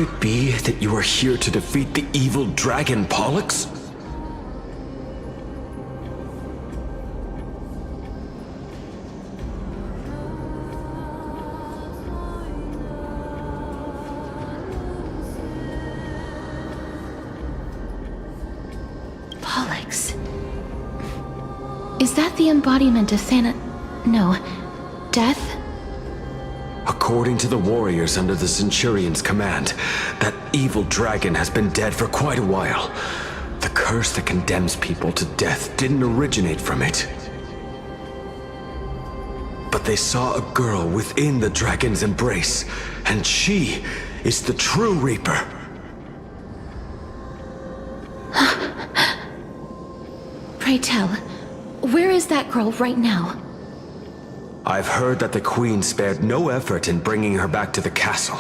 Could it be that you are here to defeat the evil dragon Pollux? Pollux. Is that the embodiment of death? According to the warriors under the Centurion's command, that evil dragon has been dead for quite a while. The curse that condemns people to death didn't originate from it. But they saw a girl within the dragon's embrace, and she is the true Reaper. Pray tell, where is that girl right now? I've heard that the Queen spared no effort in bringing her back to the castle.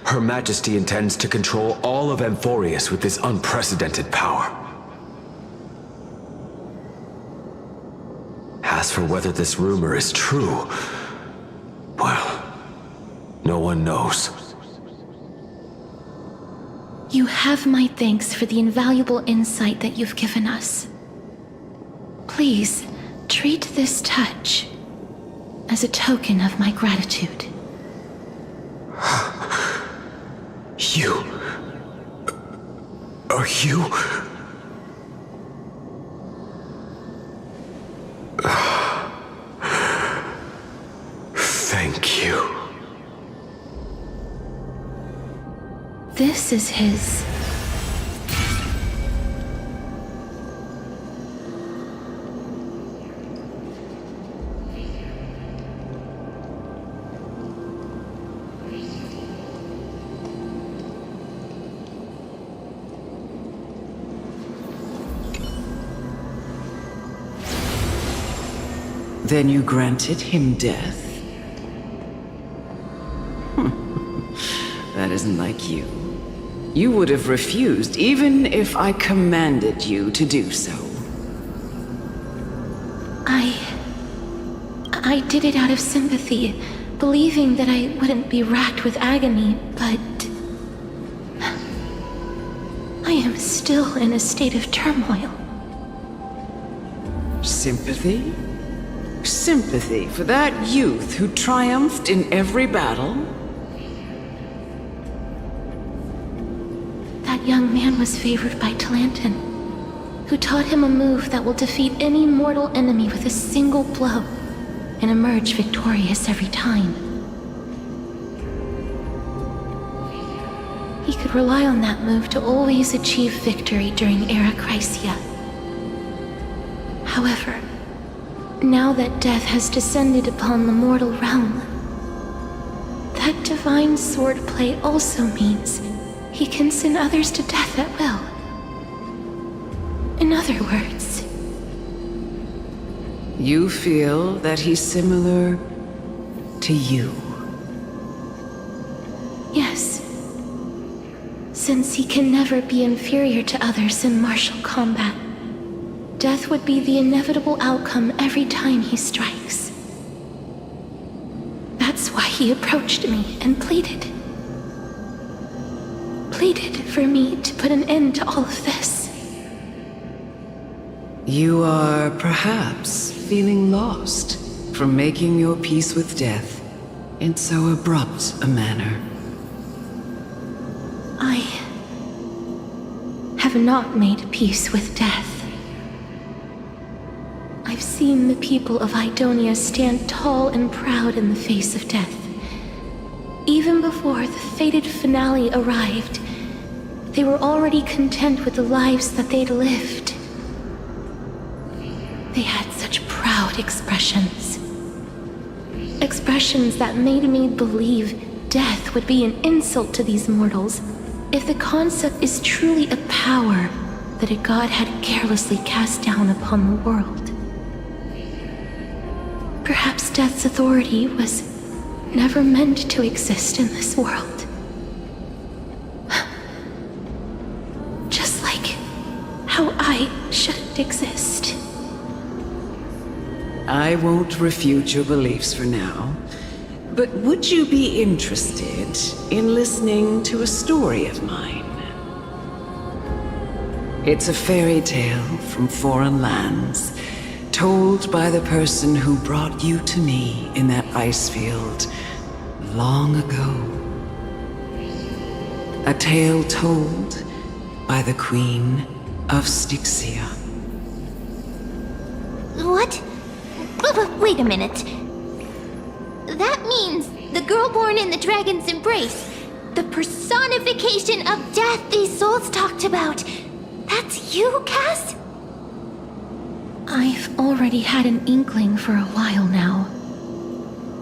Her Majesty intends to control all of Amphorius with this unprecedented power. As for whether this rumor is true, well, no one knows. You have my thanks for the invaluable insight that you've given us. Please, treat this touch as a token of my gratitude. You... Are you... Thank you. This is his... Then you granted him death? That isn't like you. You would have refused even if I commanded you to do so. I did it out of sympathy, believing that I wouldn't be racked with agony, but... I am still in a state of turmoil. Sympathy? Sympathy for that youth who triumphed in every battle? That young man was favored by Talantin, who taught him a move that will defeat any mortal enemy with a single blow and emerge victorious every time. He could rely on that move to always achieve victory during Era Chrysia. However, now that death has descended upon the mortal realm, that divine swordplay also means he can send others to death at will. In other words... You feel that he's similar to you? Yes. Since he can never be inferior to others in martial combat, death would be the inevitable outcome every time he strikes. That's why he approached me and pleaded. Pleaded for me to put an end to all of this. You are perhaps feeling lost from making your peace with death in so abrupt a manner. I have not made peace with death. I've seen the people of Idonia stand tall and proud in the face of death. Even before the fated finale arrived, they were already content with the lives that they'd lived. They had such proud expressions. Expressions that made me believe death would be an insult to these mortals if the concept is truly a power that a god had carelessly cast down upon the world. Perhaps death's authority was never meant to exist in this world. Just like how I shouldn't exist. I won't refute your beliefs for now, But would you be interested in listening to a story of mine? It's a fairy tale from foreign lands, told by the person who brought you to me in that ice field long ago. A tale told by the Queen of Styxia. What? Wait a minute. That means the girl born in the dragon's embrace, the personification of death these souls talked about. That's you, Cass? I've already had an inkling for a while now.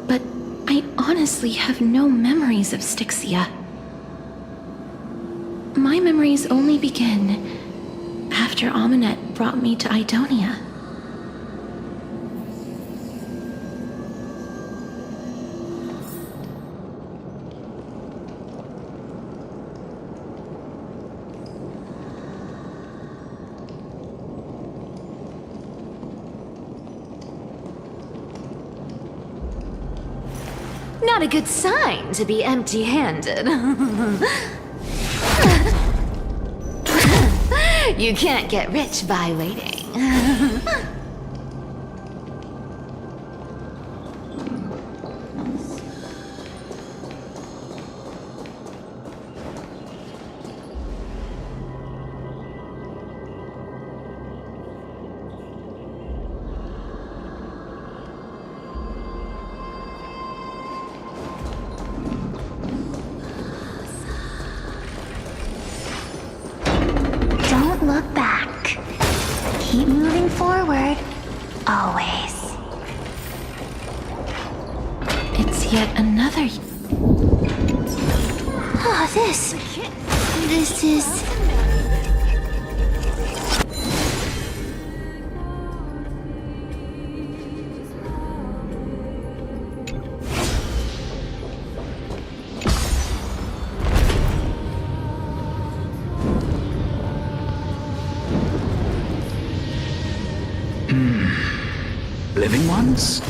But I honestly have no memories of Styxia. My memories only begin after Amunet brought me to Idonia. Not a good sign to be empty-handed. You can't get rich by waiting. Don't look back. Keep moving forward. Always. It's yet another... Oh, this is... Living ones?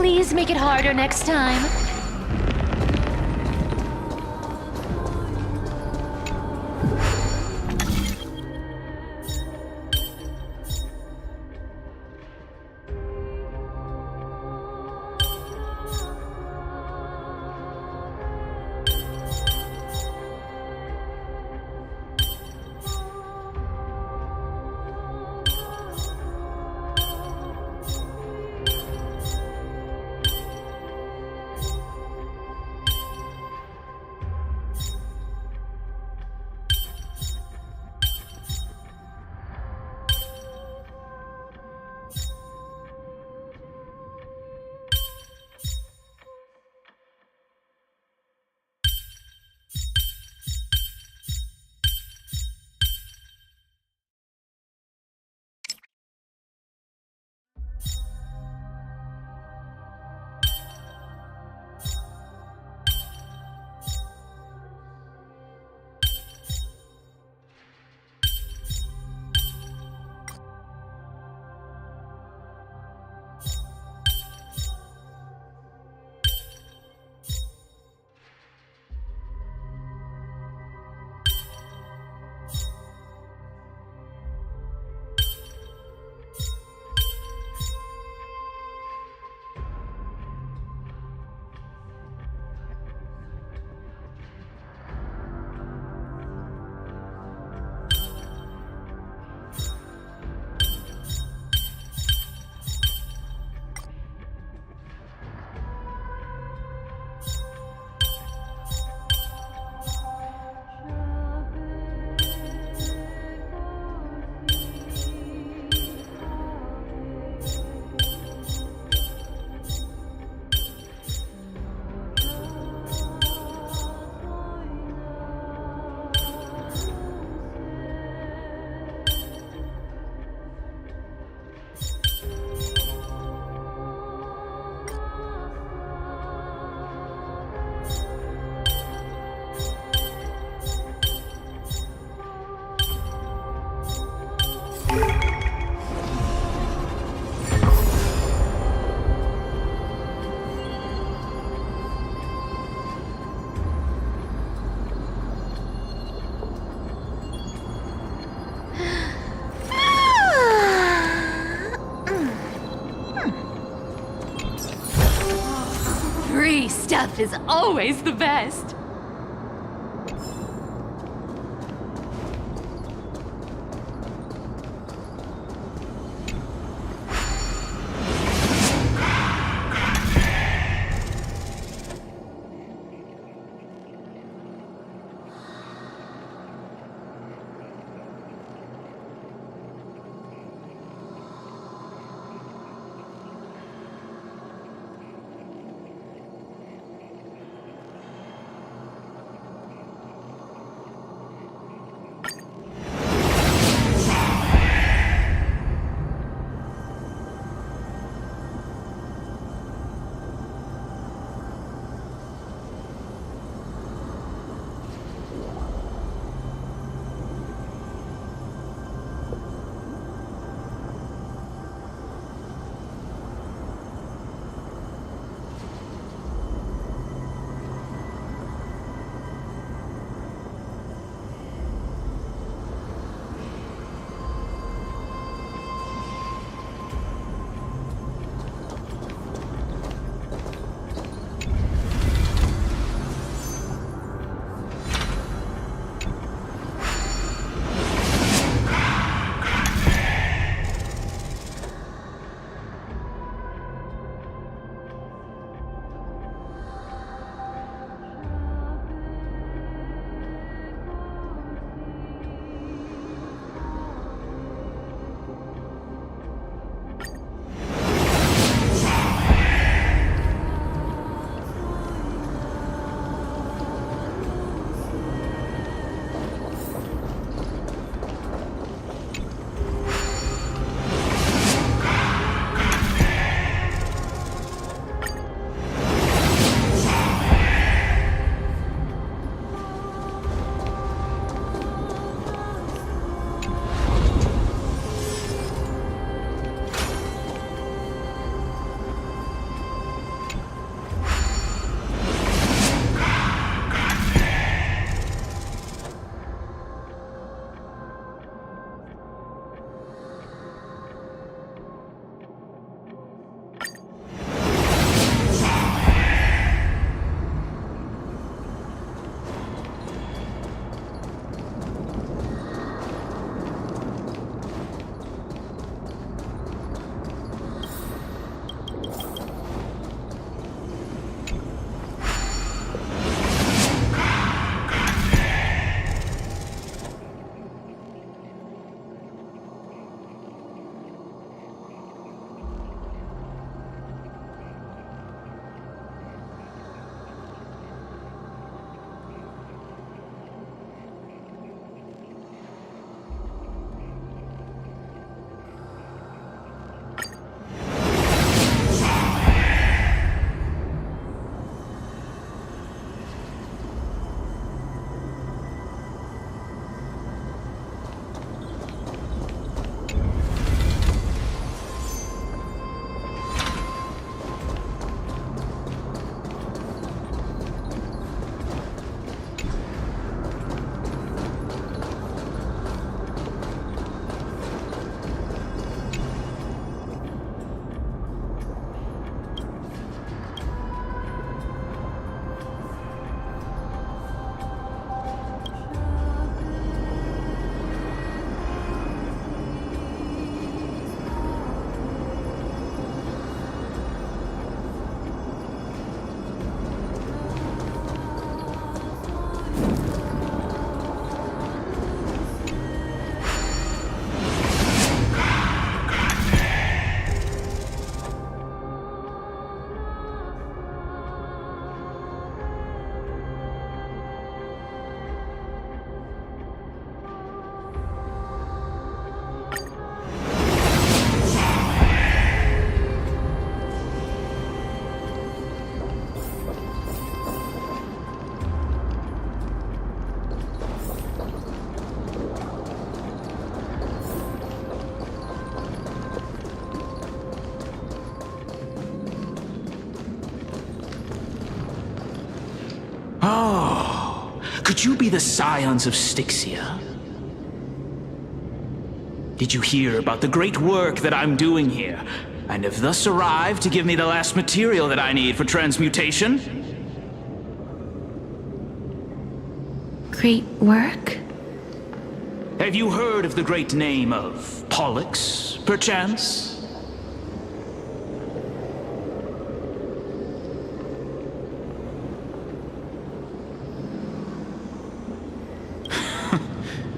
Please make it harder next time. Free stuff is always the best. you be the scions of Styxia? Did you hear about the great work that I'm doing here, and have thus arrived to give me the last material that I need for transmutation? Great work? Have you heard of the great name of Pollux, perchance?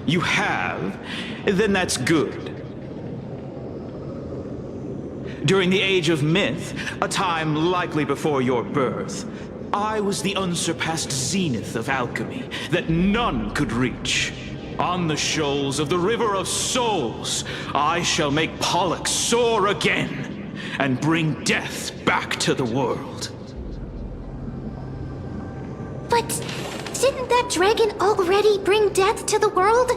You have? Then that's good. During the Age of Myth, a time likely before your birth, I was the unsurpassed zenith of alchemy that none could reach. On the shoals of the River of Souls, I shall make Pollux soar again and bring death back to the world. But didn't that dragon already bring death to the world?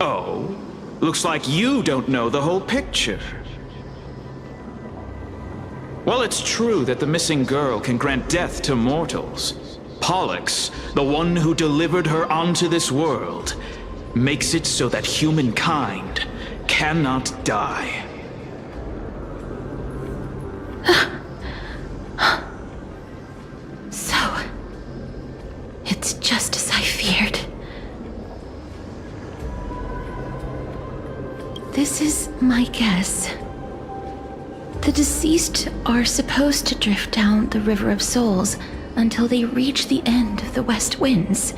Oh, looks like you don't know the whole picture. Well, it's true that the missing girl can grant death to mortals. Pollux, the one who delivered her onto this world, makes it so that humankind cannot die. So, it's just as I feared. This is my guess. The deceased are supposed to drift down the River of Souls until they reach the end of the West Winds.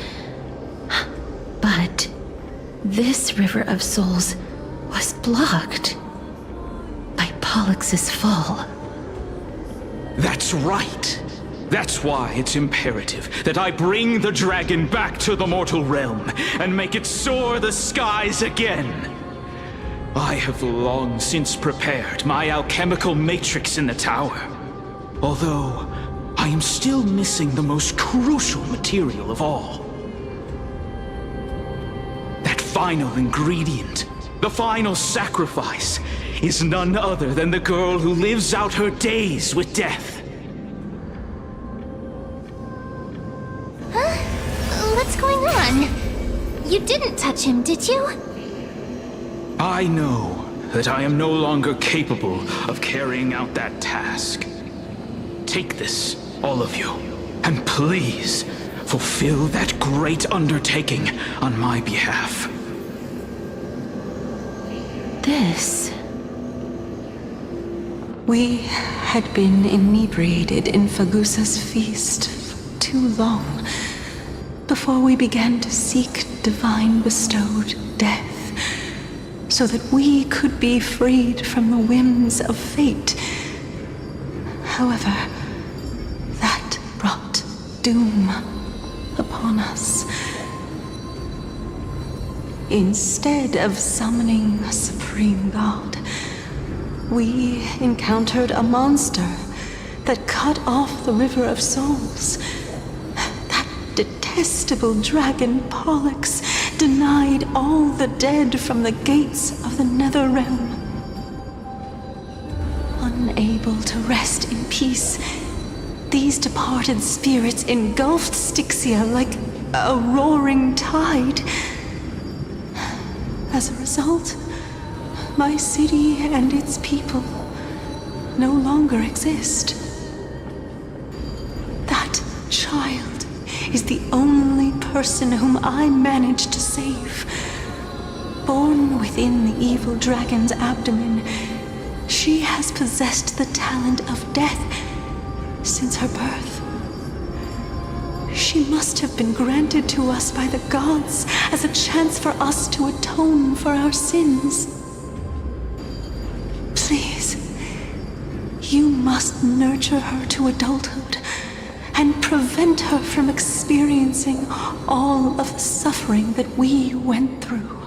But this River of Souls was blocked by Pollux's fall. That's right. That's why it's imperative that I bring the dragon back to the mortal realm and make it soar the skies again. I have long since prepared my alchemical matrix in the tower, although I am still missing the most crucial material of all. That final ingredient, the final sacrifice, is none other than the girl who lives out her days with death. Huh? What's going on? You didn't touch him, did you? I know that I am no longer capable of carrying out that task. Take this, all of you, and please fulfill that great undertaking on my behalf. This... We had been inebriated in Fagusa's feast for too long before we began to seek divine bestowed death, so that we could be freed from the whims of fate. However, that brought doom upon us. Instead of summoning a supreme god, we encountered a monster that cut off the River of Souls. That detestable dragon Pollux denied all the dead from the gates of the nether realm. Unable to rest in peace, these departed spirits engulfed Styxia like a roaring tide. As a result, my city and its people no longer exist. That child is the only person whom I managed to save. Born within the evil dragon's abdomen, she has possessed the talent of death since her birth. She must have been granted to us by the gods as a chance for us to atone for our sins. Please, you must nurture her to adulthood and prevent her from experiencing all of the suffering that we went through.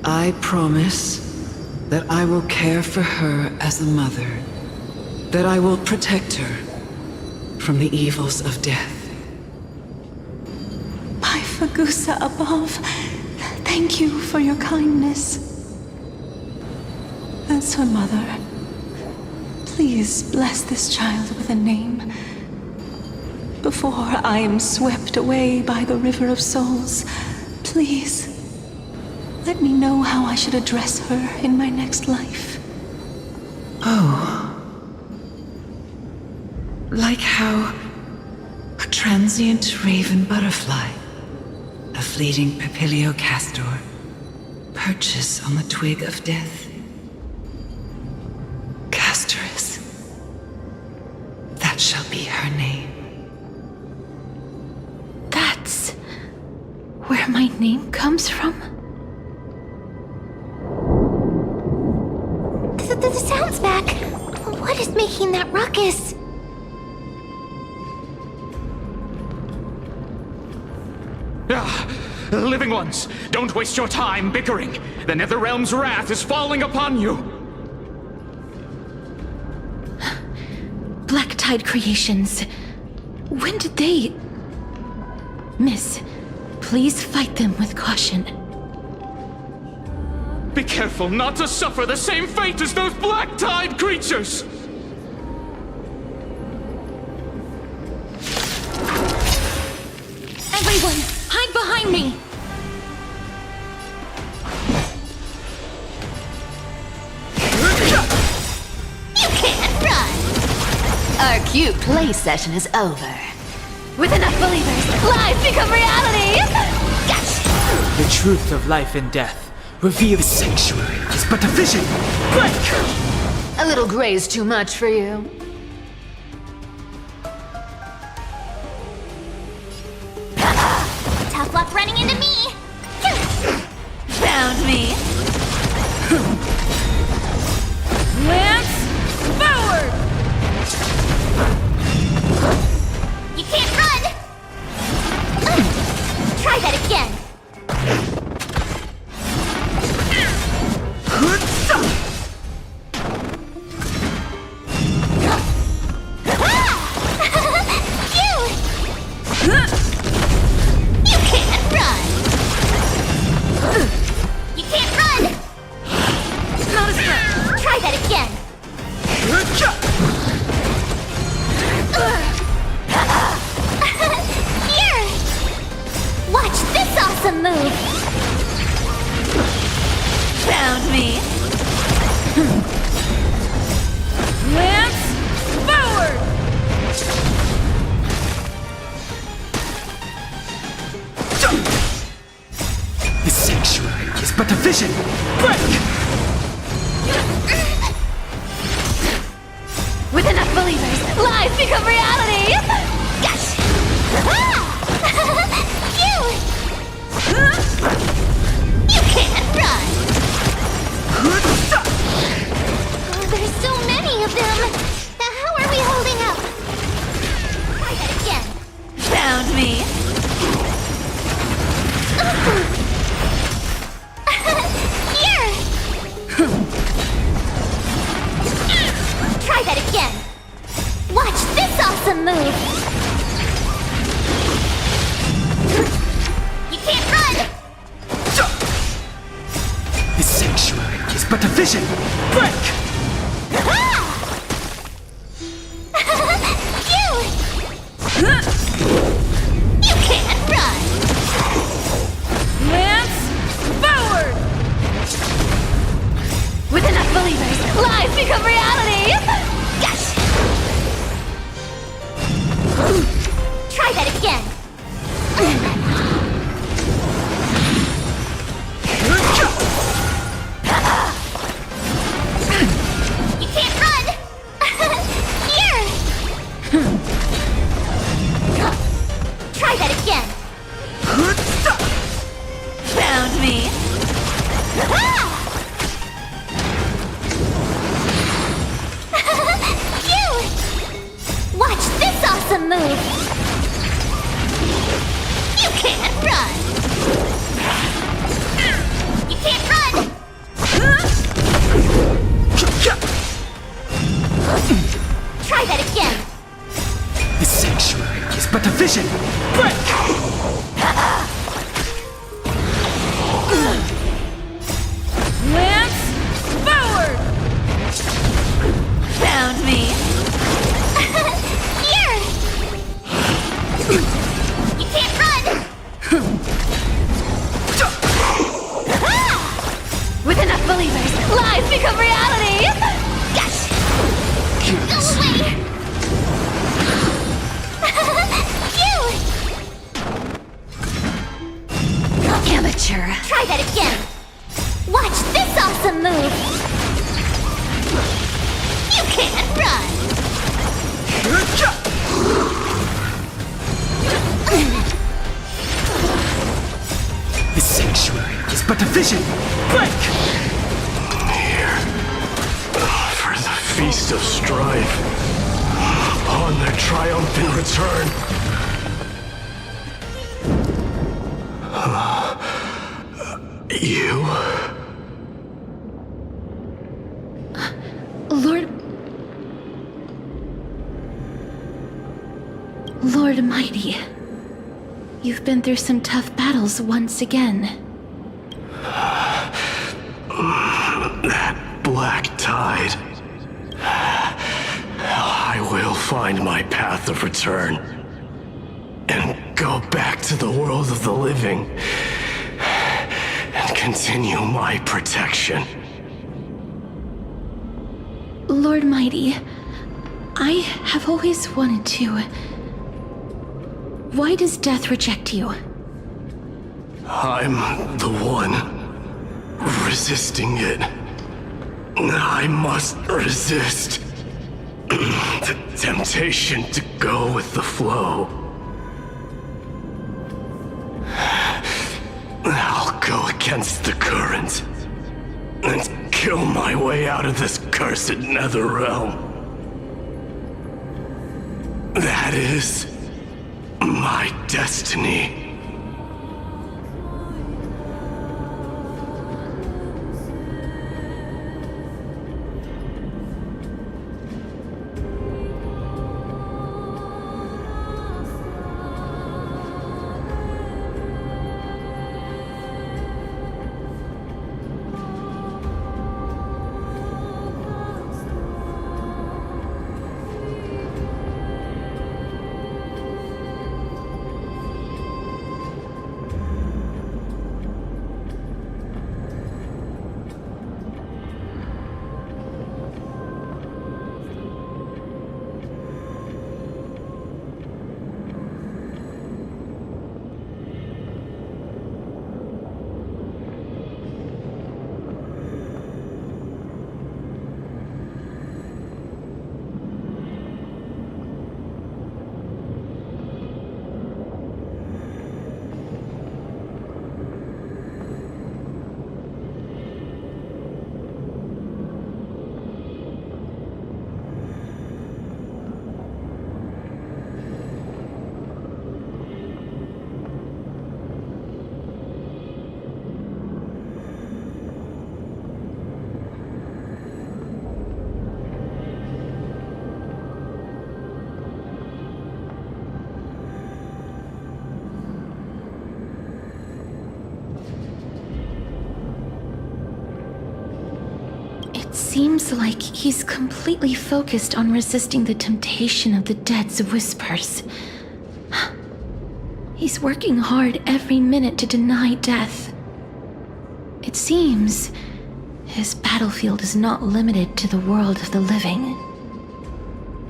I promise that I will care for her as a mother, that I will protect her from the evils of death. By Fagusa above, thank you for your kindness. As her mother, please bless this child with a name. before I am swept away by the river of souls. Please, let me know how I should address her in my next life. Oh. Like how a transient raven butterfly, a fleeting papilio castor, perches on the twig of death. Castoress. That shall be her name. That's where my name comes from? The sound's back. What is making that ruckus? Living ones, don't waste your time bickering. The Netherrealm's wrath is falling upon you. Black Tide Creations. When did they... Miss, please fight them with caution. Be careful not to suffer the same fate as those Black Tide creatures! Everyone, hide behind me! You can't run! Our cute play session is over. With enough believers, lives become reality! Gotcha! The truth of life and death. Reveal the sanctuary is but a vision. Break! A little gray's too much for you. Tough luck running into me! Found me. Lance forward! You can't run! Try that again! Found me. Lance forward! The sanctuary is but a vision. Break! With enough believers, lives become reality! Gotcha! You can't run! Oh, there's so many of them! How are we holding up? Try that again. Found me. Here! Try that again. Watch this awesome move! You can't run! The sanctuary is but a vision. Break! You can't run! Lance forward! With enough believers, lives become reality! Gotcha! Try that again. You can't run! Here! Try that again. Found me. Watch this awesome move! You can't run! You can't run! Try that again! The sanctuary is but a vision. Break! Lance forward! Found me. Here! With enough believers, lies become reality! Yes! Go away! Cute! Amateur. Try that again. Watch this awesome move. You can't run. The sanctuary is but a vision! Break! Here. For the Feast of Strife. On their triumphant return. You? Lord Mighty, you've been through some tough battles once again. That black tide. I will find my path of return. And go back to the world of the living. And continue my protection. Lord Mighty, I have always wanted to. Why does death reject you? I'm the one resisting it. I must resist the temptation to go with the flow. I'll go against the current and kill my way out of this cursed nether realm. That is my destiny. Seems like he's completely focused on resisting the temptation of the dead's whispers. He's working hard every minute to deny death. It seems his battlefield is not limited to the world of the living.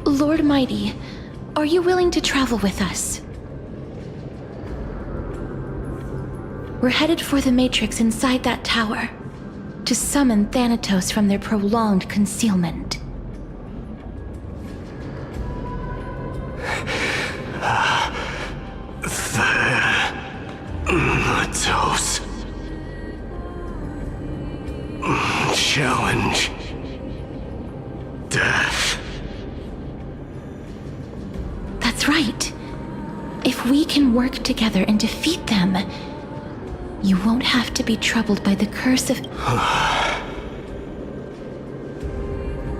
Lord Mighty, are you willing to travel with us? We're headed for the Matrix inside that tower, to summon Thanatos from their prolonged concealment. Thanatos. Challenge. Death. That's right. If we can work together and defeat them, you won't have to be troubled by the curse of...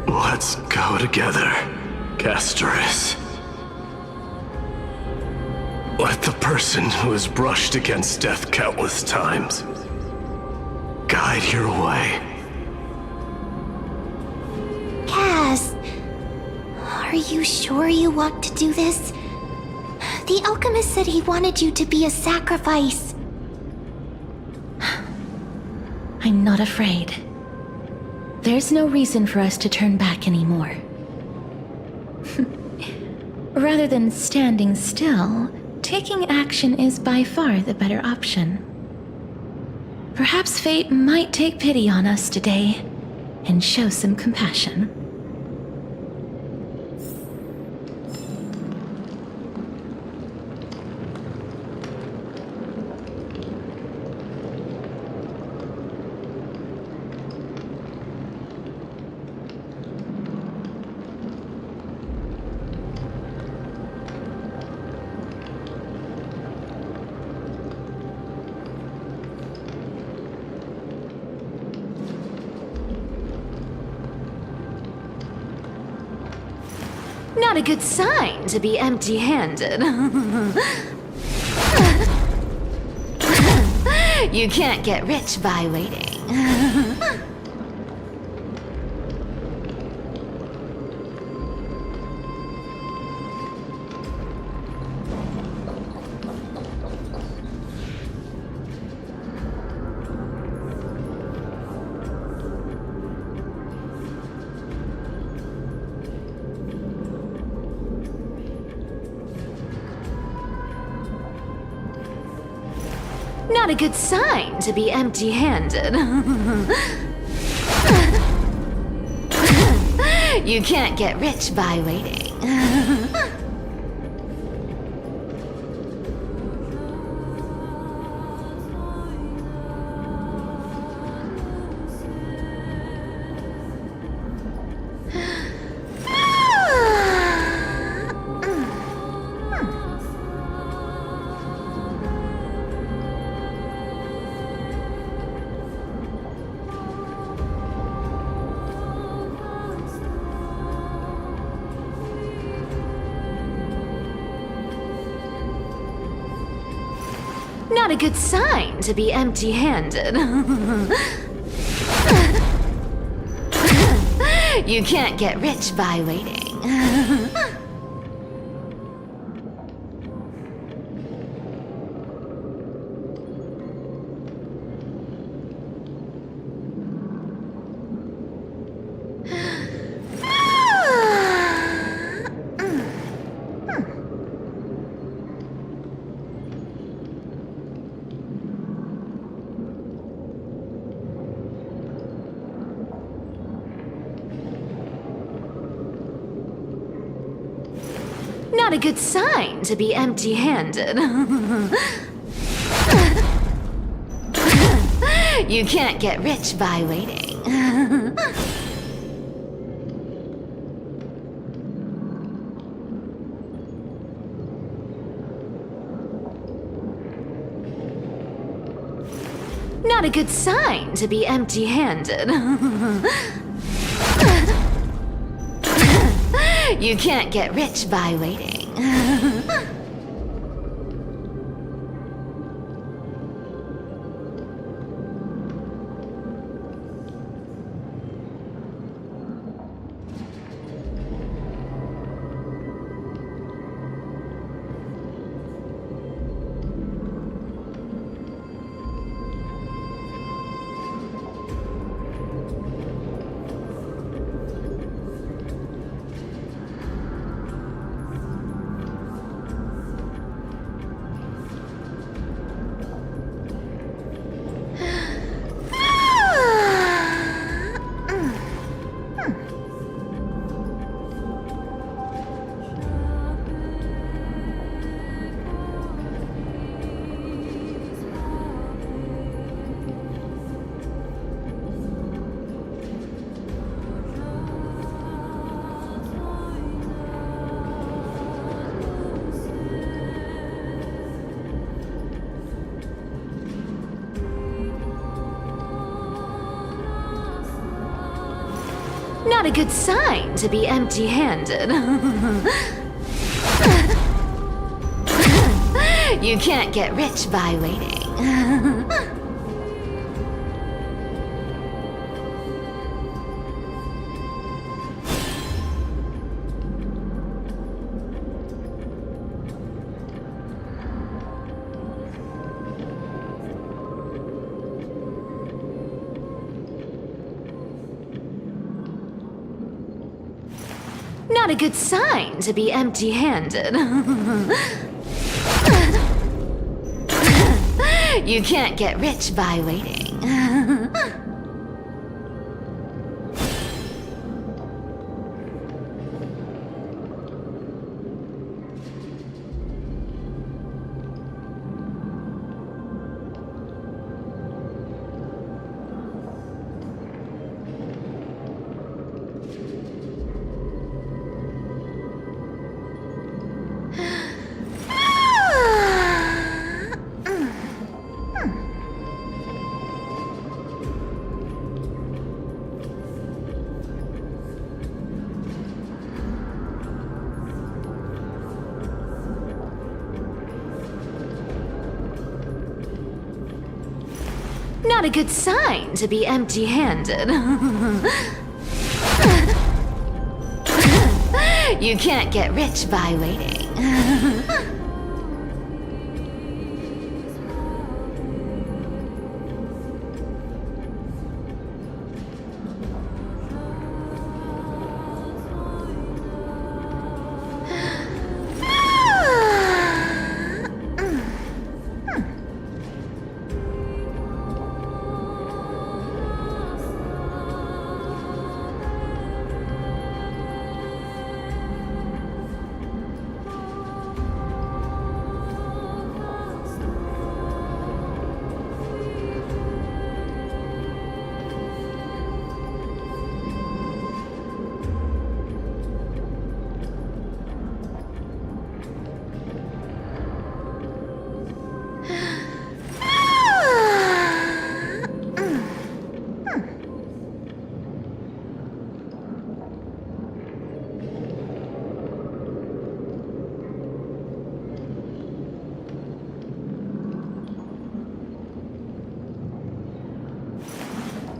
Let's go together, Castoris. Let the person who has brushed against death countless times guide your way. Cass, are you sure you want to do this? The alchemist said he wanted you to be a sacrifice. I'm not afraid. There's no reason for us to turn back anymore. Rather than standing still, taking action is by far the better option. Perhaps fate might take pity on us today and show some compassion. Not a good sign to be empty-handed. You can't get rich by waiting. Not a good sign to be empty-handed. You can't get rich by waiting. Not a good sign to be empty-handed. You can't get rich by waiting. Not a good sign to be empty-handed. You can't get rich by waiting. Not a good sign to be empty-handed. You can't get rich by waiting. Not a good sign to be empty-handed. You can't get rich by waiting. Not a good sign to be empty-handed. You can't get rich by waiting. Not a good sign to be empty-handed. You can't get rich by waiting.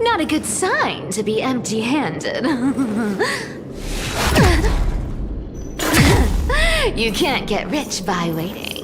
Not a good sign to be empty-handed. You can't get rich by waiting.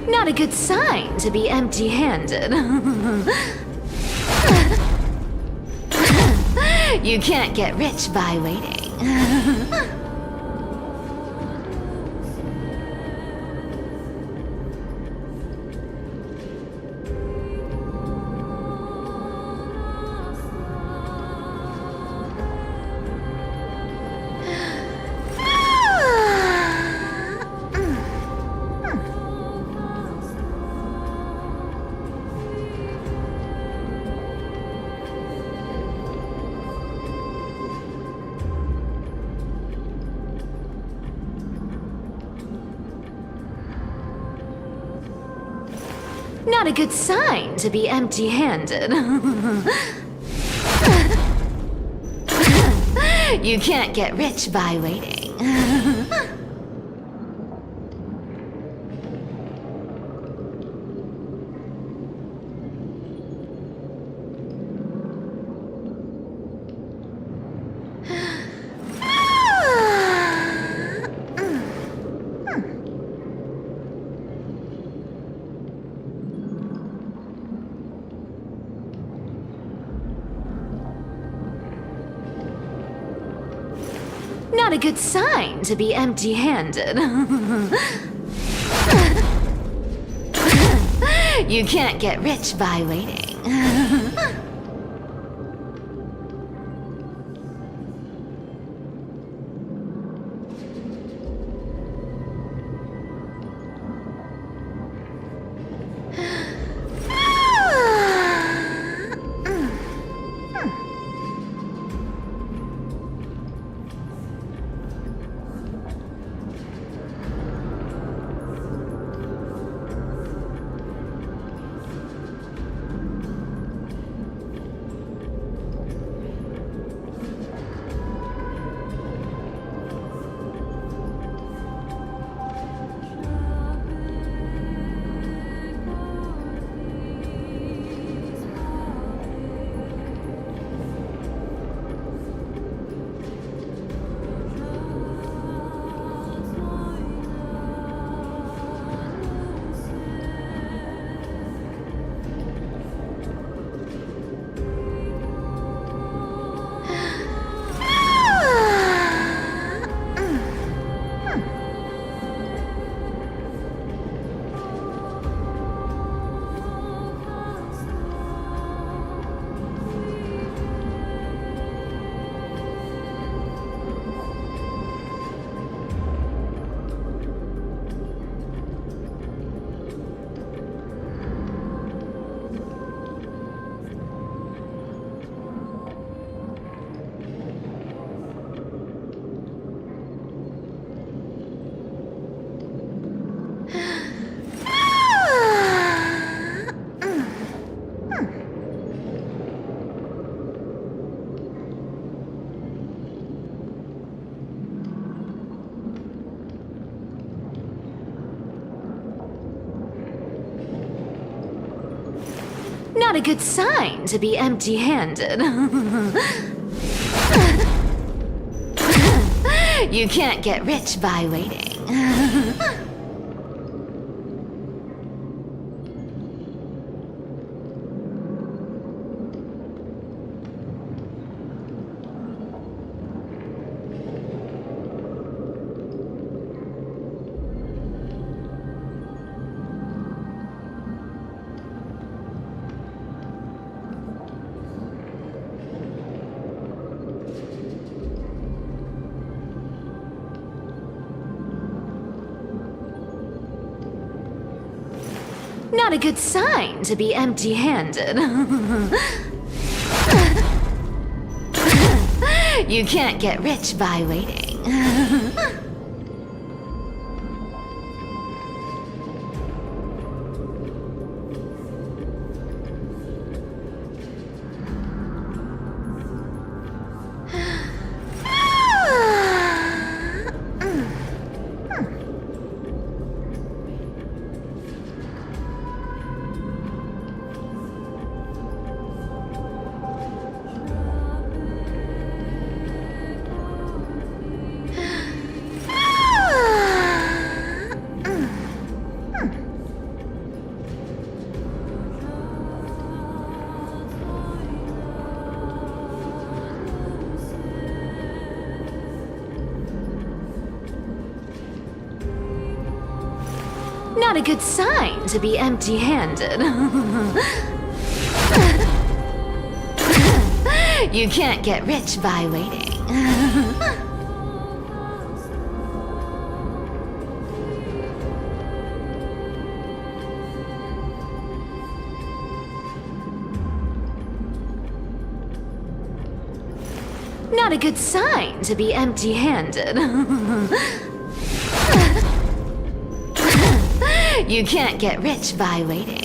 Not a good sign to be empty-handed. You can't get rich by waiting. Not a good sign to be empty-handed. You can't get rich by waiting. Not a good sign to be empty-handed. You can't get rich by waiting. Not a good sign to be empty-handed. You can't get rich by waiting. Not a good sign to be empty-handed. You can't get rich by waiting. Not a good sign to be empty-handed. You can't get rich by waiting. Not a good sign to be empty-handed. You can't get rich by waiting.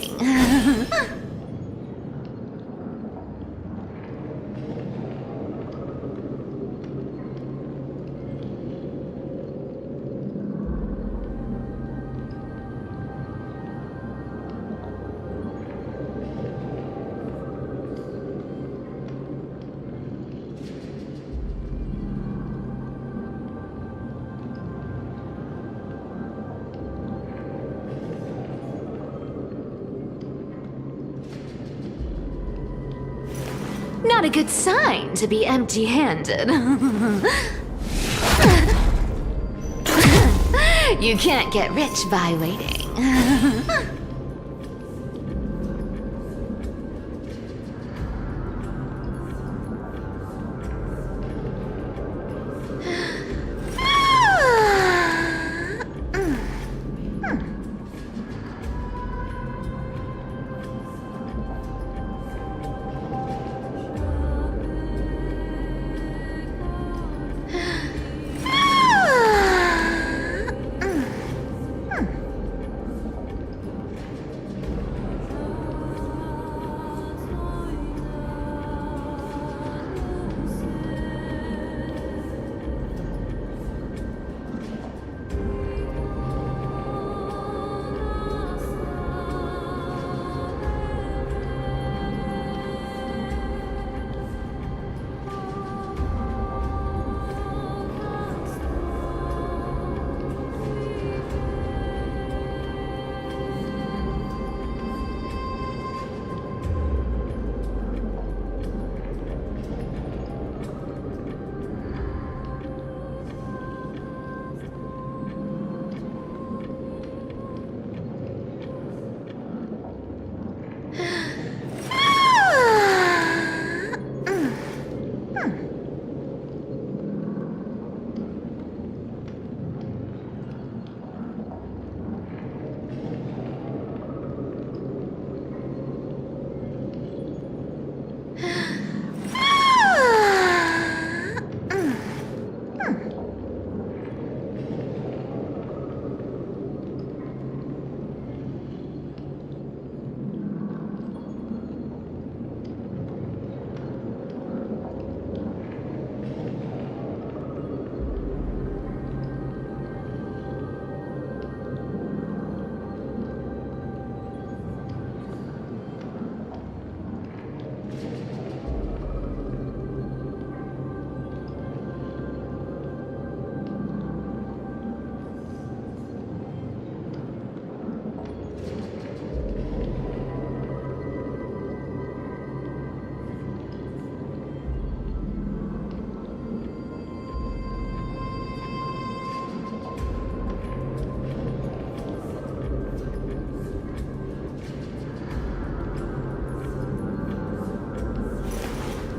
Not a good sign to be empty-handed. You can't get rich by waiting.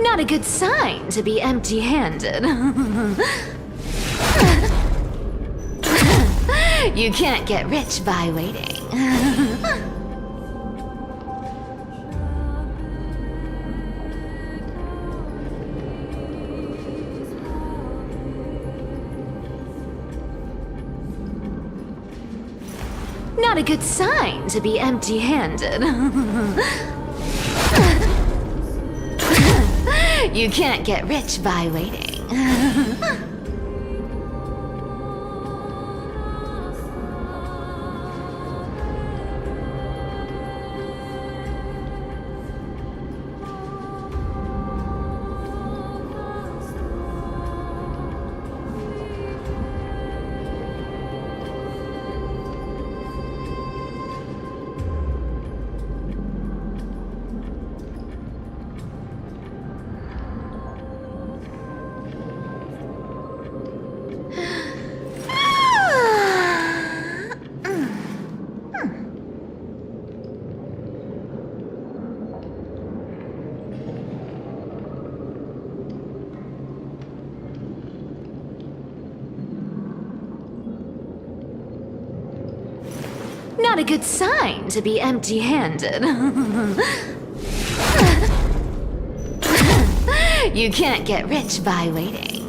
Not a good sign to be empty-handed. You can't get rich by waiting. Not a good sign to be empty-handed. You can't get rich by waiting. Not a good sign to be empty-handed. You can't get rich by waiting.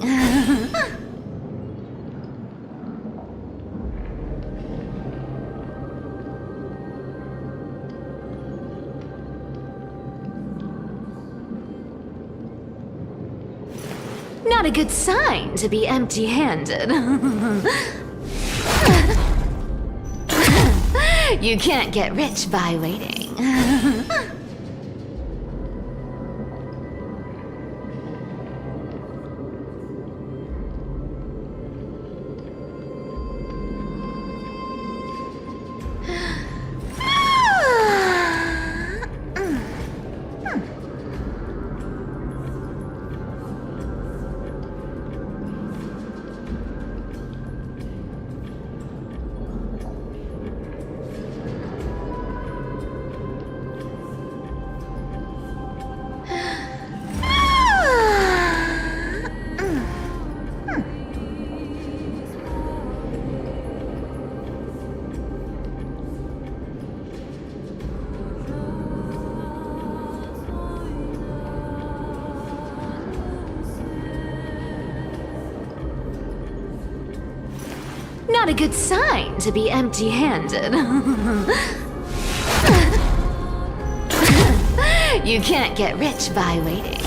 Not a good sign to be empty-handed. You can't get rich by waiting. a good sign to be empty-handed. You can't get rich by waiting.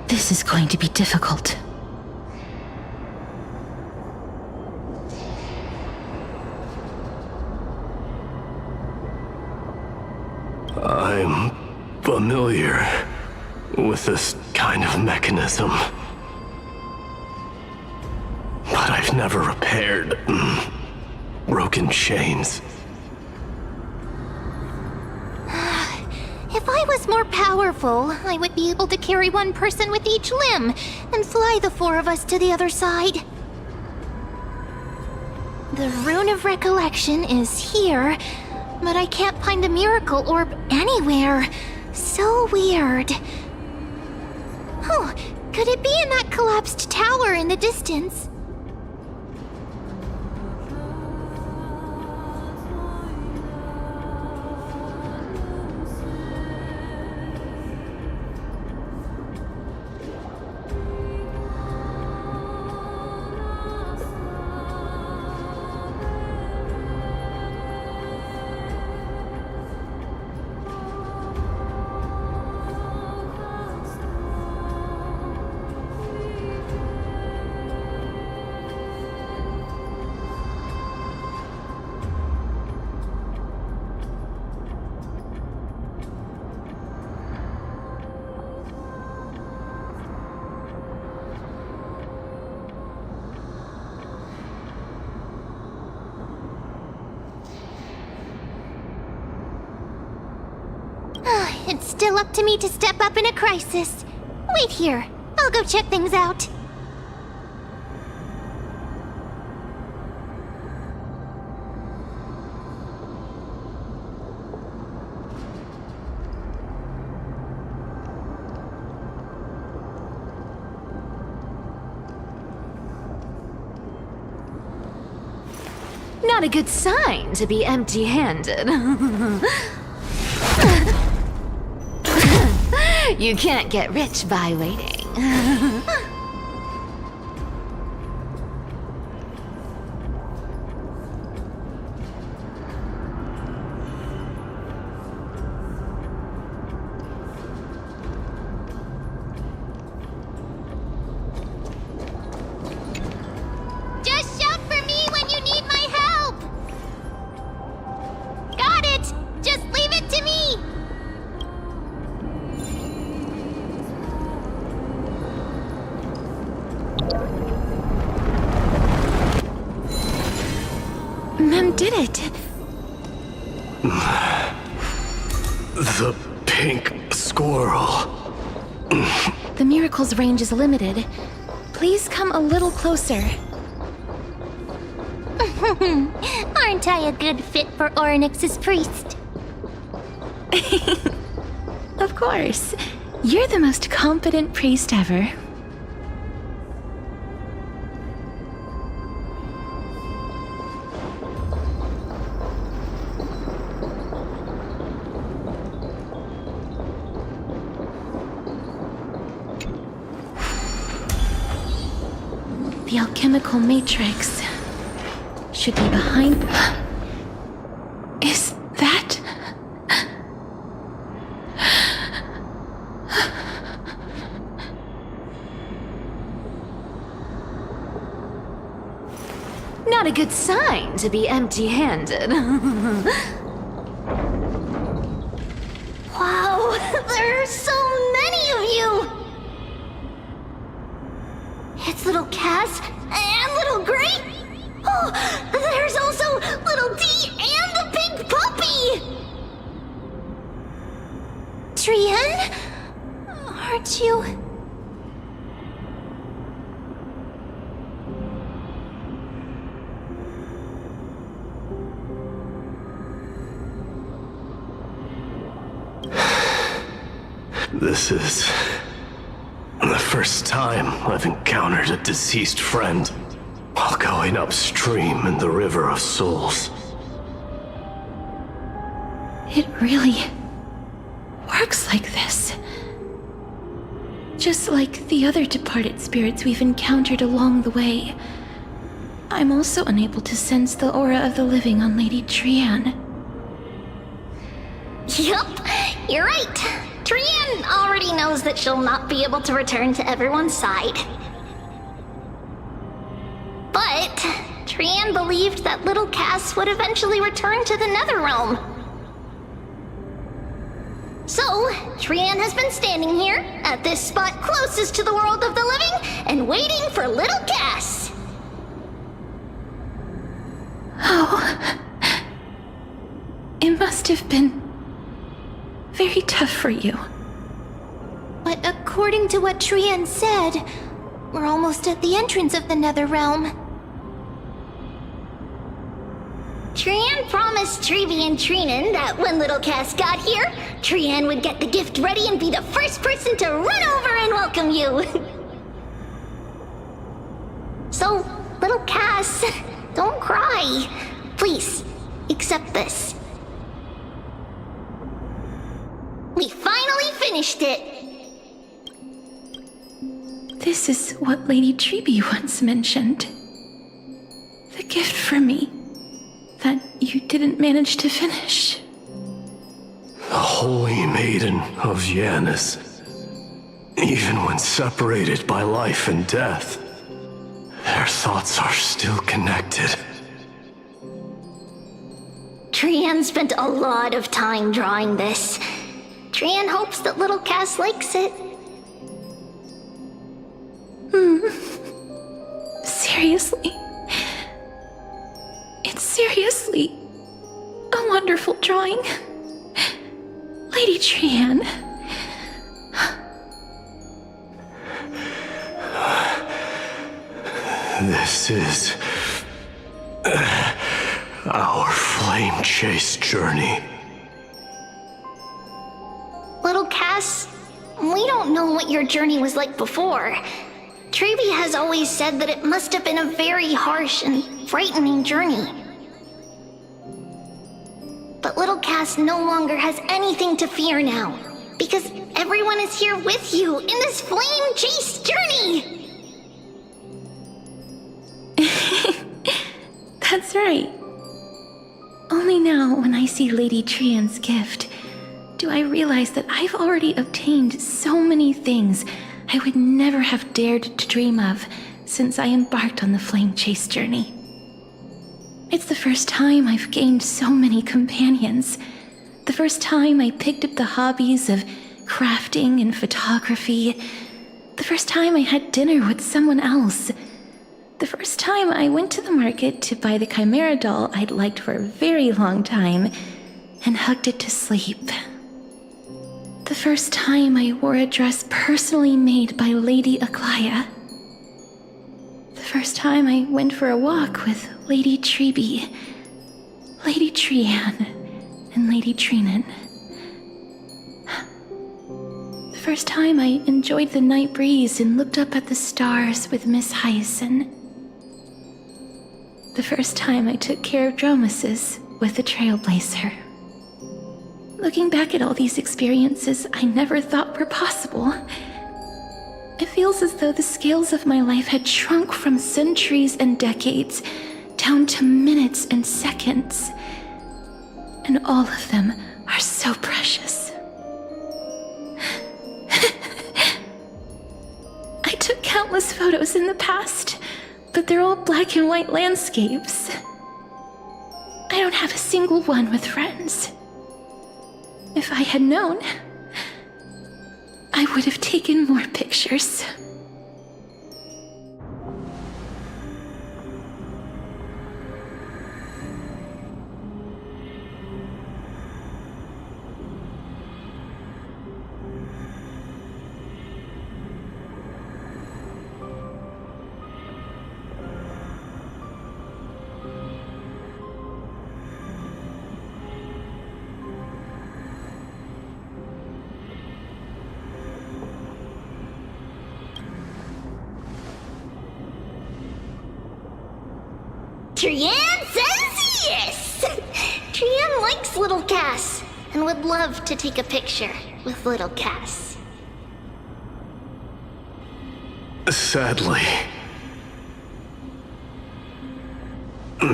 This is going to be difficult. I'm familiar with this kind of mechanism. But I've never repaired broken chains. If I was more powerful, I would be able to carry one person with each limb and fly the four of us to the other side. The Rune of Recollection is here, but I can't find the miracle orb anywhere. So weird. Oh, could it be in that collapsed tower in the distance? It's still up to me to step up in a crisis. Wait here. I'll go check things out. Not a good sign to be empty-handed. You can't get rich by waiting. Just shout for me when you need my help! Got it! Just leave it to me! Mem did it. The pink squirrel. The miracle's range is limited. Please come a little closer. Aren't I a good fit for Ornyx's priest? Of course. You're the most competent priest ever. The alchemical matrix should be behind... Is that... Not a good sign to be empty-handed. Wow, there are so many of you! It's little Cass and little Gray. Oh, there's also little D and the pink puppy! Trian? Aren't you... This is the first time I've encountered a deceased friend while going upstream in the River of Souls. It really works like this. Just like the other departed spirits we've encountered along the way. I'm also unable to sense the aura of the living on Lady Trian. Yup, you're right. Trian already knows that she'll not be able to return to everyone's side. But Trian believed that little Cass would eventually return to the Netherrealm. So, Trian has been standing here, at this spot closest to the world of the living, and waiting for little Cass. Oh. It must have been very tough for you. But according to what Trian said, we're almost at the entrance of the Netherrealm. Trian promised Trevi and Trinan that when little Cass got here, Trian would get the gift ready and be the first person to run over and welcome you. So, little Cass, don't cry. Please, accept this. We finally finished it! This is what Lady Trebi once mentioned. The gift for me that you didn't manage to finish. The Holy Maiden of Yanis. Even when separated by life and death, their thoughts are still connected. Trian spent a lot of time drawing this. Trian hopes that little Cass likes it. Seriously? It's seriously a wonderful drawing. Lady Trian. This is our flame chase journey. Little Cass, we don't know what your journey was like before. Trevi has always said that it must have been a very harsh and frightening journey. But little Cass no longer has anything to fear now, because everyone is here with you in this flame chase journey! That's right. Only now, when I see Lady Trian's gift, do I realize that I've already obtained so many things I would never have dared to dream of since I embarked on the flame chase journey. It's the first time I've gained so many companions. The first time I picked up the hobbies of crafting and photography. The first time I had dinner with someone else. The first time I went to the market to buy the Chimera doll I'd liked for a very long time and hugged it to sleep. The first time I wore a dress personally made by Lady Aglaya. The first time I went for a walk with Lady Trebi, Lady Trian, and Lady Trinan. The first time I enjoyed the night breeze and looked up at the stars with Miss Hyacin. The first time I took care of Dromasis with the Trailblazer. Looking back at all these experiences I never thought were possible. It feels as though the scales of my life had shrunk from centuries and decades down to minutes and seconds. And all of them are so precious. I took countless photos in the past, but they're all black and white landscapes. I don't have a single one with friends. If I had known, I would have taken more pictures. Trian says yes! Trian likes little Cass and would love to take a picture with little Cass. Sadly,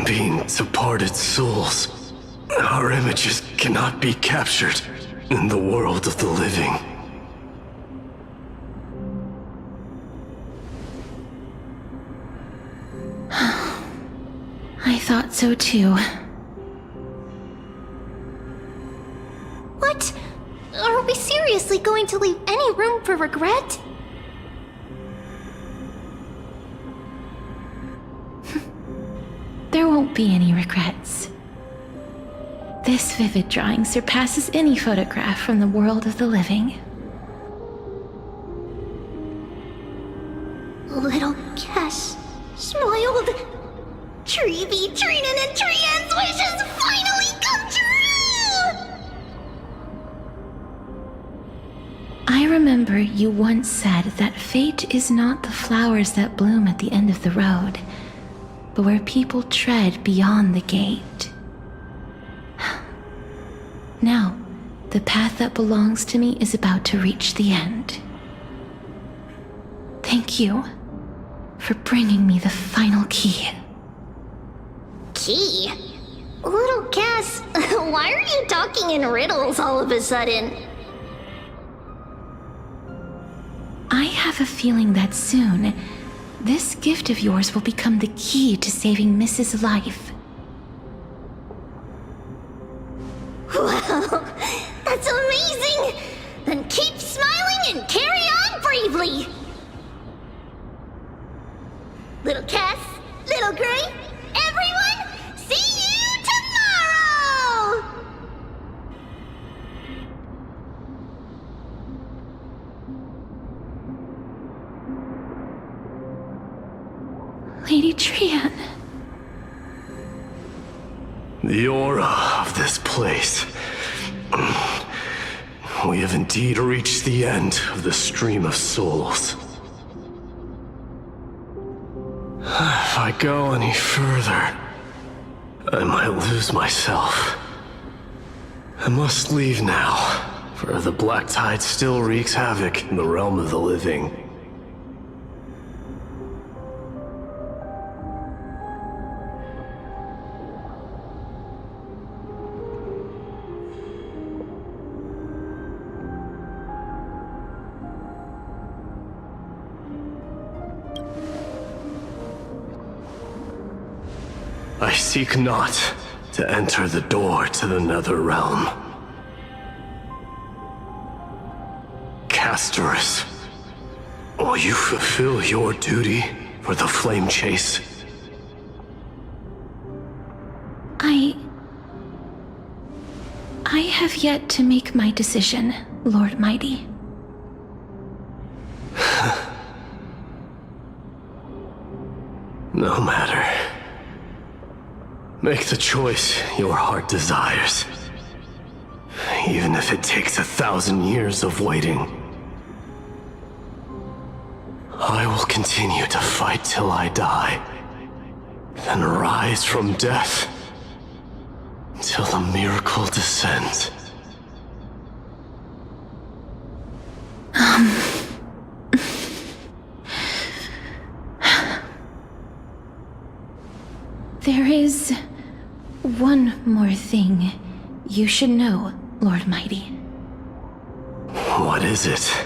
being departed souls, our images cannot be captured in the world of the living. I thought so too. What? Are we seriously going to leave any room for regret? There won't be any regrets. This vivid drawing surpasses any photograph from the world of the living. Little Cass smiled. Treevee, Trinan, and Trian's wishes finally come true! I remember you once said that fate is not the flowers that bloom at the end of the road, but where people tread beyond the gate. Now, the path that belongs to me is about to reach the end. Thank you for bringing me the final key. Key? Little Cass, why are you talking in riddles all of a sudden? I have a feeling that soon, this gift of yours will become the key to saving Mrs. Life. Wow, that's amazing! Then keep smiling and carry on bravely! Little Cass, Little Gray, everyone, see you tomorrow! Lady Trian. The aura of this place. We have indeed reached the end of the stream of souls. If I go any further, I might lose myself. I must leave now, for the black tide still wreaks havoc in the realm of the living. I seek not to enter the door to the nether realm. Castorus, will you fulfill your duty for the flame chase? I have yet to make my decision, Lord Mighty. No matter. Make the choice your heart desires. Even if it takes 1,000 years of waiting. I will continue to fight till I die. Then rise from death till the miracle descends. There is one more thing you should know, Lord Mighty. What is it?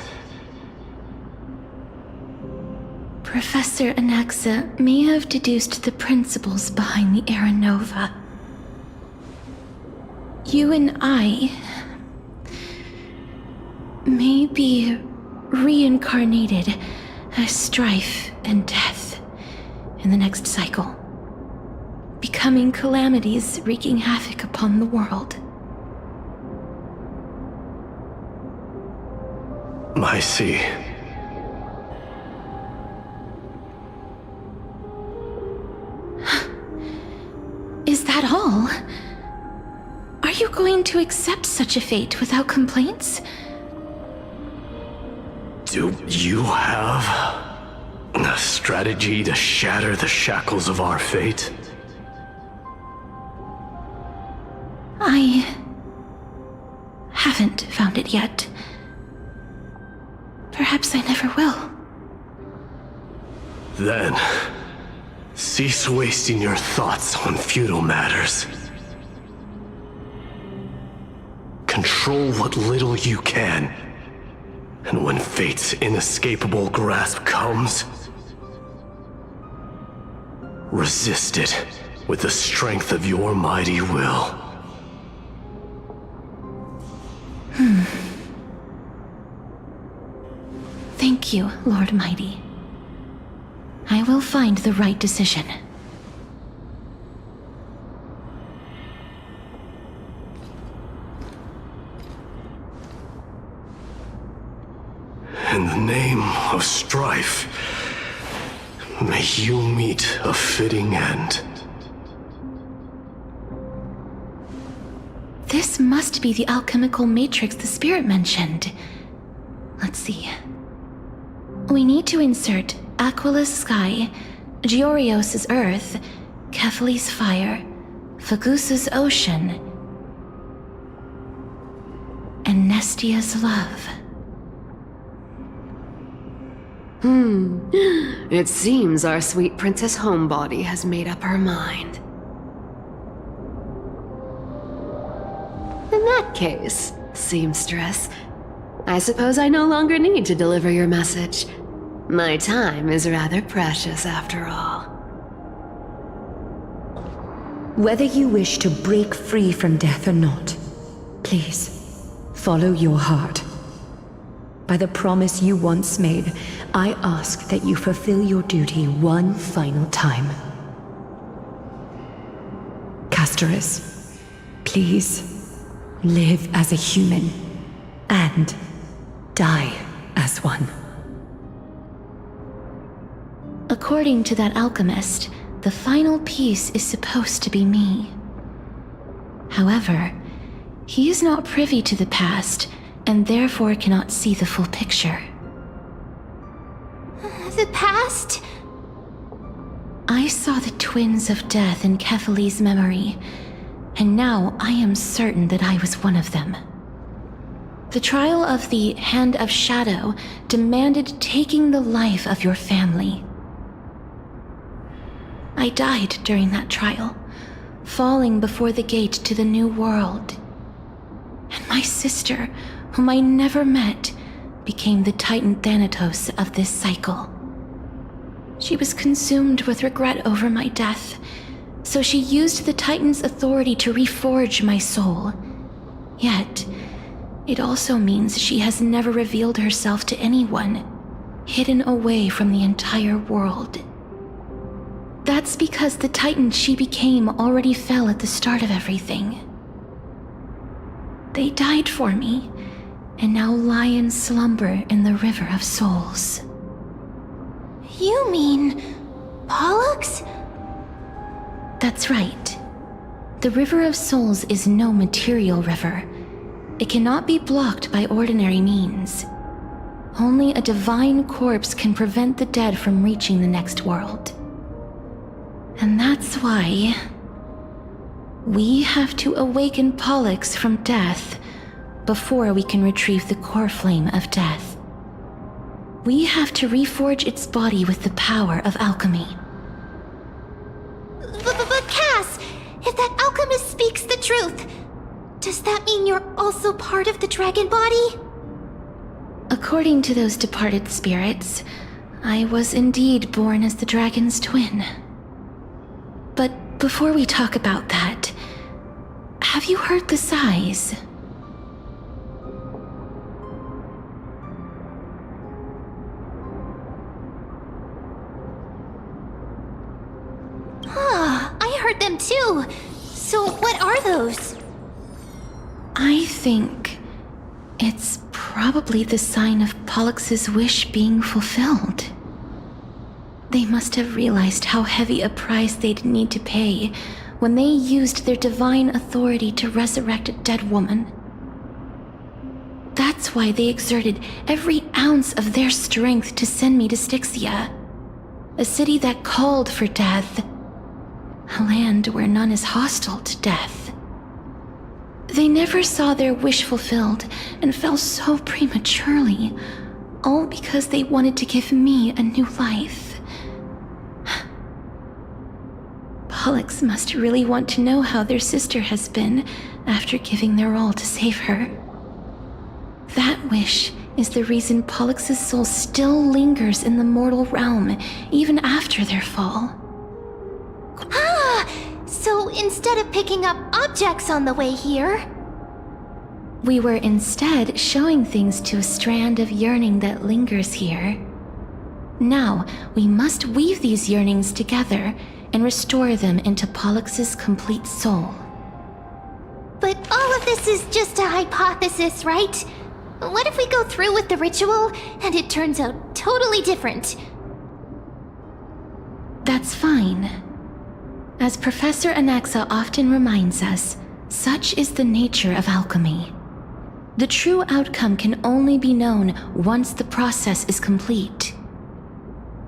Professor Anaxa may have deduced the principles behind the Era Nova. You and I may be reincarnated as strife and death in the next cycle, becoming calamities wreaking havoc upon the world. I see. Is that all? Are you going to accept such a fate without complaints? Do you have a strategy to shatter the shackles of our fate? I haven't found it yet. Perhaps I never will. Then, cease wasting your thoughts on futile matters. Control what little you can. And when fate's inescapable grasp comes, resist it with the strength of your mighty will. Thank you, Lord Mighty. I will find the right decision. In the name of strife, may you meet a fitting end. This must be the alchemical matrix the spirit mentioned. Let's see. We need to insert Aquila's sky, Georios' earth, Kephali's fire, Fagusa's ocean, and Nestia's love. It seems our sweet Princess Homebody has made up her mind. In that case, seamstress, I suppose I no longer need to deliver your message. My time is rather precious after all. Whether you wish to break free from death or not, please, follow your heart. By the promise you once made, I ask that you fulfill your duty one final time. Castorus, please, live as a human, and die as one. According to that alchemist, the final piece is supposed to be me. However, he is not privy to the past, and therefore cannot see the full picture. The past? I saw the twins of death in Kephali's memory, and now I am certain that I was one of them. The trial of the Hand of Shadow demanded taking the life of your family. I died during that trial, falling before the gate to the new world. And my sister, whom I never met, became the Titan Thanatos of this cycle. She was consumed with regret over my death, so she used the Titan's authority to reforge my soul. Yet, it also means she has never revealed herself to anyone, hidden away from the entire world. That's because the Titan she became already fell at the start of everything. They died for me, and now lie in slumber in the River of Souls. You mean Pollux? That's right. The River of Souls is no material river. It cannot be blocked by ordinary means. Only a divine corpse can prevent the dead from reaching the next world. And that's why we have to awaken Pollux from death before we can retrieve the core flame of death. We have to reforge its body with the power of alchemy. But Does that mean you're also part of the dragon body? According to those departed spirits, I was indeed born as the dragon's twin. But before we talk about that, have you heard the sighs? I heard them too. So what are those? I think it's probably the sign of Pollux's wish being fulfilled. They must have realized how heavy a price they'd need to pay when they used their divine authority to resurrect a dead woman. That's why they exerted every ounce of their strength to send me to Styxia, a city that called for death, a land where none is hostile to death. They never saw their wish fulfilled and fell so prematurely, all because they wanted to give me a new life. Pollux must really want to know how their sister has been after giving their all to save her. That wish is the reason Pollux's soul still lingers in the mortal realm even after their fall. So instead of picking up objects on the way here, we were instead showing things to a strand of yearning that lingers here. Now, we must weave these yearnings together and restore them into Pollux's complete soul. but all of this is just a hypothesis, right? What if we go through with the ritual and it turns out totally different? That's fine. As Professor Anaxa often reminds us, such is the nature of alchemy. The true outcome can only be known once the process is complete.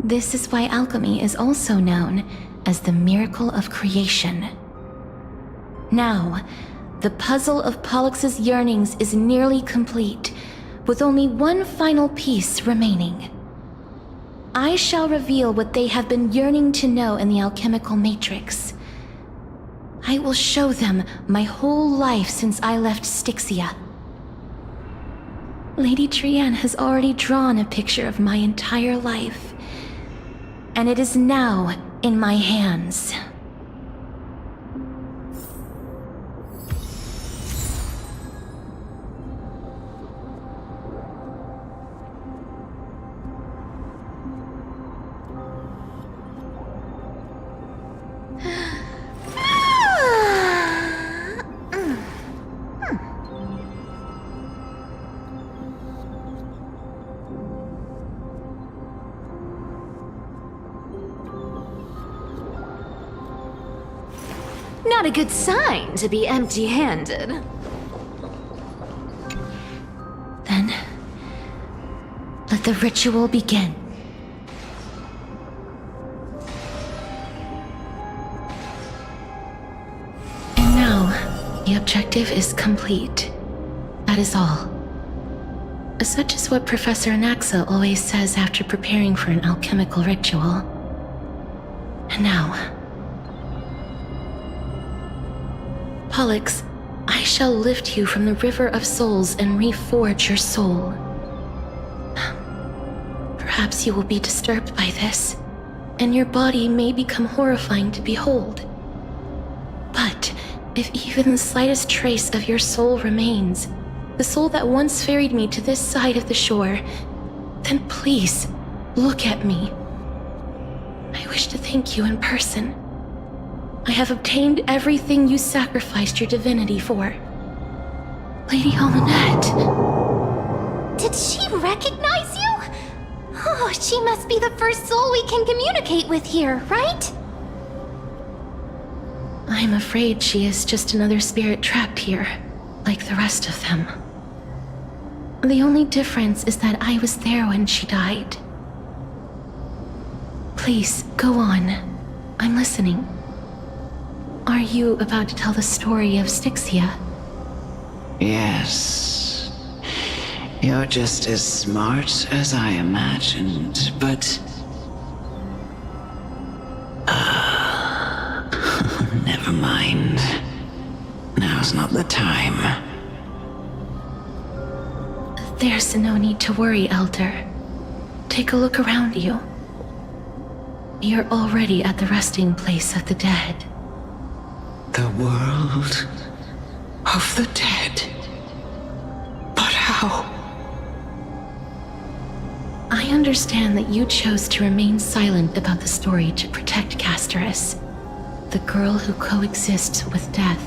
This is why alchemy is also known as the miracle of creation. Now, the puzzle of Pollux's yearnings is nearly complete, with only one final piece remaining. I shall reveal what they have been yearning to know in the alchemical matrix. I will show them my whole life since I left Styxia. Lady Trianne has already drawn a picture of my entire life, and it is now in my hands. Not a good sign to be empty-handed. Then, let the ritual begin. And now, the objective is complete. That is all. Such is what Professor Anaxa always says after preparing for an alchemical ritual. And now, Pollux, I shall lift you from the river of souls and reforge your soul. Perhaps you will be disturbed by this, and your body may become horrifying to behold. But if even the slightest trace of your soul remains, the soul that once ferried me to this side of the shore, then please, look at me. I wish to thank you in person. I have obtained everything you sacrificed your divinity for. Lady Almanette. Did she recognize you? Oh, she must be the first soul we can communicate with here, right? I'm afraid she is just another spirit trapped here, like the rest of them. The only difference is that I was there when she died. Please, go on. I'm listening. Are you about to tell the story of Styxia? Yes. You're just as smart as I imagined, but... never mind. Now now's not the time. There's no need to worry, Elder. Take a look around you. You're already at the resting place of the dead. The world of the dead? But how? I understand that you chose to remain silent about the story to protect Castorus, the girl who coexists with death.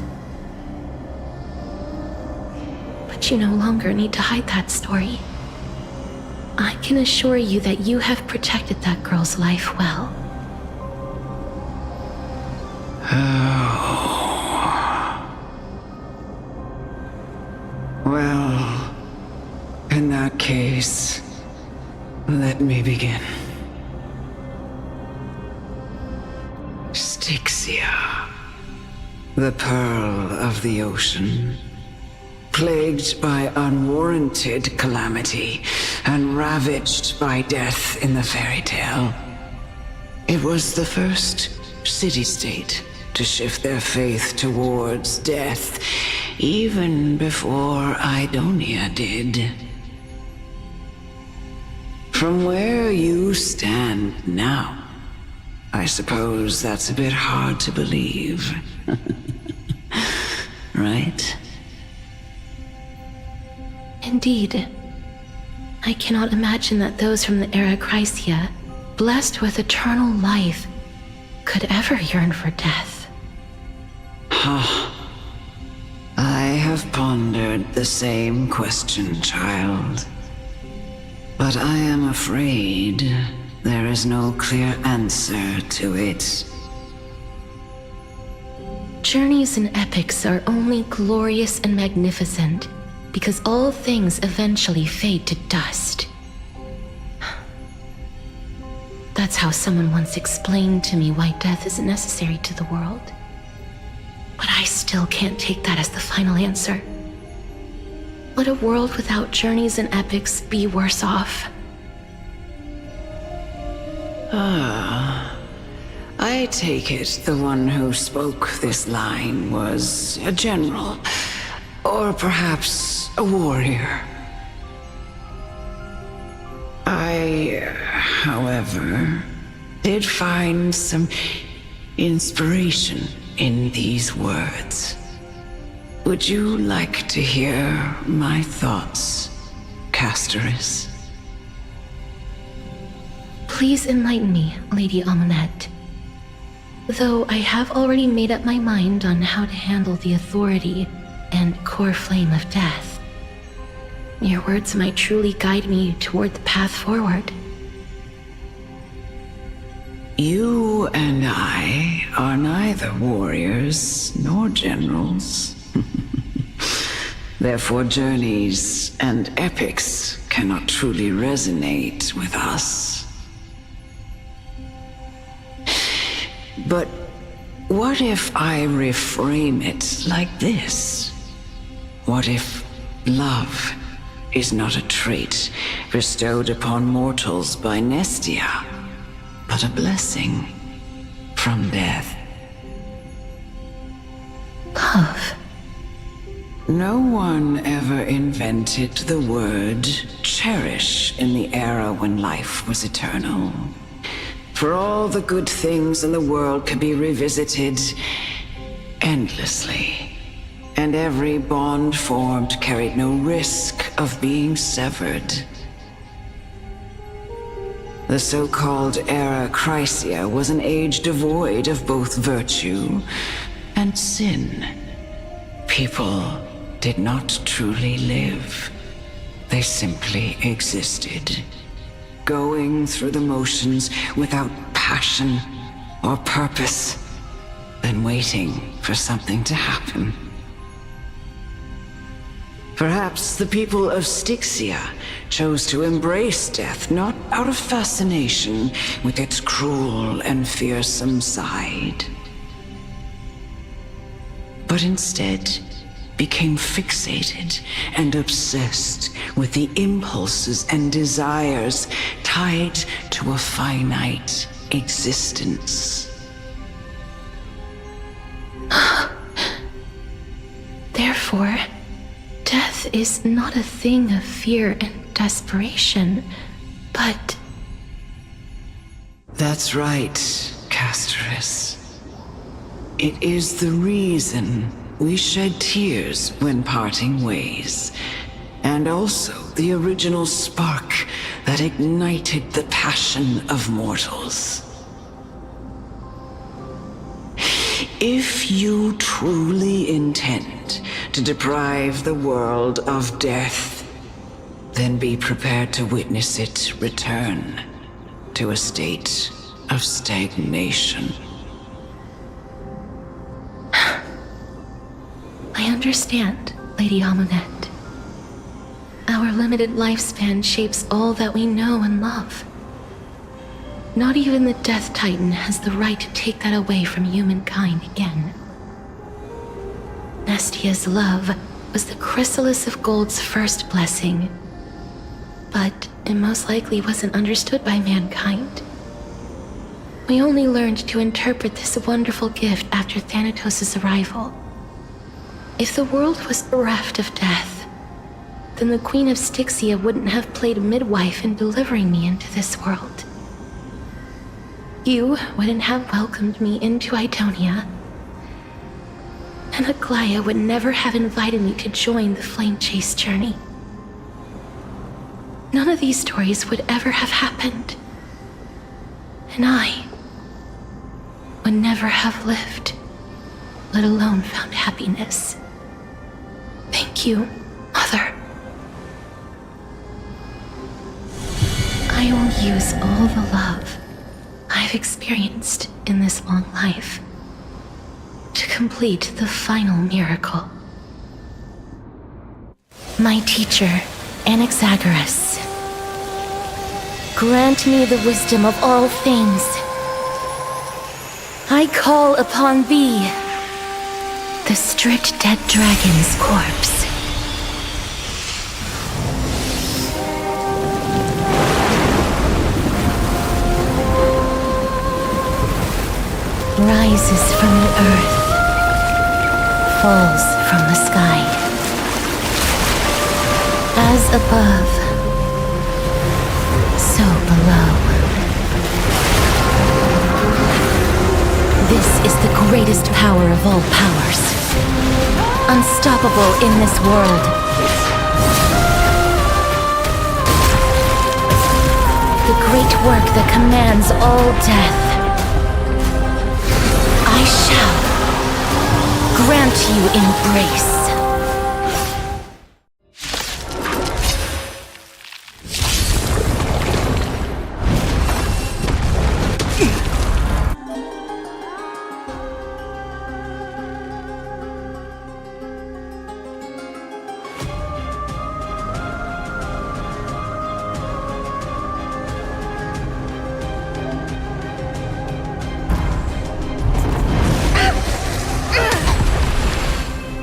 But you no longer need to hide that story. I can assure you that you have protected that girl's life well. Well, in that case, let me begin. Styxia, the pearl of the ocean, plagued by unwarranted calamity and ravaged by death in the fairy tale. It was the first city-state to shift their faith towards death, even before Idonia did. From where you stand now, I suppose that's a bit hard to believe. Right? Indeed. I cannot imagine that those from the Era Chrysia, blessed with eternal life, could ever yearn for death. I have pondered the same question, child. But I am afraid there is no clear answer to it. Journeys and epics are only glorious and magnificent because all things eventually fade to dust. That's how someone once explained to me why death isn't necessary to the world. But I still can't take that as the final answer. Would a world without journeys and epics be worse off? I take it the one who spoke this line was a general, or perhaps a warrior. I, however, did find some inspiration in these words. Would you like to hear my thoughts, Castorus? Please enlighten me, Lady Amunet. Though I have already made up my mind on how to handle the authority and core flame of death. Your words might truly guide me toward the path forward. You and I are neither warriors nor generals. Therefore, journeys and epics cannot truly resonate with us. But what if I reframe it like this? What if love is not a trait bestowed upon mortals by Nestia, but a blessing from death? Love. No one ever invented the word cherish in the era when life was eternal. For all the good things in the world could be revisited endlessly, and every bond formed carried no risk of being severed. The so-called Era Chrysia was an age devoid of both virtue and sin. People did not truly live. They simply existed, going through the motions without passion or purpose, then waiting for something to happen. Perhaps the people of Styxia chose to embrace death not out of fascination with its cruel and fearsome side, but instead became fixated and obsessed with the impulses and desires tied to a finite existence. before. Death is not a thing of fear and desperation, but... That's right, Casterus. It is the reason we shed tears when parting ways, and also the original spark that ignited the passion of mortals. If you truly intend to deprive the world of death, then be prepared to witness it return to a state of stagnation. I understand, Lady Amunet. Our limited lifespan shapes all that we know and love. Not even the Death Titan has the right to take that away from humankind again. Nestia's love was the chrysalis of Gold's first blessing, but it most likely wasn't understood by mankind. We only learned to interpret this wonderful gift after Thanatos' arrival. If the world was bereft of death, then the Queen of Styxia wouldn't have played midwife in delivering me into this world. You wouldn't have welcomed me into Idonia, and Aglaia would never have invited me to join the Flame Chase journey. None of these stories would ever have happened, and I would never have lived, let alone found happiness. Thank you, Mother. I will use all the love I've experienced in this long life to complete the final miracle. My teacher, Anaxagoras, grant me the wisdom of all things. I call upon thee, the stripped dead dragon's corpse. Rises from the earth, falls from the sky. As above, so below. This is the greatest power of all powers, unstoppable in this world. The great work that commands all death. I shall grant you embrace.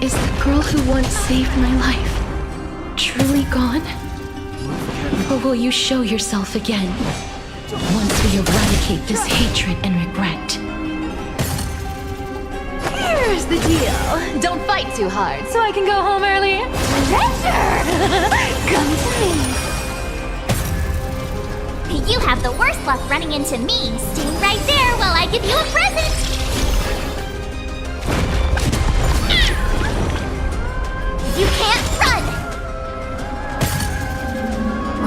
Is the girl who once saved my life truly gone? Or will you show yourself again once we eradicate this hatred and regret? Here's the deal. Don't fight too hard so I can go home early. Treasure! Come to me. You have the worst luck running into me. Stay right there while I give you a present. You can't run!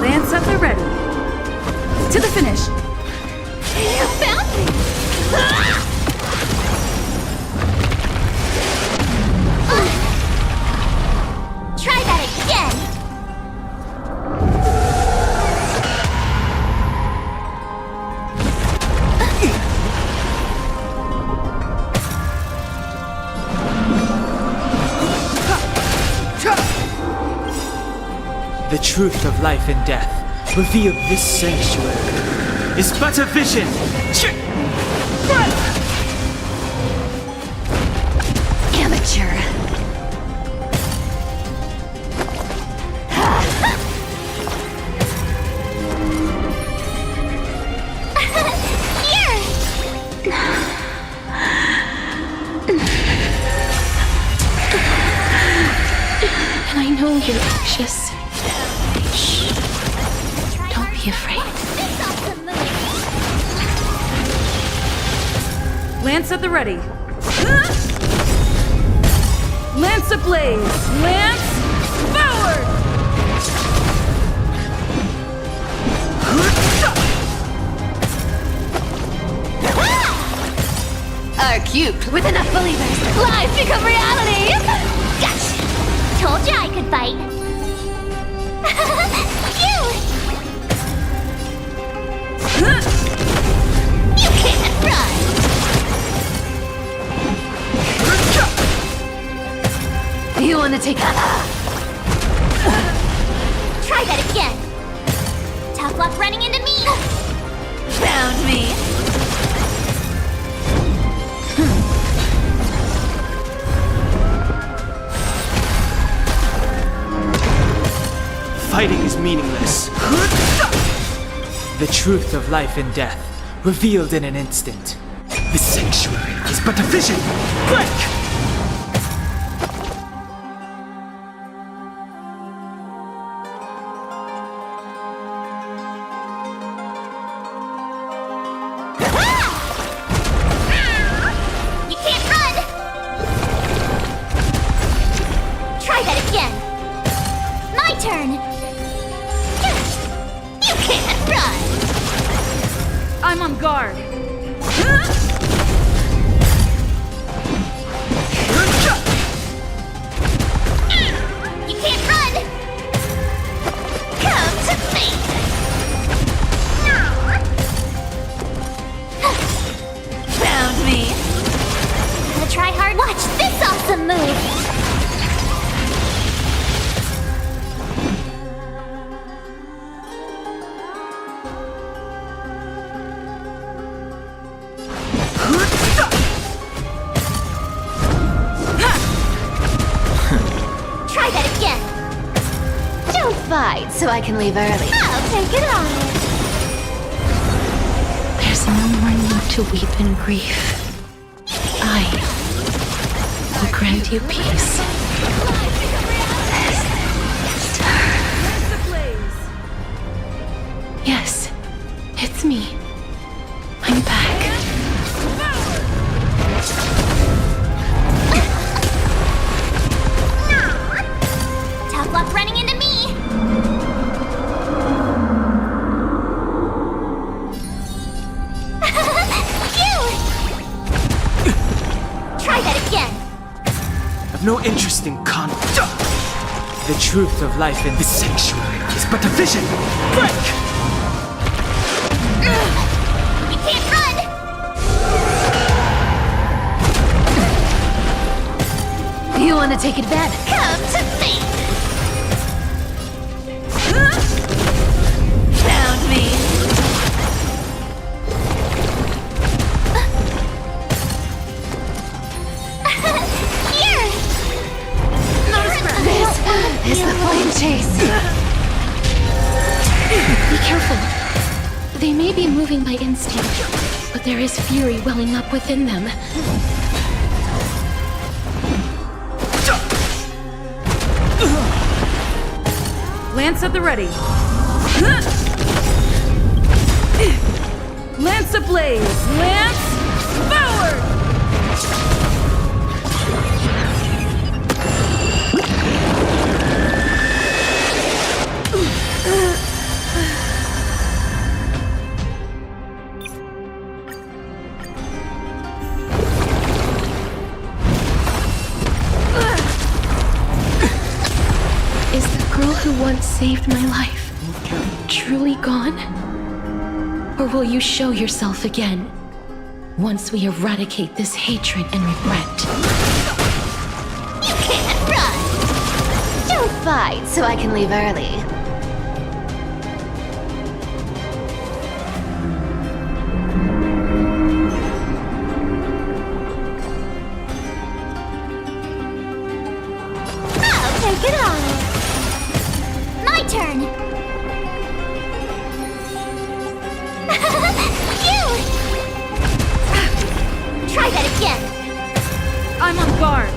Lance up the ready. To the finish. You found me! Try that again! The truth of life and death, revealed this sanctuary, is but a vision. Amateur. Here! you're anxious. Shh. Don't be afraid. Lance at the ready. Lance ablaze! Lance forward! Are cubed with enough believers. Lies become reality! Gotcha! Told you I could fight. Phew! You can't run! You want to take Try that again! Tough luck running into me! found me? Fighting is meaningless. The truth of life and death, revealed in an instant. The sanctuary is but a vision! Break! You can't run! Try that again! My turn! You can't run! I'm on guard. You can't run! Come to me! Found me? Gotta try hard. Watch this awesome move! Try that again! Don't fight so I can leave early. I'll take it on! There's no more need to weep in grief. I will grant you peace. Lance ablaze! Yes, it's me. I'm back. Tough luck running into me! Phew! Try that again! I've no interest in The truth of life in this sanctuary is but a vision! Break! You can't run! You want to take advantage? Come to me! Found me? Here! This is the flame chase. Be careful. They may be moving by instinct, but there is fury welling up within them. Lance at the ready. Lance ablaze! Lance forward! Is the girl who once saved my life truly gone? Or will you show yourself again once we eradicate this hatred and regret? You can't run! Don't fight so I can leave early. I'll take it on! My turn! Phew! Try that again! I'm on guard.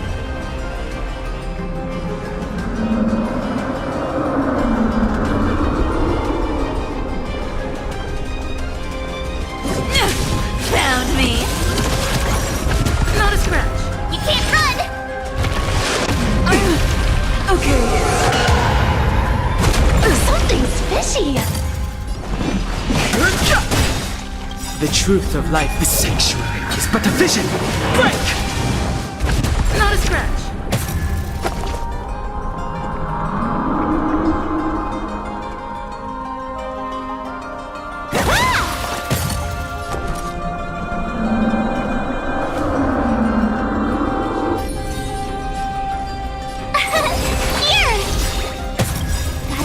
truth of life. The sanctuary is but a vision. Break! Not a scratch.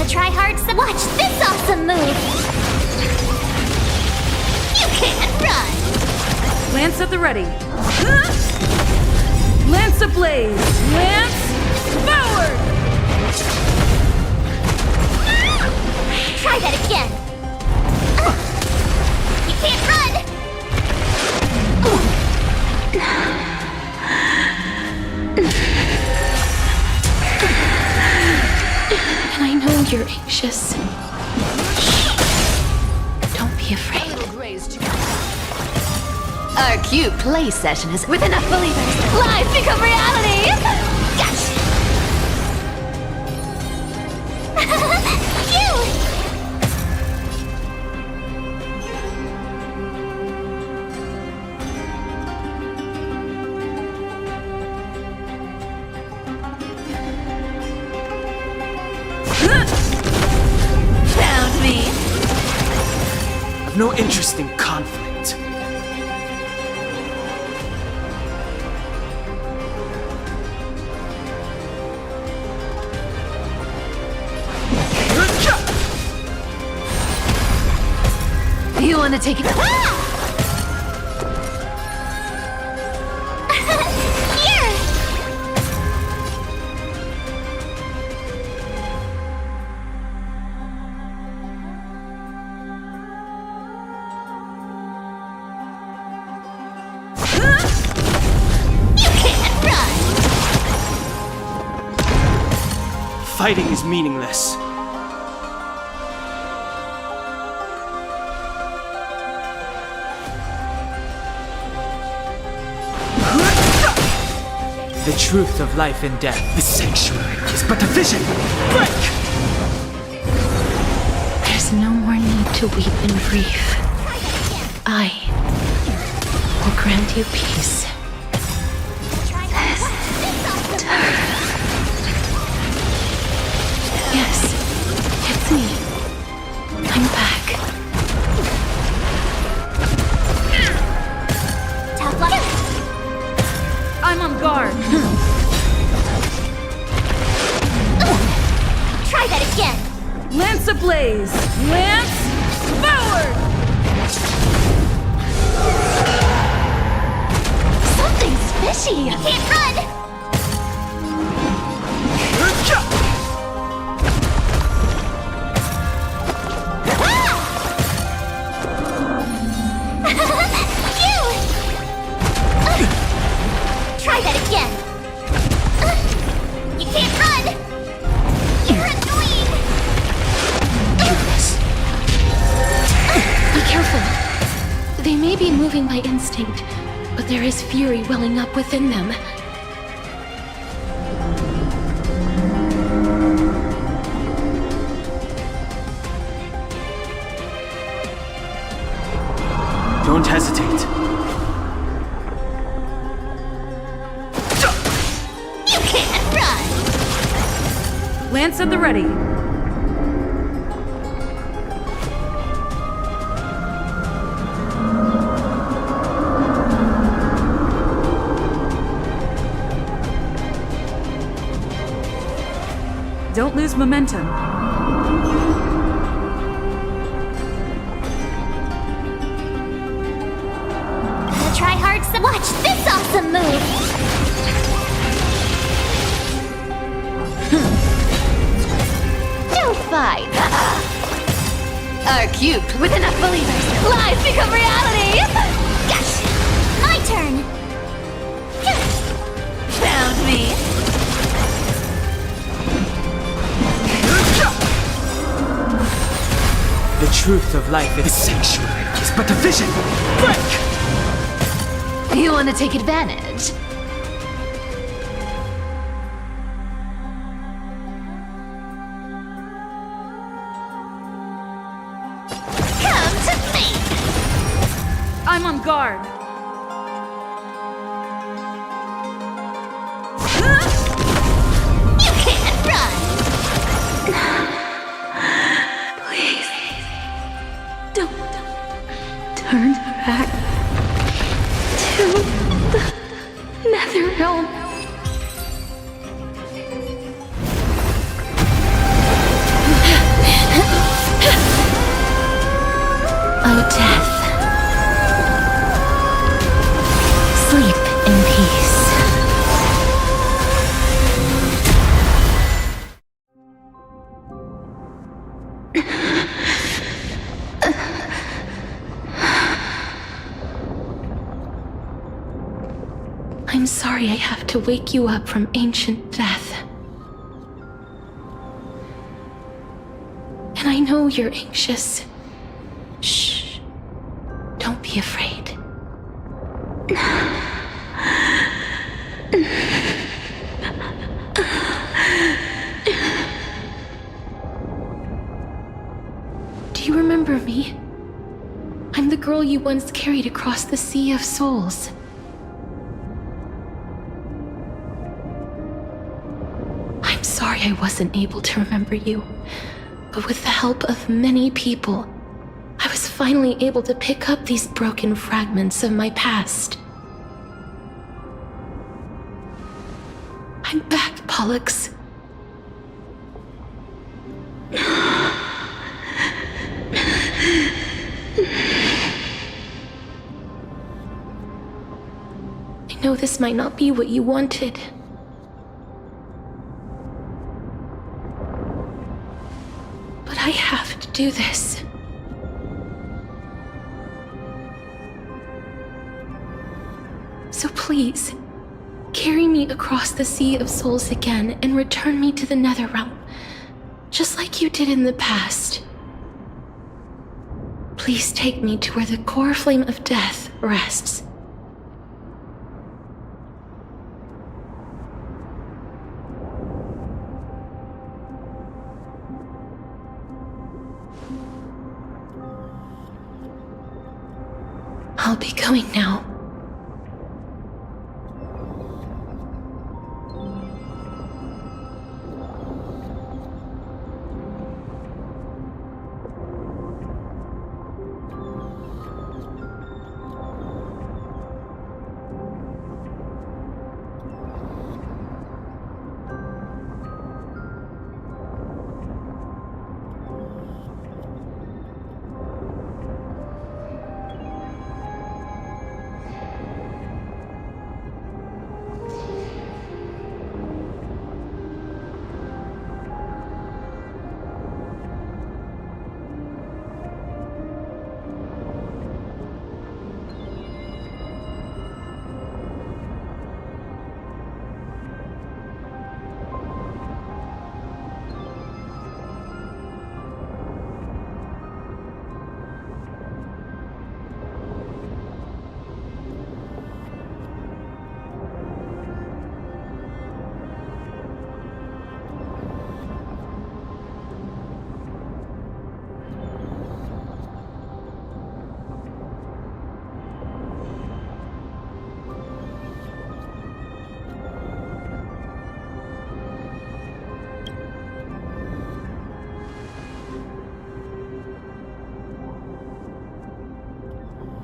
Try hard some. Watch this awesome move! You can't run! Lance at the ready. Lance ablaze. Lance forward! Try that again! You can't run! And I know you're anxious. Shh. Don't be afraid. Our cute play session is with enough believers. Life become reality! Gotcha! You! Found me. I've no interest in conflict. You want to take it? Here! You can't run! Fighting is meaningless. The truth of life and death. The sanctuary is but a vision. Break! There's no more need to weep in grief. I will grant you peace. Yes, it's me. I'm back. Tough luck. I'm on guard. Try that again. Lance ablaze. Lance forward! Something's fishy. You can't run. You! Try that again. You can't run. You're annoying. Be careful. They may be moving by instinct, but there is fury welling up within them. Don't hesitate. You can't run. Lance at the ready. Don't lose momentum. Try hard some. Watch this awesome move. No fight. Our cute with enough believers. Life become reality. Gotcha. My turn. Found me. The truth of life is the sanctuary is but a vision. Break! You want to take advantage? Come to me. barn. You can't run! Please. Don't turn back to the Nether Realm. O death, sleep in peace. I'm sorry I have to wake you up from ancient death. And I know you're anxious. Shh. Don't be afraid. Do you remember me? I'm the girl you once carried across the Sea of Souls. I'm sorry I wasn't able to remember you, but with the help of many people, I was finally able to pick up these broken fragments of my past. I'm back, Pollux. I know this might not be what you wanted. But I have to do this. So please, carry me across the Sea of Souls again and return me to the Netherrealm, just like you did in the past. Please take me to where the core flame of death rests. I'll be going now.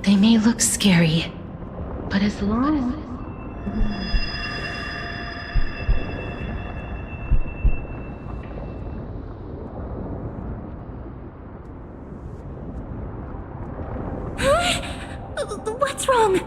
They may look scary, but as long What's wrong?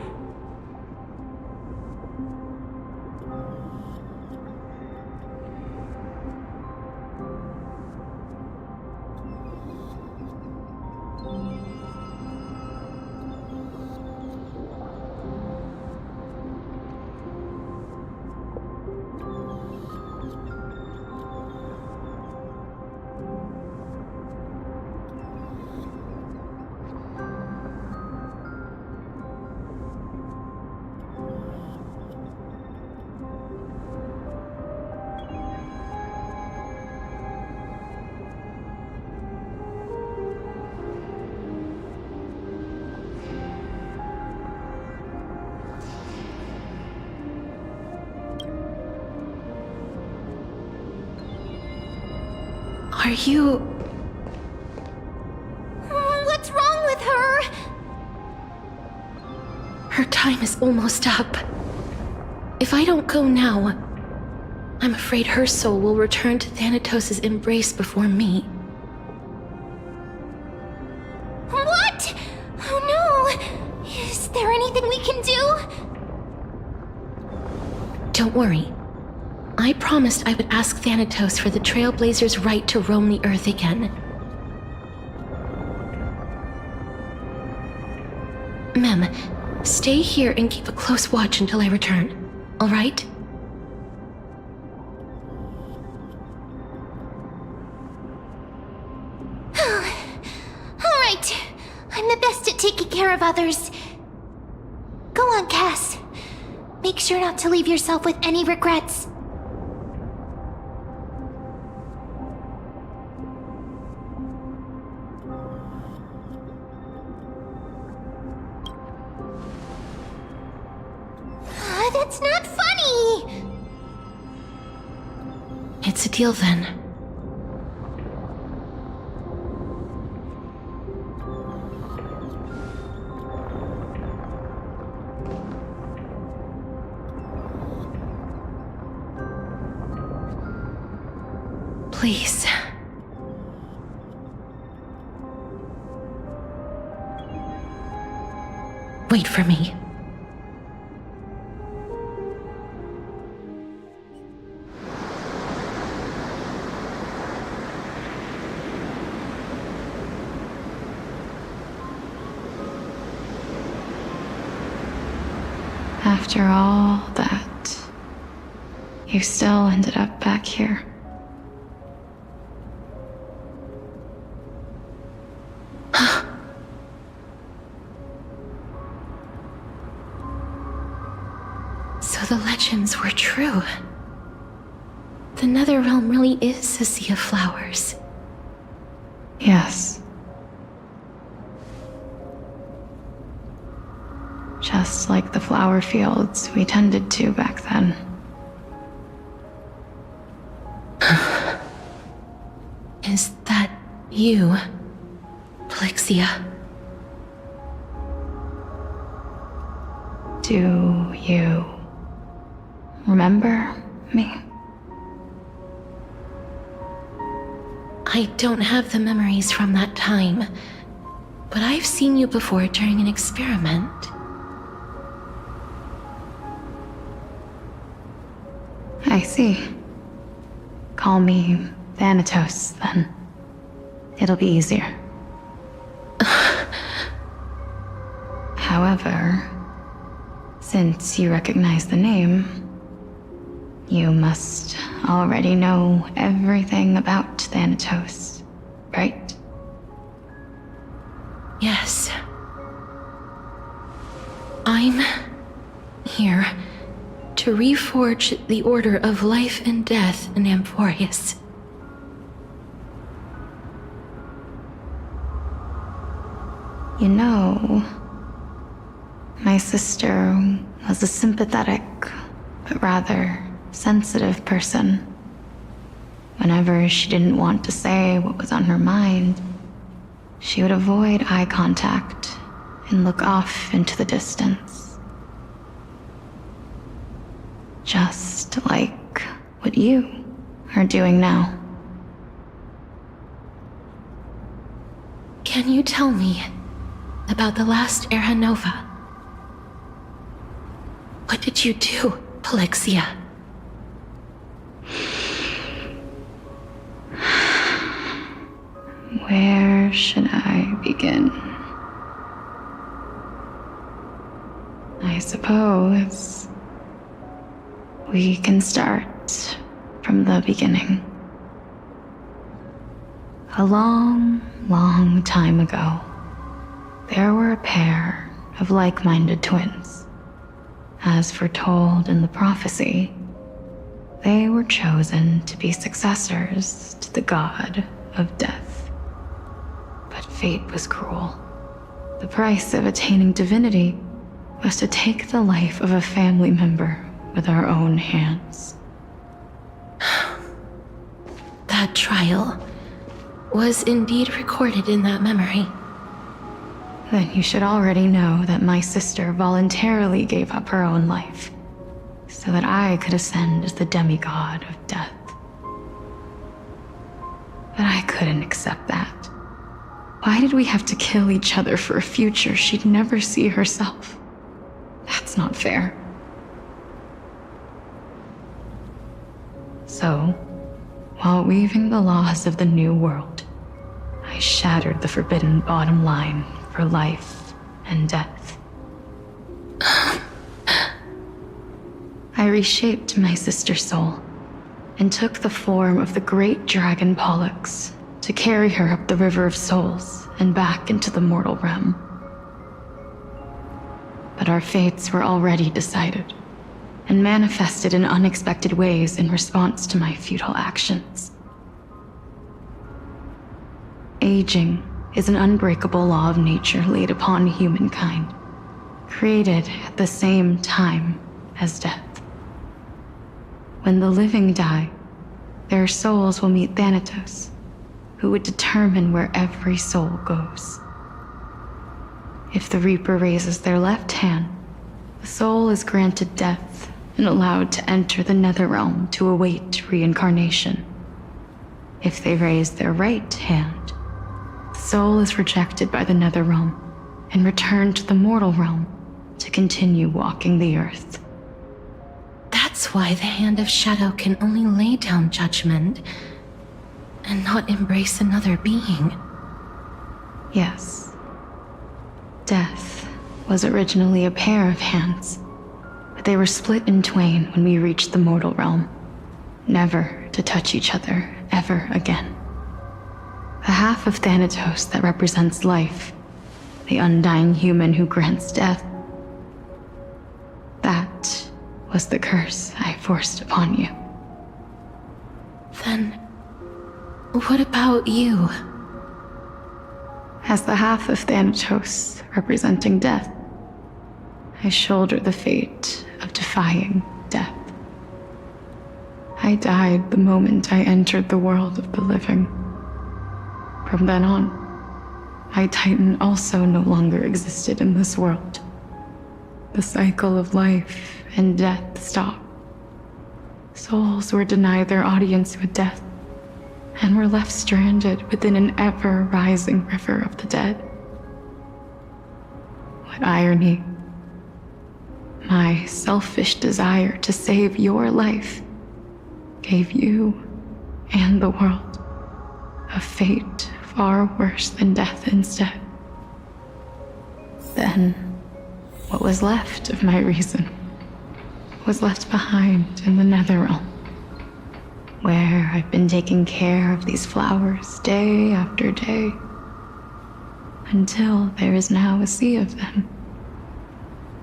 Are you... What's wrong with her? Her time is almost up. If I don't go now, I'm afraid her soul will return to Thanatos' embrace before me. What? Oh no! Is there anything we can do? Don't worry. I promised I would ask Thanatos for the Trailblazers' right to roam the Earth again. Mem, stay here and keep a close watch until I return, all right? All right. I'm the best at taking care of others. Go on, Cass. Make sure not to leave yourself with any regrets. That's not funny! It's a deal then. Please. Wait for me. After all that, you still ended up back here. So the legends were true. The Netherrealm really is a sea of flowers. Yes. Just like the flower fields we tended to back then. Is that you, Polixia? Do you remember me? I don't have the memories from that time, but I've seen you before during an experiment. I see. Call me Thanatos, then. It'll be easier. However, since you recognize the name, you must already know everything about Thanatos, right? Yes. I'm here to reforge the order of life and death in Amphorius. You know, my sister was a sympathetic, but rather sensitive person. Whenever she didn't want to say what was on her mind, she would avoid eye contact and look off into the distance. Just like what you are doing now. Can you tell me about the last Era Nova? What did you do, Polixia? Where should I begin? I suppose we can start from the beginning. A long, long time ago, there were a pair of like-minded twins. As foretold in the prophecy, they were chosen to be successors to the god of death. But fate was cruel. The price of attaining divinity was to take the life of a family member with our own hands. That trial was indeed recorded in that memory. Then you should already know that my sister voluntarily gave up her own life, so that I could ascend as the demigod of death. But I couldn't accept that. Why did we have to kill each other for a future she'd never see herself? That's not fair. So, while weaving the laws of the new world, I shattered the forbidden bottom line for life and death. I reshaped my sister's soul and took the form of the great dragon Pollux to carry her up the River of Souls and back into the mortal realm. But our fates were already decided and manifested in unexpected ways in response to my futile actions. Aging is an unbreakable law of nature laid upon humankind, created at the same time as death. When the living die, their souls will meet Thanatos, who would determine where every soul goes. If the Reaper raises their left hand, the soul is granted death and allowed to enter the Netherrealm to await reincarnation. If they raise their right hand, the soul is rejected by the Netherrealm and returned to the mortal realm to continue walking the earth. That's why the Hand of Shadow can only lay down judgment and not embrace another being. Yes. Death was originally a pair of hands, but they were split in twain when we reached the mortal realm, never to touch each other ever again. The half of Thanatos that represents life, the undying human who grants death, that was the curse I forced upon you. Then, what about you? As the half of Thanatos representing death, I shoulder the fate of defying death. I died the moment I entered the world of the living. From then on, my Titan also no longer existed in this world. The cycle of life and death stopped. Souls were denied their audience with death and were left stranded within an ever-rising river of the dead. What irony. My selfish desire to save your life gave you and the world a fate far worse than death instead. Then, what was left of my reason was left behind in the Netherrealm, where I've been taking care of these flowers day after day, until there is now a sea of them,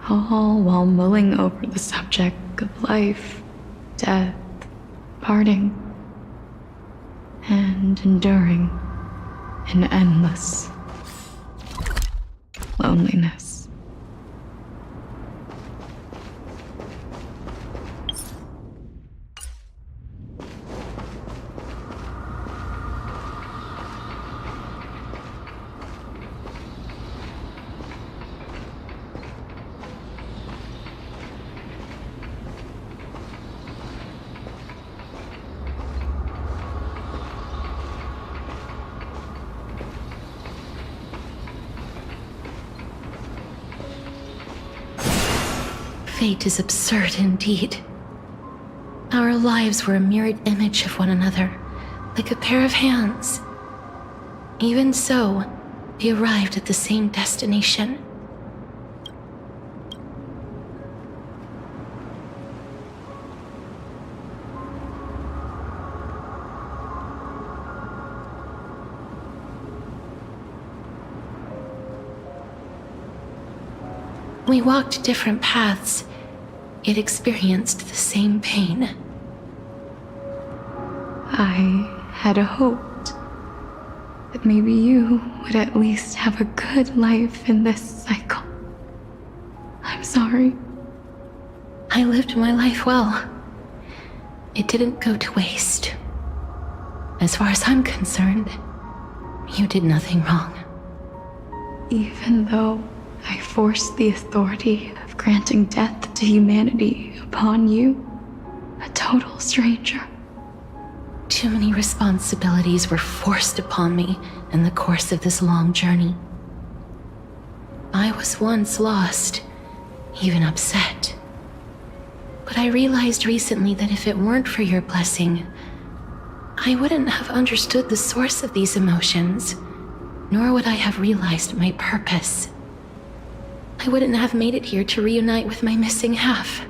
all while mulling over the subject of life, death, parting, and enduring an endless loneliness. Fate is absurd indeed. Our lives were a mirrored image of one another, like a pair of hands. Even so, we arrived at the same destination. We walked different paths, yet experienced the same pain. I had hoped that maybe you would at least have a good life in this cycle. I'm sorry. I lived my life well. It didn't go to waste. As far as I'm concerned, You did nothing wrong. Even though I forced the authority of granting death to humanity upon you, a total stranger. Too many responsibilities were forced upon me in the course of this long journey. I was once lost, even upset. But I realized recently that if it weren't for your blessing, I wouldn't have understood the source of these emotions, nor would I have realized my purpose. I wouldn't have made it here to reunite with my missing half.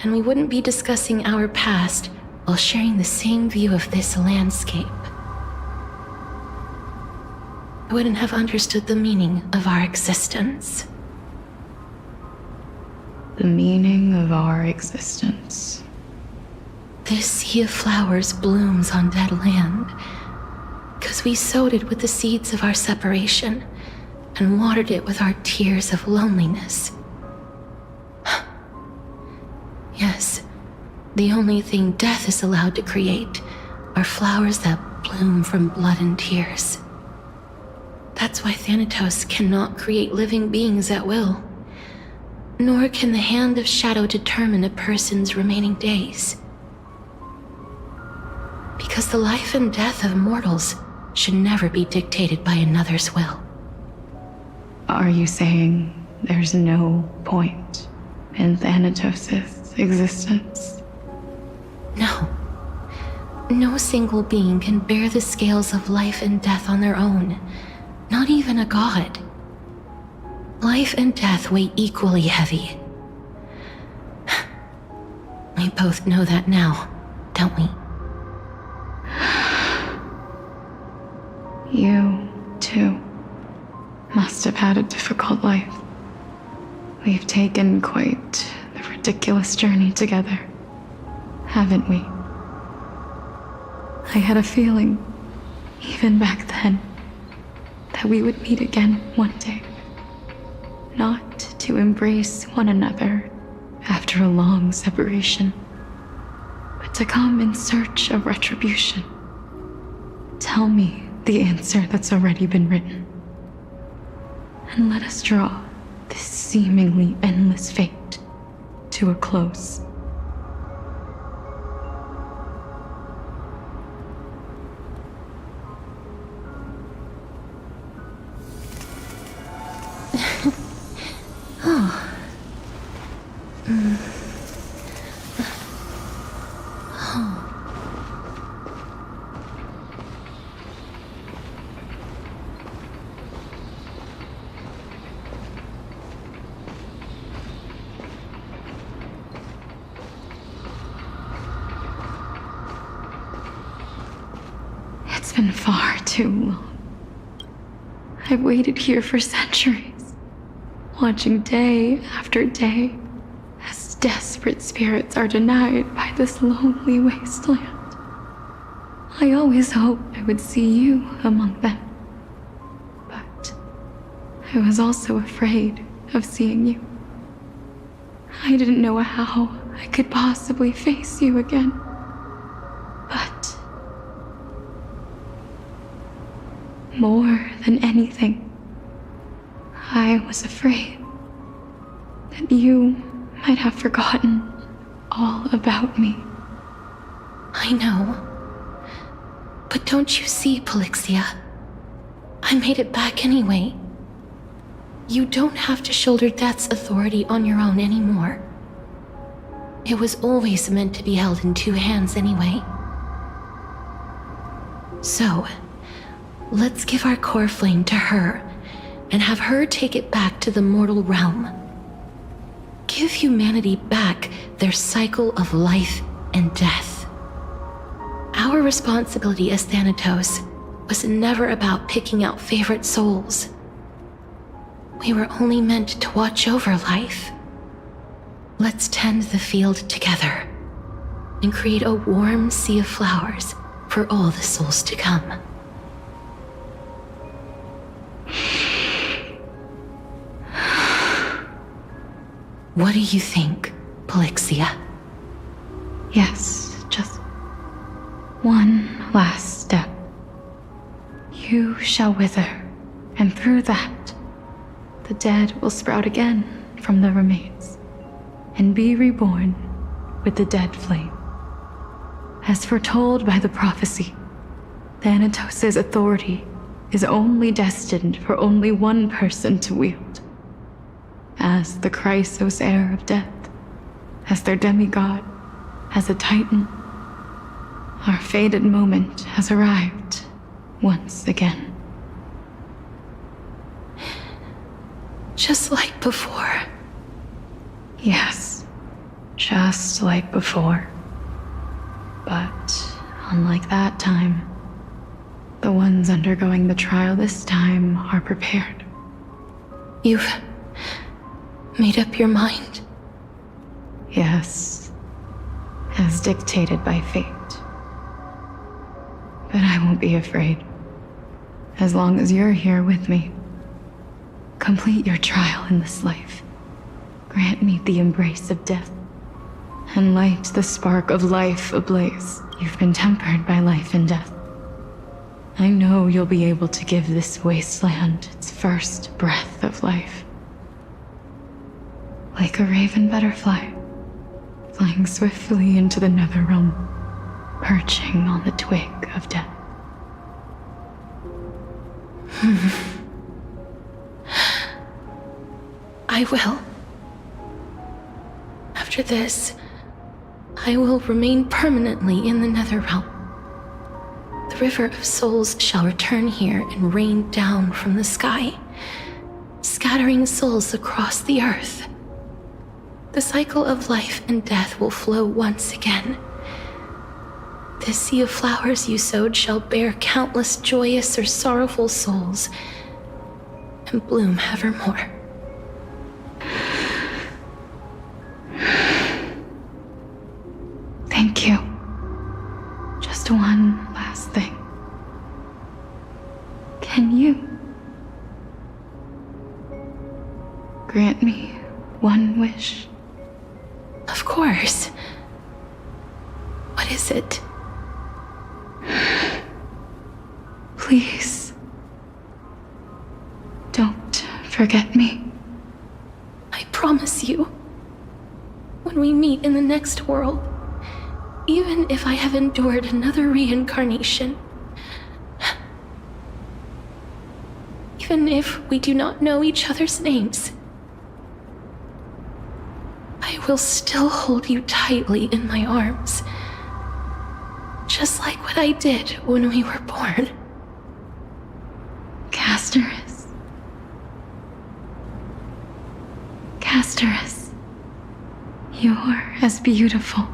And we wouldn't be discussing our past while sharing the same view of this landscape. I wouldn't have understood the meaning of our existence. The meaning of our existence. This sea of flowers blooms on dead land, because we sowed it with the seeds of our separation and watered it with our tears of loneliness. Yes, the only thing death is allowed to create are flowers that bloom from blood and tears. That's why Thanatos cannot create living beings at will, nor can the hand of shadow determine a person's remaining days. Because the life and death of mortals should never be dictated by another's will. Are you saying there's no point in Thanatos' existence? No. No single being can bear the scales of life and death on their own, not even a god. Life and death weigh equally heavy. We both know that now, don't we? You, too, must have had a difficult life. We've taken quite the ridiculous journey together, haven't we? I had a feeling, even back then, that we would meet again one day. Not to embrace one another after a long separation, but to come in search of retribution. Tell me the answer that's already been written, and let us draw this seemingly endless fate to a close. It's been far too long. I've waited here for centuries, watching day after day as desperate spirits are denied by this lonely wasteland. I always hoped I would see you among them, but I was also afraid of seeing you. I didn't know how I could possibly face you again, but more than anything, I was afraid that you might have forgotten all about me. I know. But don't you see, Polixia? I made it back anyway. You don't have to shoulder death's authority on your own anymore. It was always meant to be held in two hands anyway. So, let's give our core flame to her, and have her take it back to the mortal realm. Give humanity back their cycle of life and death. Our responsibility as Thanatos was never about picking out favorite souls. We were only meant to watch over life. Let's tend the field together, and create a warm sea of flowers for all the souls to come. What do you think, Polixia? Yes, just one last step. You shall wither, and through that, the dead will sprout again from the remains, and be reborn with the dead flame. As foretold by the prophecy, Thanatos' authority is only destined for only one person to wield. As the Chrysos heir of death, as their demigod, as a titan, our fated moment has arrived once again. Just like before. Yes, just like before. But unlike that time, the ones undergoing the trial this time are prepared. You've made up your mind? Yes, as dictated by fate. But I won't be afraid. As long as you're here with me. Complete your trial in this life. Grant me the embrace of death. And light the spark of life ablaze. You've been tempered by life and death. I know you'll be able to give this wasteland its first breath of life. Like a raven butterfly, flying swiftly into the netherrealm, perching on the twig of death. I will. After this, I will remain permanently in the Netherrealm. The River of Souls shall return here and rain down from the sky, scattering souls across the earth. The cycle of life and death will flow once again. This sea of flowers you sowed shall bear countless joyous or sorrowful souls, and bloom evermore. Thank you. Just one last thing. Can you grant me one wish? Of course. What is it? Please, don't forget me. I promise you, when we meet in the next world, even if I have endured another reincarnation, even if we do not know each other's names, I will still hold you tightly in my arms, just like what I did when we were born. Casterus. Casterus. You're as beautiful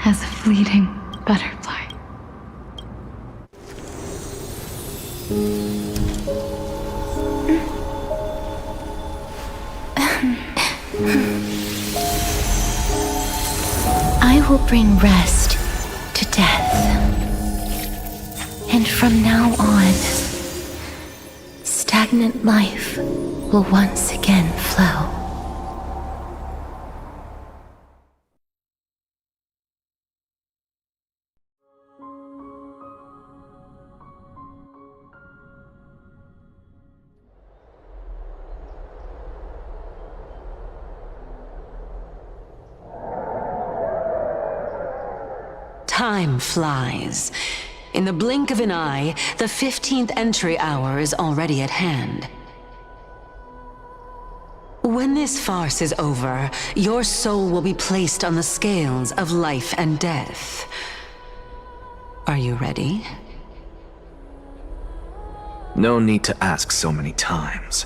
as a fleeting butterfly. I will bring rest to death. And from now on, stagnant life will once again flow. Time flies. In the blink of an eye, the 15th entry hour is already at hand. When this farce is over, your soul will be placed on the scales of life and death. Are you ready? No need to ask so many times.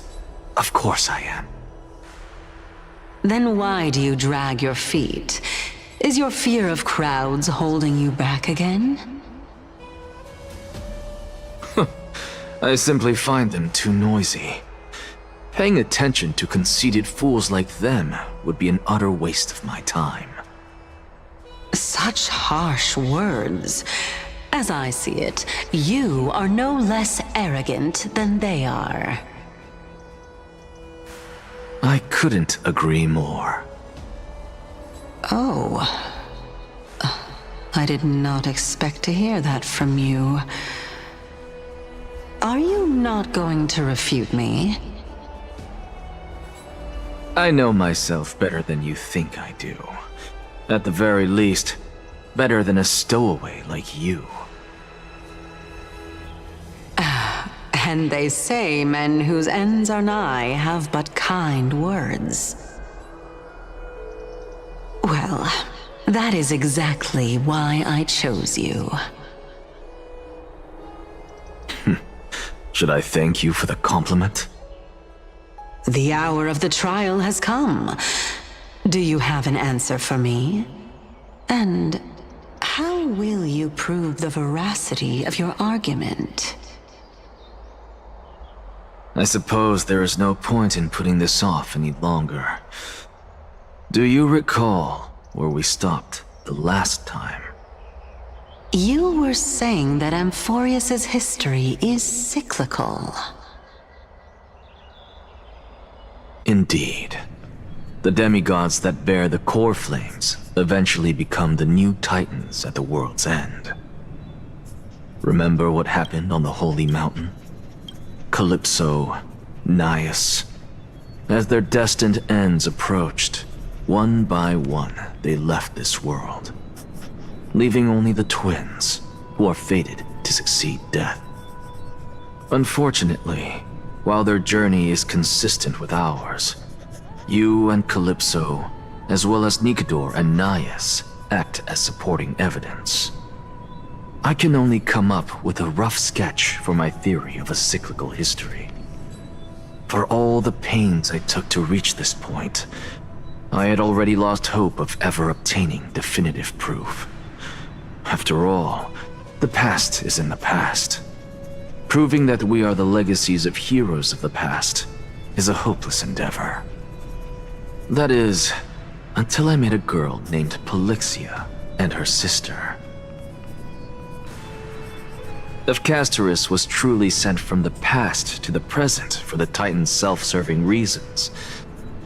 Of course I am. Then why do you drag your feet? Is your fear of crowds holding you back again? I simply find them too noisy. Paying attention to conceited fools like them would be an utter waste of my time. Such harsh words. As I see it, you are no less arrogant than they are. I couldn't agree more. Oh. I did not expect to hear that from you. Are you not going to refute me? I know myself better than you think I do. At the very least, better than a stowaway like you. And they say men whose ends are nigh have but kind words. Well, that is exactly why I chose you. Should I thank you for the compliment? The hour of the trial has come. Do you have an answer for me? And how will you prove the veracity of your argument? I suppose there is no point in putting this off any longer. Do you recall where we stopped the last time? You were saying that Amphorius's history is cyclical. Indeed. The demigods that bear the core flames eventually become the new titans at the world's end. Remember what happened on the Holy Mountain? Calypso, Naias. As their destined ends approached, one by one they left this world, leaving only the twins, who are fated to succeed death. Unfortunately, while their journey is consistent with ours, you and Calypso, as well as Nicodor and Naias, act as supporting evidence. I can only come up with a rough sketch for my theory of a cyclical history. For all the pains I took to reach this point, I had already lost hope of ever obtaining definitive proof. After all, the past is in the past. Proving that we are the legacies of heroes of the past is a hopeless endeavor. That is, until I met a girl named Polixia and her sister. If Castorus was truly sent from the past to the present for the Titan's self-serving reasons,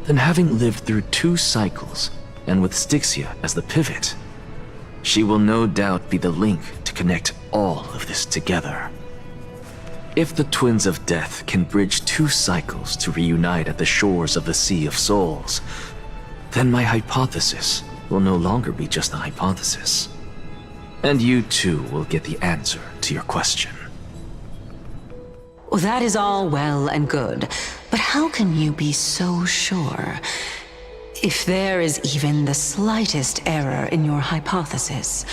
then having lived through 2 cycles, and with Styxia as the pivot, she will no doubt be the link to connect all of this together. If the Twins of Death can bridge 2 cycles to reunite at the shores of the Sea of Souls, then my hypothesis will no longer be just a hypothesis. And you too will get the answer to your question. Well, that is all well and good, but how can you be so sure? If there is even the slightest error in your hypothesis,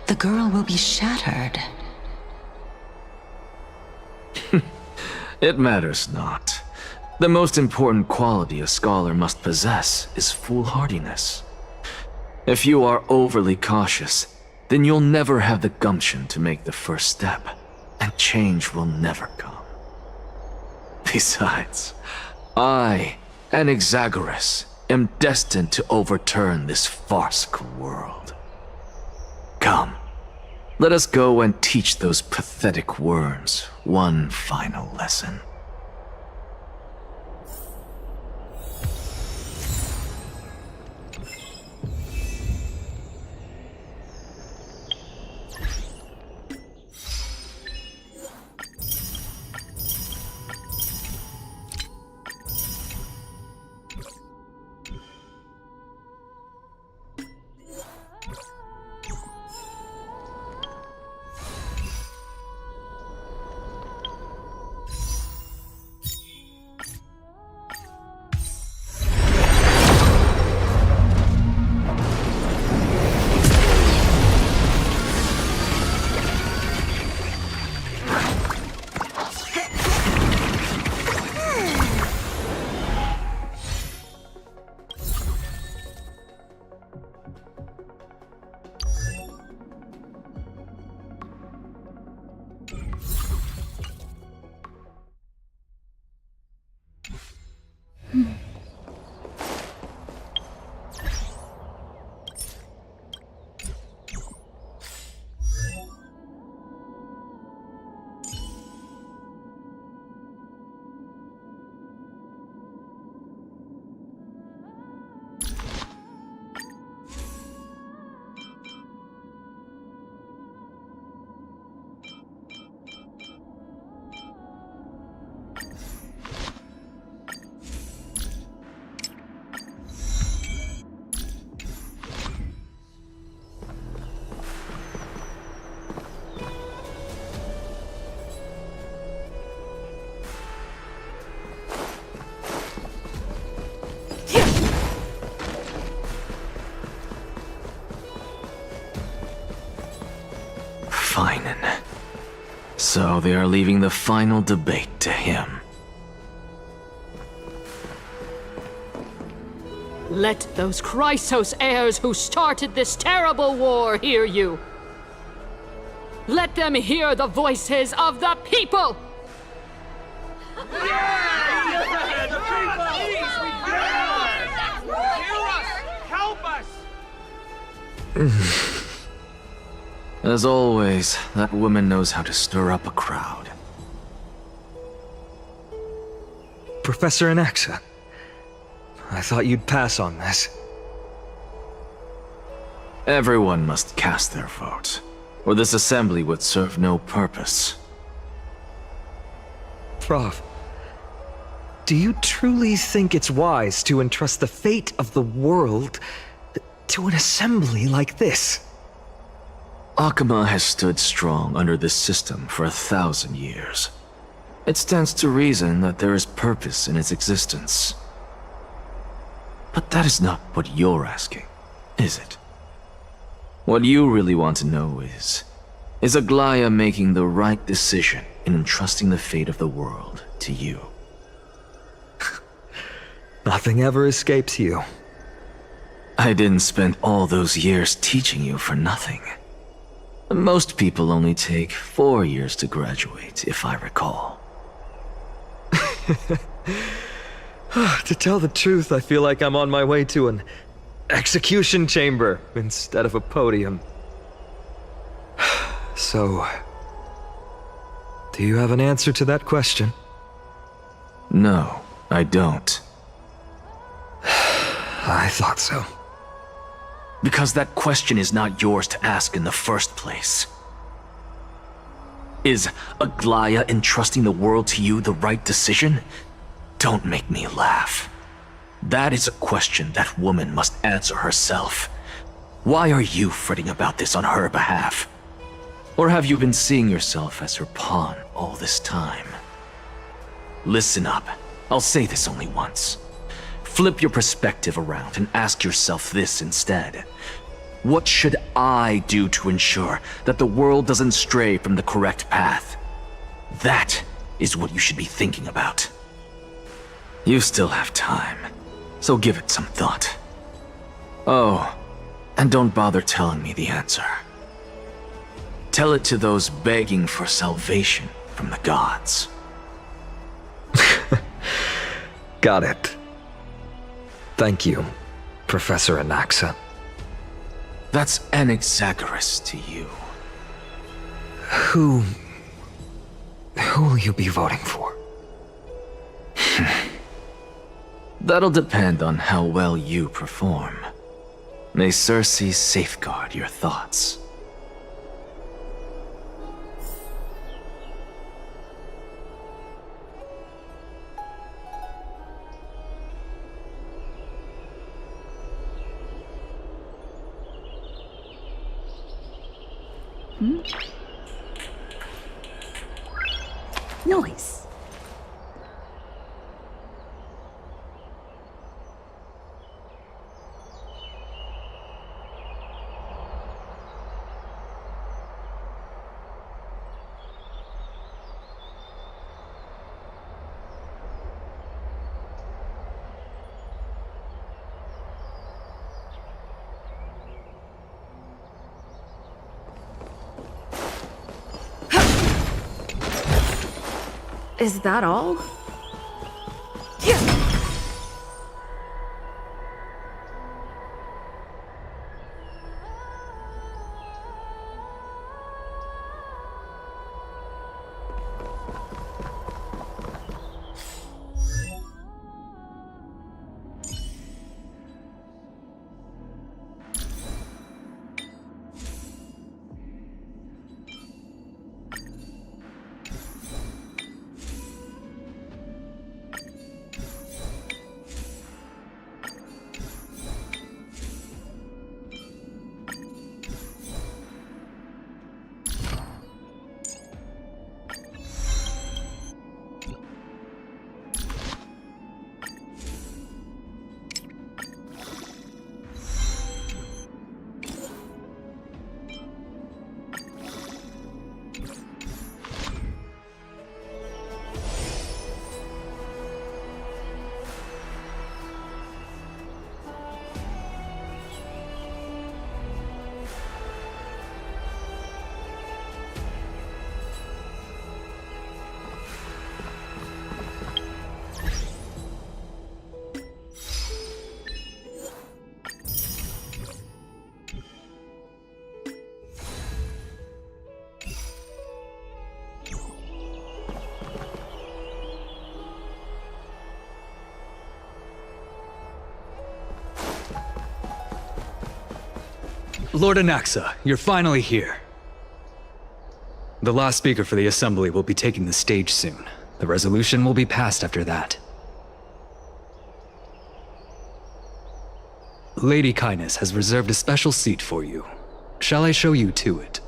the girl will be shattered. It matters not. The most important quality a scholar must possess is foolhardiness. If you are overly cautious, then you'll never have the gumption to make the first step, and change will never come. Besides, I, Anaxagoras, am destined to overturn this farcical world. Come, let us go and teach those pathetic worms one final lesson. So they are leaving the final debate to him. Let those Chrysos heirs who started this terrible war hear you. Let them hear the voices of the people! As always, that woman knows how to stir up a crowd. Professor Anaxa, I thought you'd pass on this. Everyone must cast their vote, or this assembly would serve no purpose. Prof, do you truly think it's wise to entrust the fate of the world to an assembly like this? Akama has stood strong under this system for 1,000 years. It stands to reason that there is purpose in its existence. But that is not what you're asking, is it? What you really want to know is Aglaya making the right decision in entrusting the fate of the world to you? Nothing ever escapes you. I didn't spend all those years teaching you for nothing. Most people only take 4 years to graduate, if I recall. To tell the truth, I feel like I'm on my way to an execution chamber instead of a podium. So, do you have an answer to that question? No, I don't. I thought so. Because that question is not yours to ask in the first place. Is Aglaya entrusting the world to you the right decision? Don't make me laugh. That is a question that woman must answer herself. Why are you fretting about this on her behalf? Or have you been seeing yourself as her pawn all this time? Listen up. I'll say this only once. Flip your perspective around and ask yourself this instead. What should I do to ensure that the world doesn't stray from the correct path? That is what you should be thinking about. You still have time, so give it some thought. Oh, and don't bother telling me the answer. Tell it to those begging for salvation from the gods. Got it. Thank you, Professor Anaxa. That's Anaxagoras to you. Who will you be voting for? That'll depend on how well you perform. May Circe safeguard your thoughts. Nice. Is that all? Lord Anaxa, you're finally here. The last speaker for the Assembly will be taking the stage soon. The resolution will be passed after that. Lady Kindness has reserved a special seat for you. Shall I show you to it?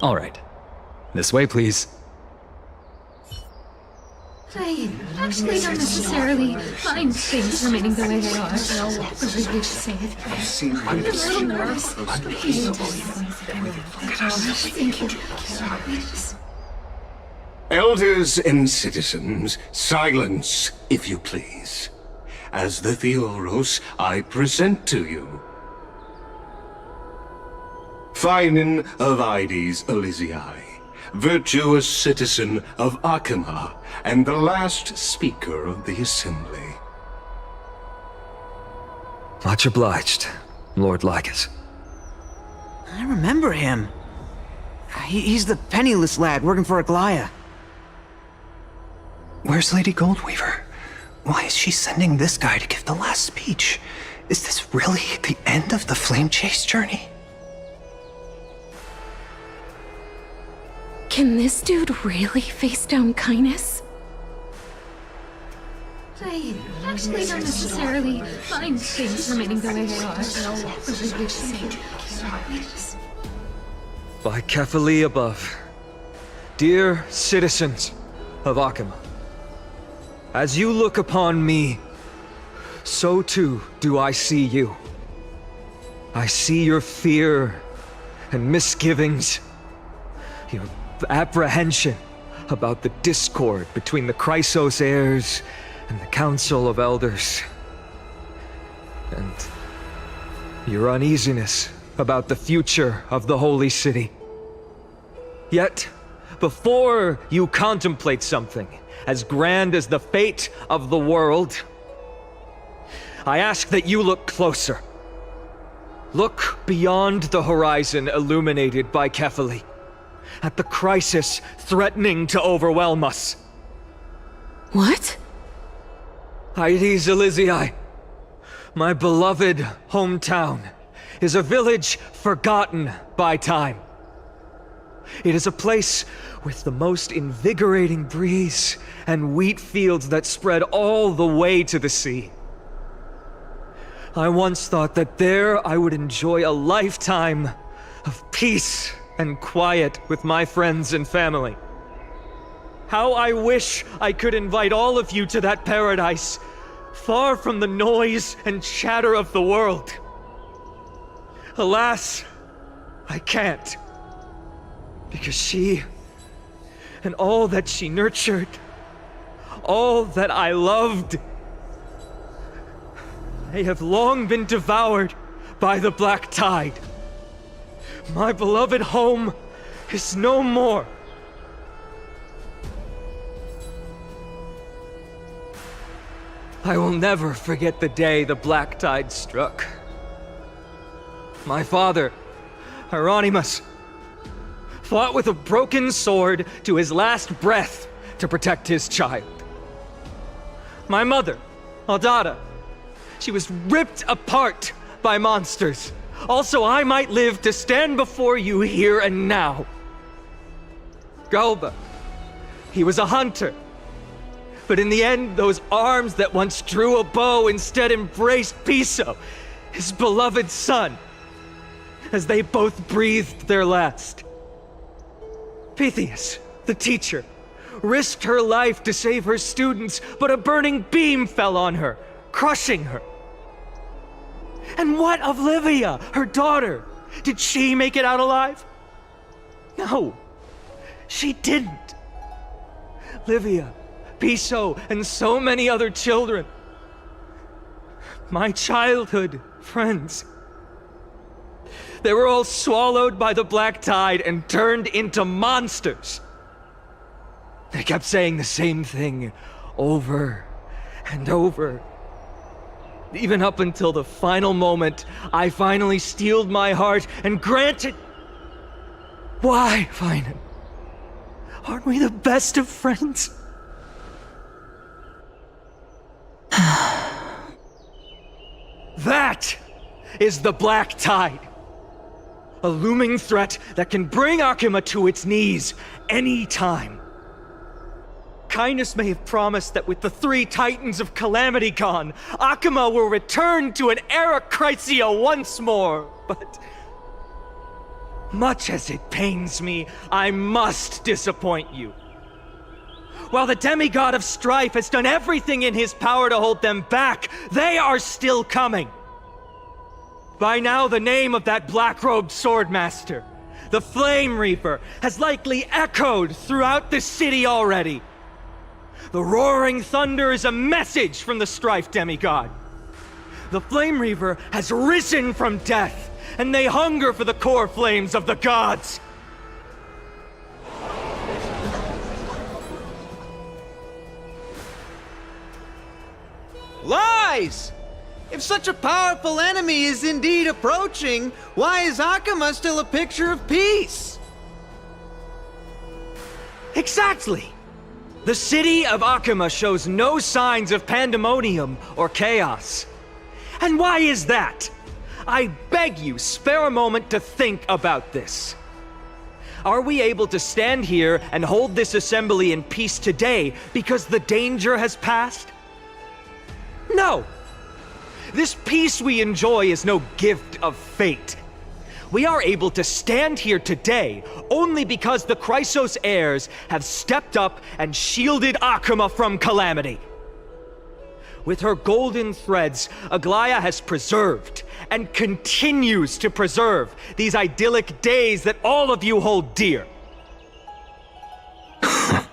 All right. This way, please. I actually don't necessarily mind things remaining the way they are. Really say it. I'm a little nervous. Thank you. Elders and citizens, silence, if you please. As the Theoros, I present to you Finan of Ides Elysiae, virtuous citizen of Akima, and the last speaker of the Assembly. Much obliged, Lord Lycus. I remember him. He's the penniless lad working for Aglaya. Where's Lady Goldweaver? Why is she sending this guy to give the last speech? Is this really the end of the Flame Chase journey? Can this dude really face down Kindness? I actually don't necessarily mind things remaining the way they are. Really say it. By Kefali above, dear citizens of Akima, as you look upon me, so too do I see you. I see your fear and misgivings, your apprehension about the discord between the Chrysos heirs and the Council of Elders, and your uneasiness about the future of the Holy City. Yet, before you contemplate something as grand as the fate of the world, I ask that you look closer. Look beyond the horizon illuminated by Kefali, at the crisis threatening to overwhelm us. What? Ides Elysiae, my beloved hometown, is a village forgotten by time. It is a place with the most invigorating breeze and wheat fields that spread all the way to the sea. I once thought that there I would enjoy a lifetime of peace and quiet with my friends and family. How I wish I could invite all of you to that paradise, far from the noise and chatter of the world. Alas, I can't. Because she, and all that she nurtured, all that I loved, they have long been devoured by the black tide. My beloved home is no more. I will never forget the day the black tide struck. My father, Hieronymus, fought with a broken sword to his last breath to protect his child. My mother, Aldada, she was ripped apart by monsters. Also, I might live to stand before you here and now. Galba, he was a hunter. But in the end, those arms that once drew a bow instead embraced Piso, his beloved son, as they both breathed their last. Pythias, the teacher, risked her life to save her students, but a burning beam fell on her, crushing her. And what of Livia, her daughter? Did she make it out alive? No, she didn't. Livia, Piso, and so many other children. My childhood friends. They were all swallowed by the black tide and turned into monsters. They kept saying the same thing over and over. Even up until the final moment, I finally steeled my heart and granted... Why, Finan? Aren't we the best of friends? That is the Black Tide. A looming threat that can bring Akuma to its knees any time. Kindness may have promised that with the 3 Titans of Calamity gone, Akuma will return to an era Chrysia once more, but... much as it pains me, I must disappoint you. While the demigod of strife has done everything in his power to hold them back, they are still coming. By now, the name of that black-robed swordmaster, the Flame Reaper, has likely echoed throughout the city already. The roaring thunder is a message from the strife demigod. The Flame Reaper has risen from death, and they hunger for the core flames of the gods. Lies! If such a powerful enemy is indeed approaching, why is Akuma still a picture of peace? Exactly! The city of Akuma shows no signs of pandemonium or chaos. And why is that? I beg you, spare a moment to think about this. Are we able to stand here and hold this assembly in peace today because the danger has passed? No! This peace we enjoy is no gift of fate. We are able to stand here today only because the Chrysos heirs have stepped up and shielded Akuma from calamity. With her golden threads, Aglaya has preserved and continues to preserve these idyllic days that all of you hold dear. The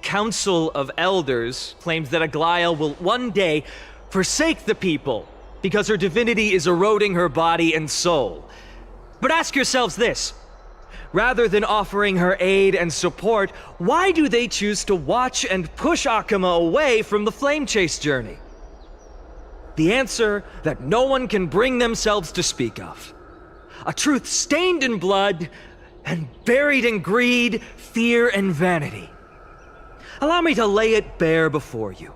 Council of Elders claims that Aglaya will one day forsake the people because her divinity is eroding her body and soul. But ask yourselves this. Rather than offering her aid and support, why do they choose to watch and push Akuma away from the Flame Chase journey? The answer that no one can bring themselves to speak of. A truth stained in blood and buried in greed, fear, and vanity. Allow me to lay it bare before you.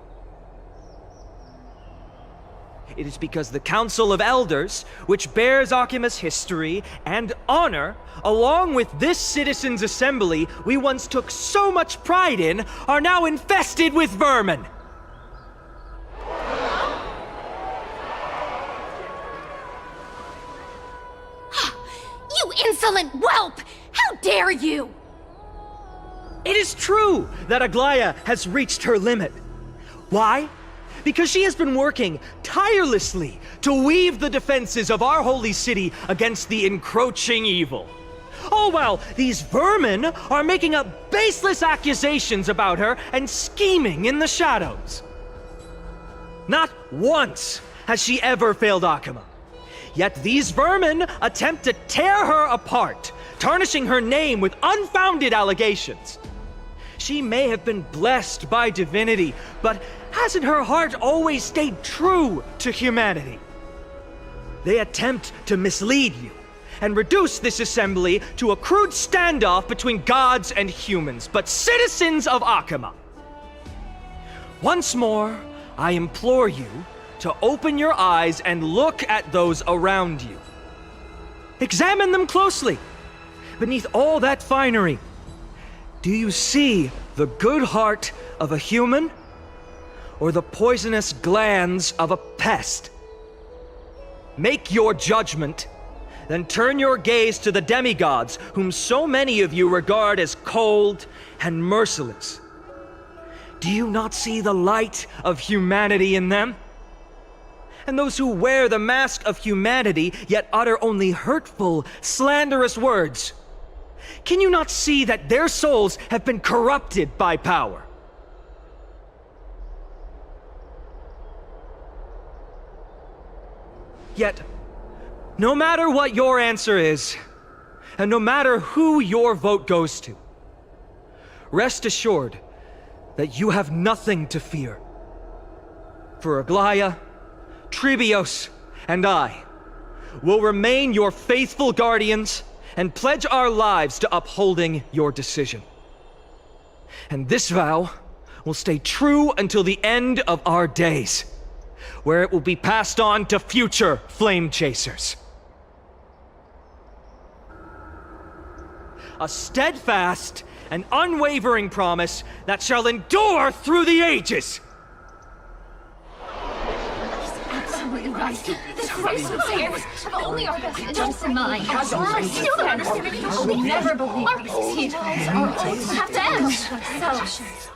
It is because the Council of Elders, which bears Akuma's history and honor, along with this citizens' assembly we once took so much pride in, are now infested with vermin. You insolent whelp! How dare you! It is true that Aglaya has reached her limit. Why? Because she has been working tirelessly to weave the defenses of our holy city against the encroaching evil. All while these vermin are making up baseless accusations about her and scheming in the shadows. Not once has she ever failed Akuma. Yet these vermin attempt to tear her apart, tarnishing her name with unfounded allegations. She may have been blessed by divinity, but hasn't her heart always stayed true to humanity? They attempt to mislead you and reduce this assembly to a crude standoff between gods and humans, but citizens of Akuma. Once more, I implore you to open your eyes and look at those around you. Examine them closely. Beneath all that finery, do you see the good heart of a human? Or the poisonous glands of a pest? Make your judgment, then turn your gaze to the demigods, whom so many of you regard as cold and merciless. Do you not see the light of humanity in them? And those who wear the mask of humanity, yet utter only hurtful, slanderous words, can you not see that their souls have been corrupted by power? Yet, no matter what your answer is, and no matter who your vote goes to, rest assured that you have nothing to fear. for Aglaya, Tribios, and I will remain your faithful guardians and pledge our lives to upholding your decision. And this vow will stay true until the end of our days, where it will be passed on to future flame chasers. A steadfast and unwavering promise that shall endure through the ages. Absolutely right. The Christmas heirs have only our best interests in mind. I still don't understand it. I will never believe these heroes have to end. So.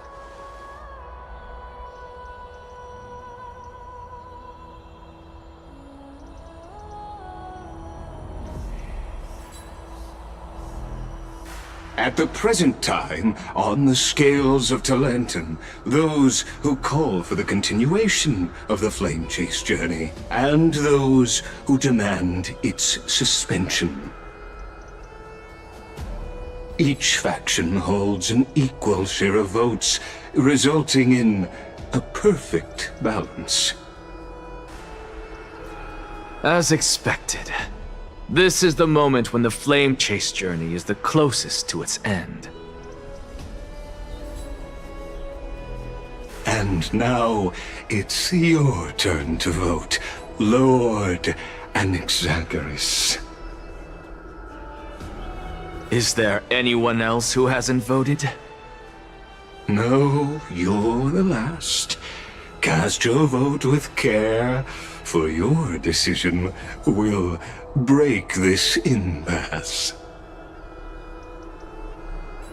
At the present time, on the scales of Talenton, those who call for the continuation of the Flame Chase journey, and those who demand its suspension. Each faction holds an equal share of votes, resulting in a perfect balance. As expected. This is the moment when the Flame Chase journey is the closest to its end. And now, it's your turn to vote, Lord Anaxagoras. Is there anyone else who hasn't voted? No, you're the last. Cast your vote with care, for your decision will break this impasse.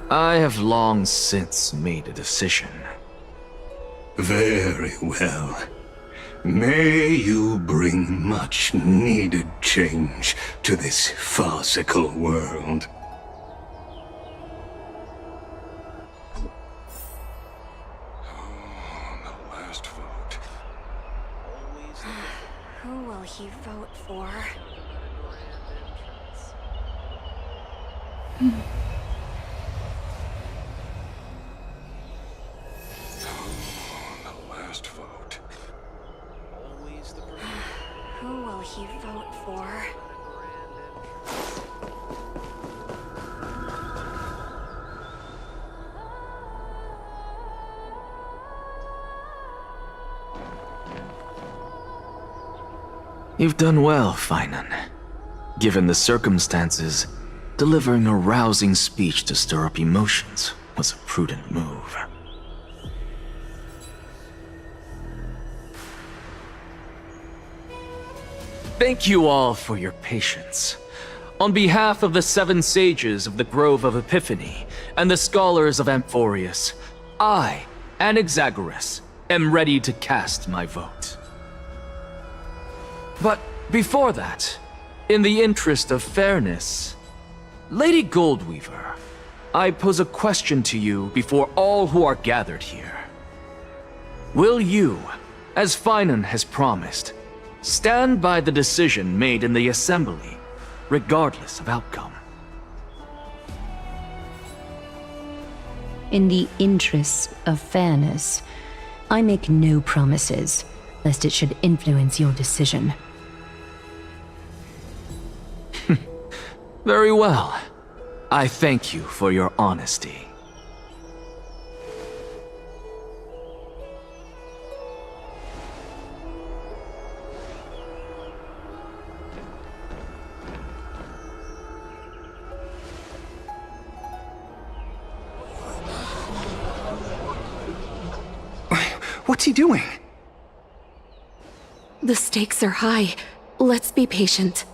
I have long since made a decision. Very well. May you bring much needed change to this farcical world. The last vote. Who will he vote for? The last vote. Who will he vote for? You've done well, Finan. Given the circumstances, delivering a rousing speech to stir up emotions was a prudent move. Thank you all for your patience. On behalf of the 7 sages of the Grove of Epiphany and the scholars of Amphorius, I, Anaxagoras, am ready to cast my vote. But before that, in the interest of fairness, Lady Goldweaver, I pose a question to you before all who are gathered here. Will you, as Finan has promised, stand by the decision made in the Assembly, regardless of outcome? In the interests of fairness, I make no promises, lest it should influence your decision. Very well. I thank you for your honesty. What's he doing? The stakes are high. Let's be patient.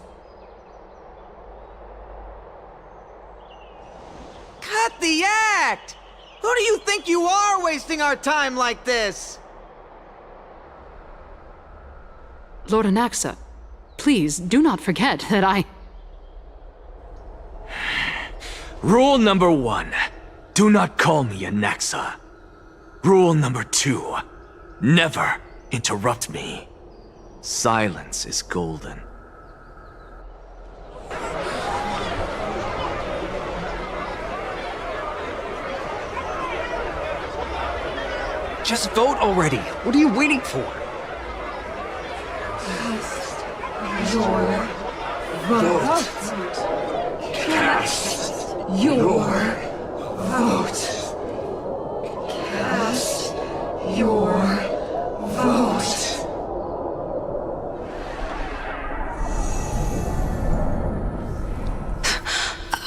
Cut the act! Who do you think you are wasting our time like this? Lord Anaxa, please do not forget that I... Rule number 1, do not call me Anaxa. Rule number 2, never interrupt me. Silence is golden. Just vote already. What are you waiting for?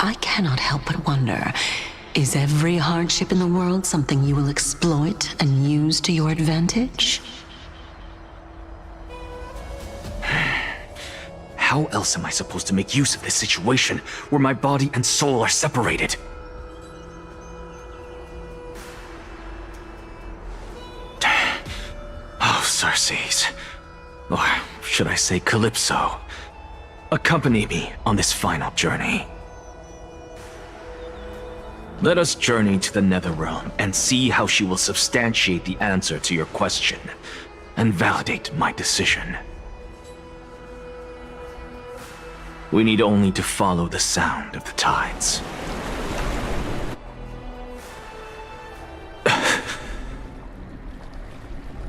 I cannot help but wonder, is every hardship in the world something you will exploit and use to your advantage? How else am I supposed to make use of this situation where my body and soul are separated? Oh, Circes. Or should I say Calypso? Accompany me on this final journey. Let us journey to the Netherrealm and see how she will substantiate the answer to your question and validate my decision. We need only to follow the sound of the tides.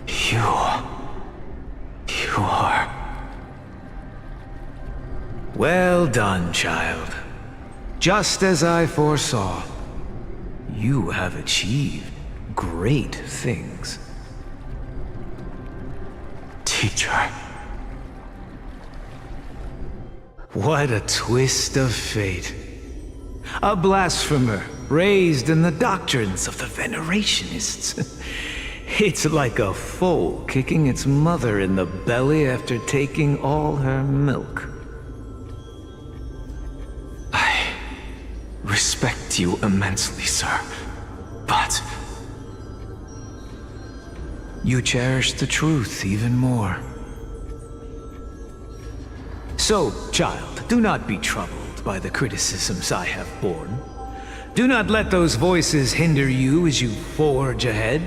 You are... Well done, child. Just as I foresaw, you have achieved great things. Teacher. What a twist of fate. A blasphemer raised in the doctrines of the Venerationists. It's like a foal kicking its mother in the belly after taking all her milk. I respect you immensely, sir, but... You cherish the truth even more. So, child, do not be troubled by the criticisms I have borne. Do not let those voices hinder you as you forge ahead.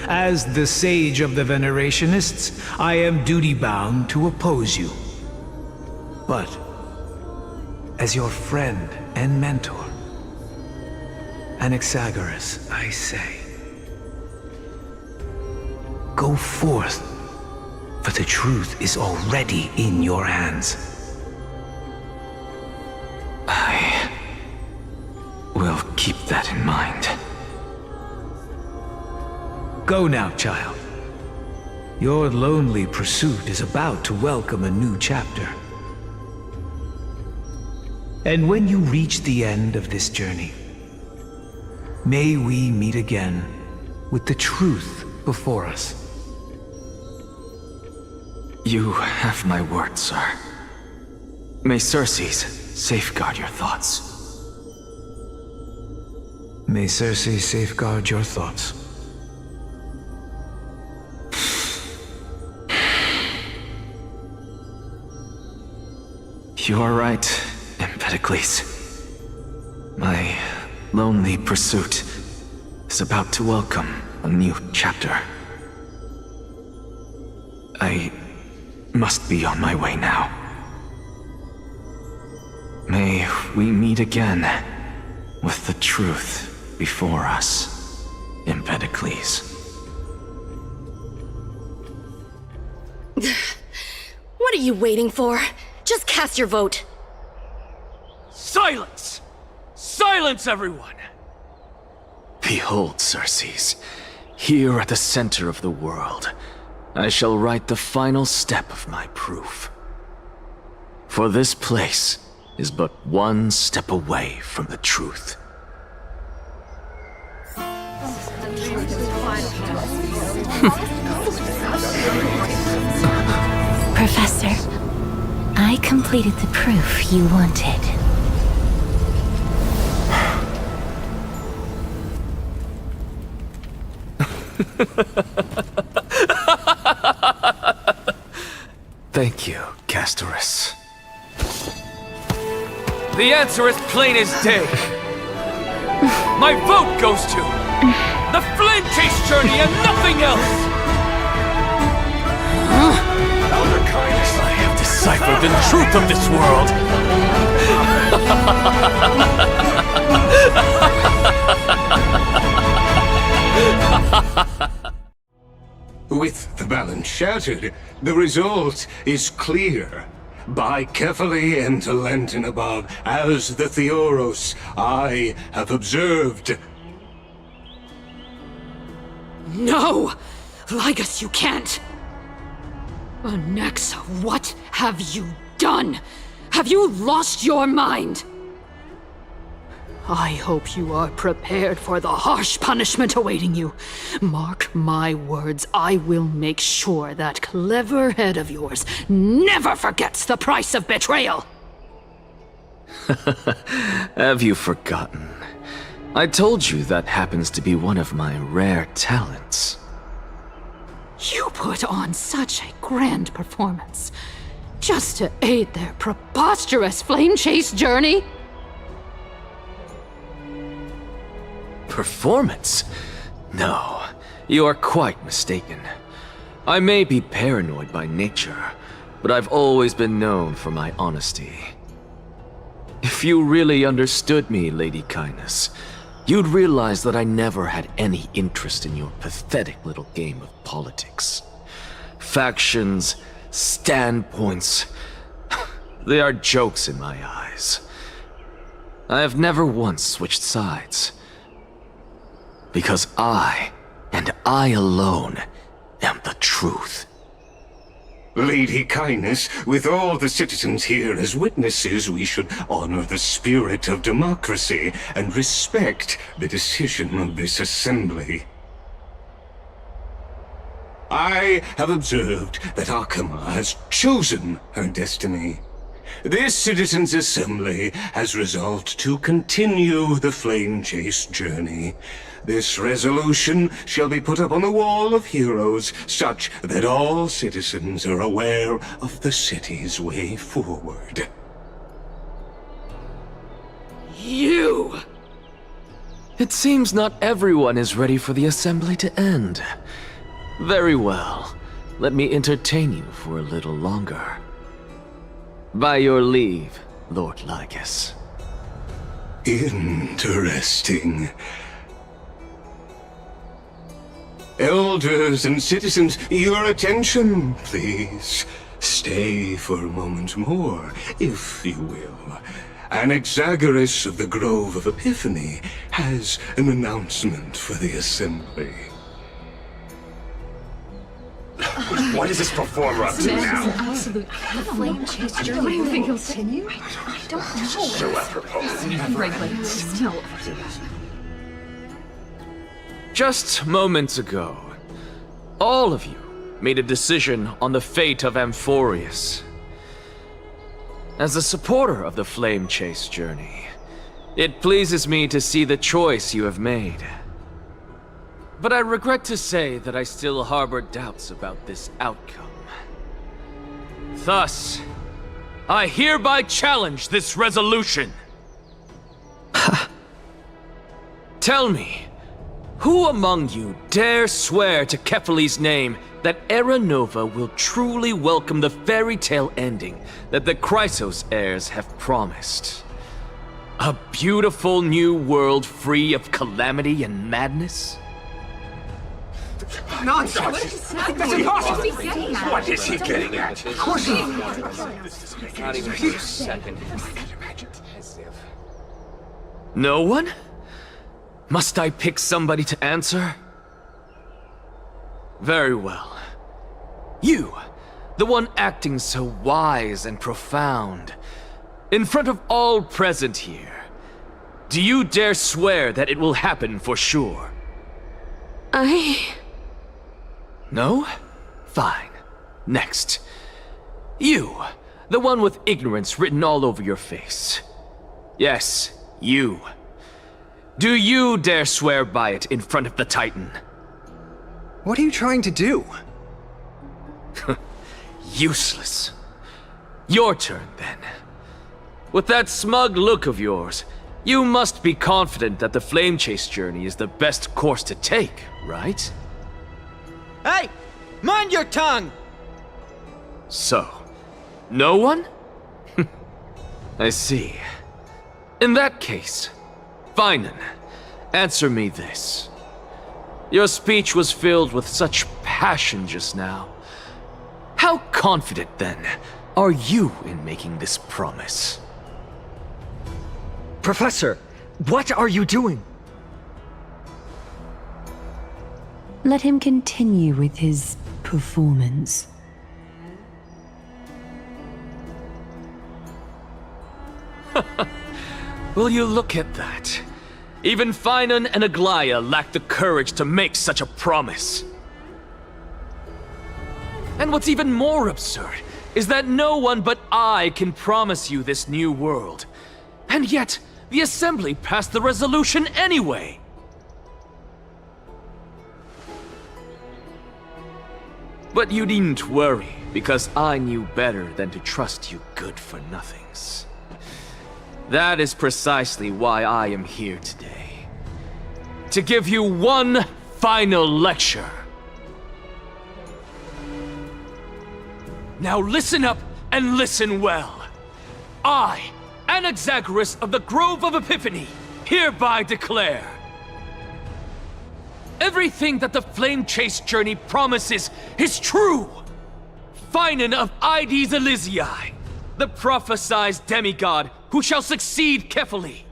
As the sage of the Venerationists, I am duty-bound to oppose you. But, as your friend and mentor, Anaxagoras, I say, go forth, for the truth is already in your hands. I will keep that in mind. Go now, child. Your lonely pursuit is about to welcome a new chapter. And when you reach the end of this journey, may we meet again with the truth before us. You have my word, sir. May Circes safeguard your thoughts. May Circes safeguard your thoughts. You are right, Empedocles. My lonely pursuit is about to welcome a new chapter. I must be on my way now. May we meet again with the truth before us, Empedocles. What are you waiting for? Just cast your vote. Silence! Silence, everyone! Behold, Circes, here at the center of the world, I shall write the final step of my proof. For this place is but one step away from the truth. Professor, I completed the proof you wanted. Thank you, Castorus. The answer is plain as day. My vote goes to the Flame Chase journey and nothing else! Elder Kindness, I have deciphered the truth of this world! With the balance shattered, the result is clear. By carefully enter Lenten above, as the Theoros I have observed. No! Ligus, you can't! Onyxa, what have you done? Have you lost your mind? I hope you are prepared for the harsh punishment awaiting you. Mark my words, I will make sure that clever head of yours never forgets the price of betrayal. Have you forgotten? I told you that happens to be one of my rare talents. You put on such a grand performance just to aid their preposterous flame chase journey? Performance? No, you are quite mistaken. I may be paranoid by nature, but I've always been known for my honesty. If you really understood me, Lady Kindness, you'd realize that I never had any interest in your pathetic little game of politics. Factions, standpoints, they are jokes in my eyes. I have never once switched sides. Because I, and I alone, am the truth. Lady Kindness, with all the citizens here as witnesses, we should honor the spirit of democracy and respect the decision of this assembly. I have observed that Akama has chosen her destiny. This citizens' assembly has resolved to continue the flame chase journey. This resolution shall be put up on the wall of heroes, such that all citizens are aware of the city's way forward. You! It seems not everyone is ready for the assembly to end. Very well. Let me entertain you for a little longer. By your leave, Lord Ligus. Interesting. Elders and citizens, your attention, please. Stay for a moment more, if you will. Anaxagoras of the Grove of Epiphany has an announcement for the assembly. What is this performer up to now? Absolute flame chase journey. What do you think he'll continue? I don't know. So apropos. Regulators. No. Just moments ago, all of you made a decision on the fate of Amphorius. As a supporter of the Flame Chase journey, it pleases me to see the choice you have made. But I regret to say that I still harbor doubts about this outcome. Thus, I hereby challenge this resolution. Tell me, who among you dare swear to Kefali's name that Era Nova will truly welcome the fairy tale ending that the Chrysos heirs have promised? A beautiful new world free of calamity and madness? Nonsense! That's impossible! What is he getting at? Of course not! Not even for a second. No one? Must I pick somebody to answer? Very well. You, the one acting so wise and profound, in front of all present here, do you dare swear that it will happen for sure? No? Fine. Next. You, the one with ignorance written all over your face. Yes, you. Do you dare swear by it in front of the Titan? What are you trying to do? Useless. Your turn, then. With that smug look of yours, you must be confident that the Flame Chase journey is the best course to take, right? Hey! Mind your tongue! So, no one? I see. In that case, fine then. Answer me this. Your speech was filled with such passion just now. How confident, then, are you in making this promise? Professor, what are you doing? Let him continue with his performance. Will you look at that? Even Finan and Aglaya lacked the courage to make such a promise. And what's even more absurd is that no one but I can promise you this new world. And yet, the Assembly passed the resolution anyway. But you needn't worry, because I knew better than to trust you good-for-nothings. That is precisely why I am here today. To give you one final lecture. Now listen up and listen well. I, Anaxagoras of the Grove of Epiphany, hereby declare everything that the Flame Chase journey promises is true. Finan of Ides Elysiae, the prophesied demigod who shall succeed Kefali,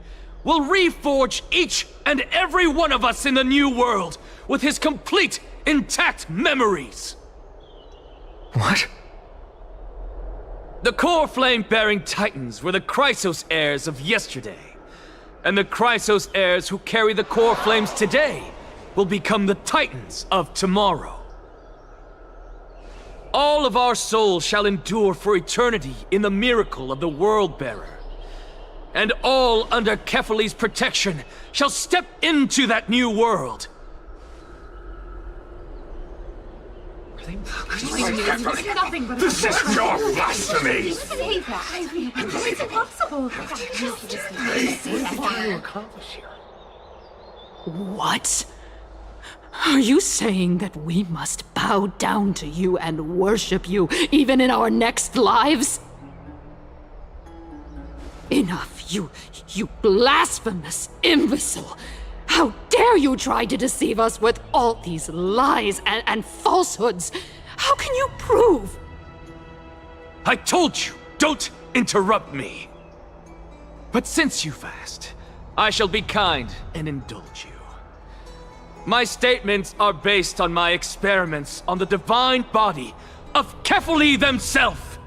will reforge each and every one of us in the new world with his complete, intact memories. What? The core flame-bearing titans were the Chrysos heirs of yesterday, and the Chrysos heirs who carry the core flames today will become the titans of tomorrow. All of our souls shall endure for eternity in the miracle of the World-Bearer. And all under Kefali's protection shall step into that new world. This is pure blasphemy! It's impossible. What? Are you saying that we must bow down to you and worship you even in our next lives? Enough, you blasphemous imbecile! How dare you try to deceive us with all these lies and falsehoods? How can you prove? I told you, don't interrupt me. But since you've asked, I shall be kind and indulge you. My statements are based on my experiments on the divine body of Kefali themselves.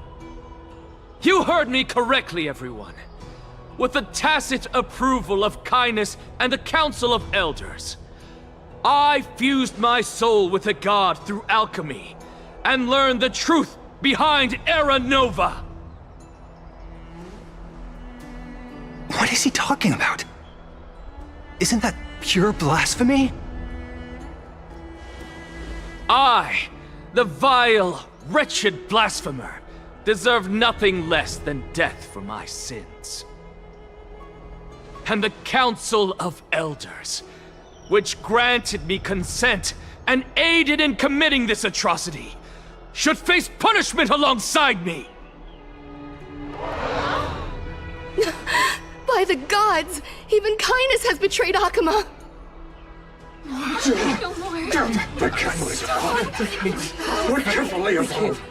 You heard me correctly, everyone. With the tacit approval of Kindness and the Council of Elders, I fused my soul with the god through alchemy and learned the truth behind Era Nova. What is he talking about? Isn't that pure blasphemy? I, the vile, wretched blasphemer, deserve nothing less than death for my sins. And the Council of Elders, which granted me consent and aided in committing this atrocity, should face punishment alongside me! By the gods! Even Kindness has betrayed Akuma! The kindness of God. We're carefully involved.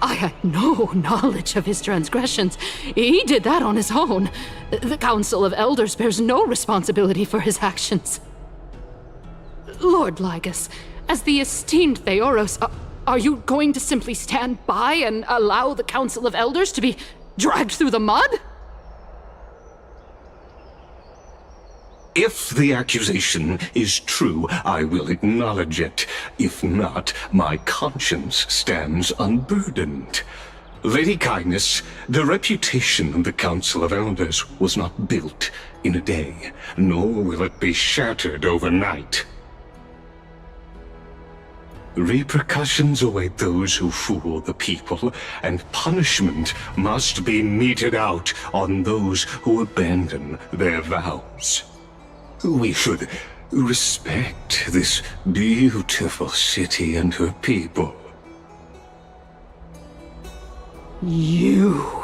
I had no knowledge of his transgressions. He did that on his own. The Council of Elders bears no responsibility for his actions. Lord Lygus, as the esteemed Theoros, are you going to simply stand by and allow the Council of Elders to be dragged through the mud? If the accusation is true, I will acknowledge it. If not, my conscience stands unburdened. Lady Kindness, the reputation of the Council of Elders was not built in a day, nor will it be shattered overnight. Repercussions await those who fool the people, and punishment must be meted out on those who abandon their vows. We should respect this beautiful city and her people. You...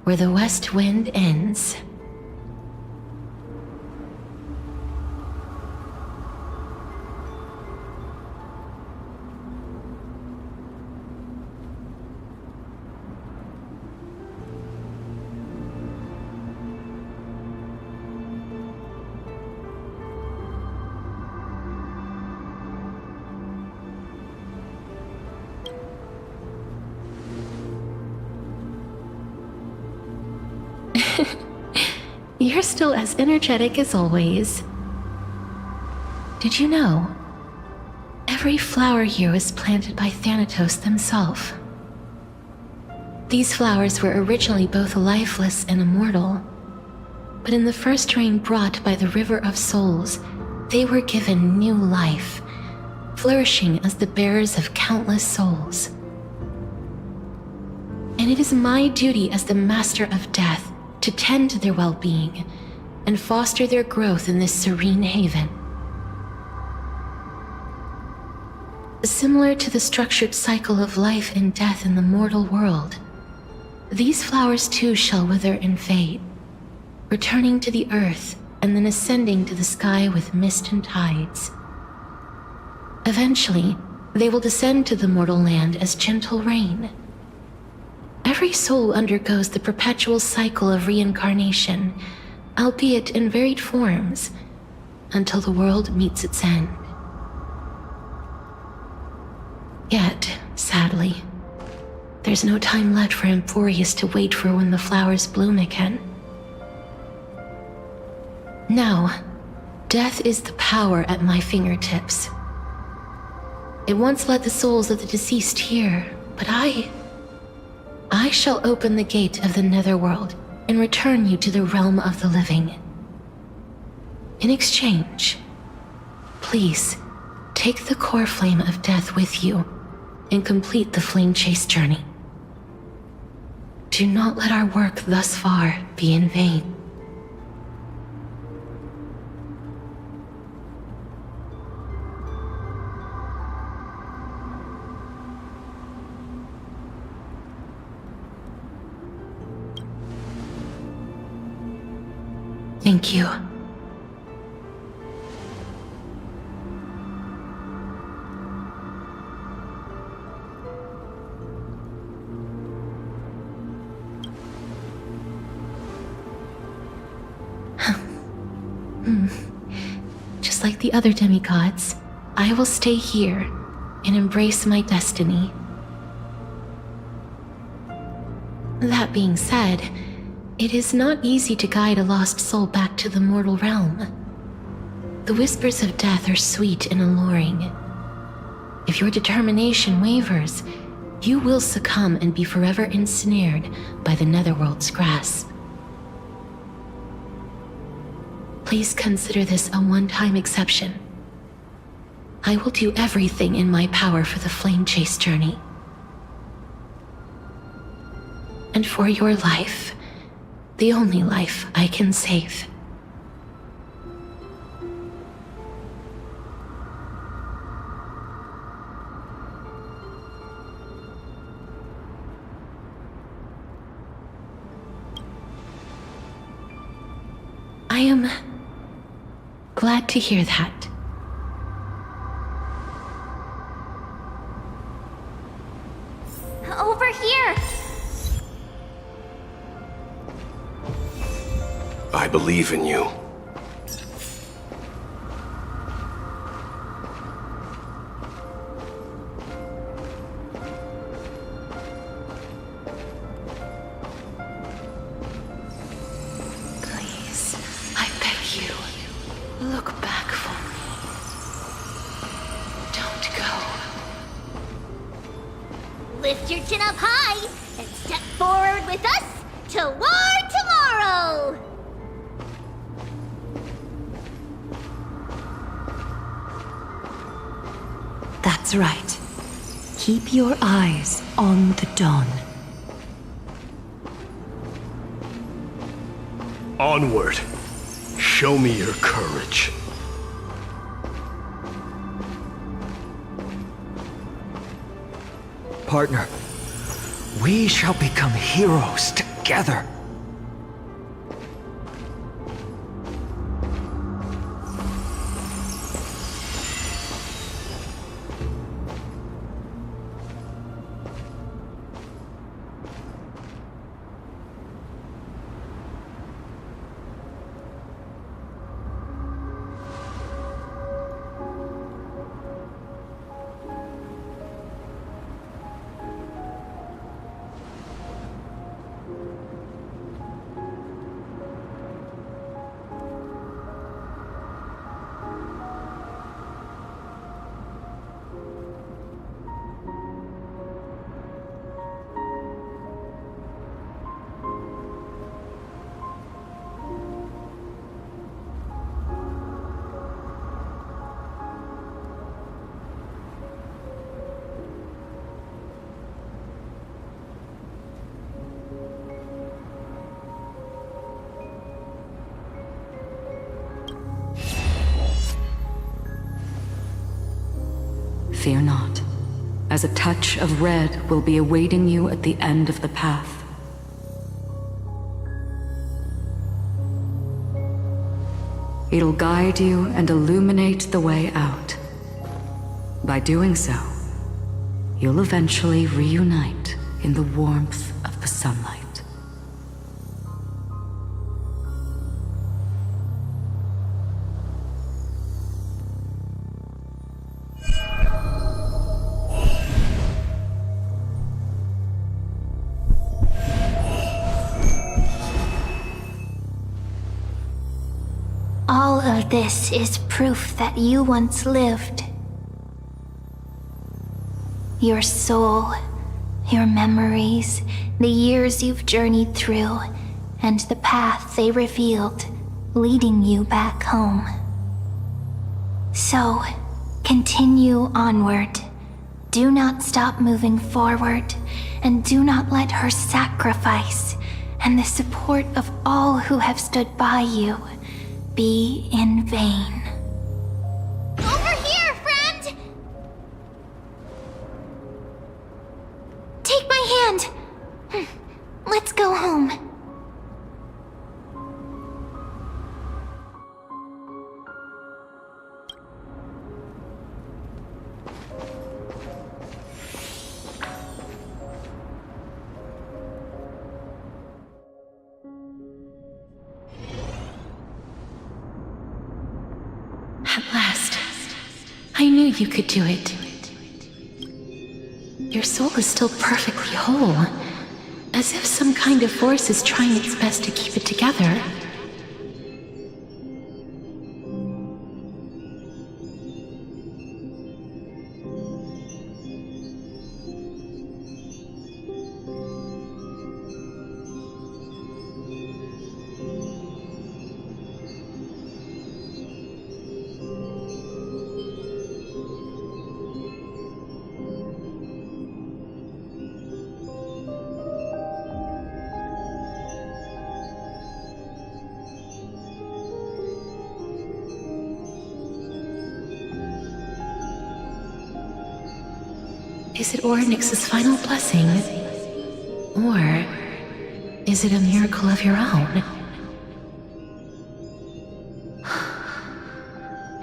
where the west wind ends. You're still as energetic as always. Did you know? Every flower here was planted by Thanatos themselves. These flowers were originally both lifeless and immortal, but in the first rain brought by the River of Souls, they were given new life, flourishing as the bearers of countless souls. And it is my duty as the Master of Death to tend to their well-being and foster their growth in this serene haven. Similar to the structured cycle of life and death in the mortal world, these flowers too shall wither and fade, returning to the earth and then ascending to the sky with mist and tides. Eventually, they will descend to the mortal land as gentle rain. Every soul undergoes the perpetual cycle of reincarnation, albeit in varied forms, until the world meets its end. Yet, sadly, there's no time left for Emporius to wait for when the flowers bloom again. Now, death is the power at my fingertips. It once led the souls of the deceased here, but I shall open the gate of the netherworld and return you to the realm of the living. In exchange, please take the core flame of death with you and complete the flame chase journey. Do not let our work thus far be in vain. Thank you. Just like the other demigods, I will stay here and embrace my destiny. That being said, it is not easy to guide a lost soul back to the mortal realm. The whispers of death are sweet and alluring. If your determination wavers, you will succumb and be forever ensnared by the netherworld's grasp. Please consider this a one-time exception. I will do everything in my power for the flame chase journey. And for your life, the only life I can save. I am glad to hear that. Over here! I believe in you. Please, I beg you, look back for me. Don't go. Lift your chin up high and step forward with us toward tomorrow! That's right. Keep your eyes on the dawn. Onward. Show me your courage. Partner, we shall become heroes together. together. Fear not, as a touch of red will be awaiting you at the end of the path. It'll guide you and illuminate the way out. By doing so, you'll eventually reunite in the warmth of the sunlight. All of this is proof that you once lived. Your soul, your memories, the years you've journeyed through, and the path they revealed, leading you back home. So, continue onward. Do not stop moving forward, and do not let her sacrifice and the support of all who have stood by you be in vain. Over here, friend! Take my hand. Let's go home. At last, I knew you could do it. Your soul is still perfectly whole, as if some kind of force is trying its best to keep it together. Is it Ornyx's final blessing? Or is it a miracle of your own?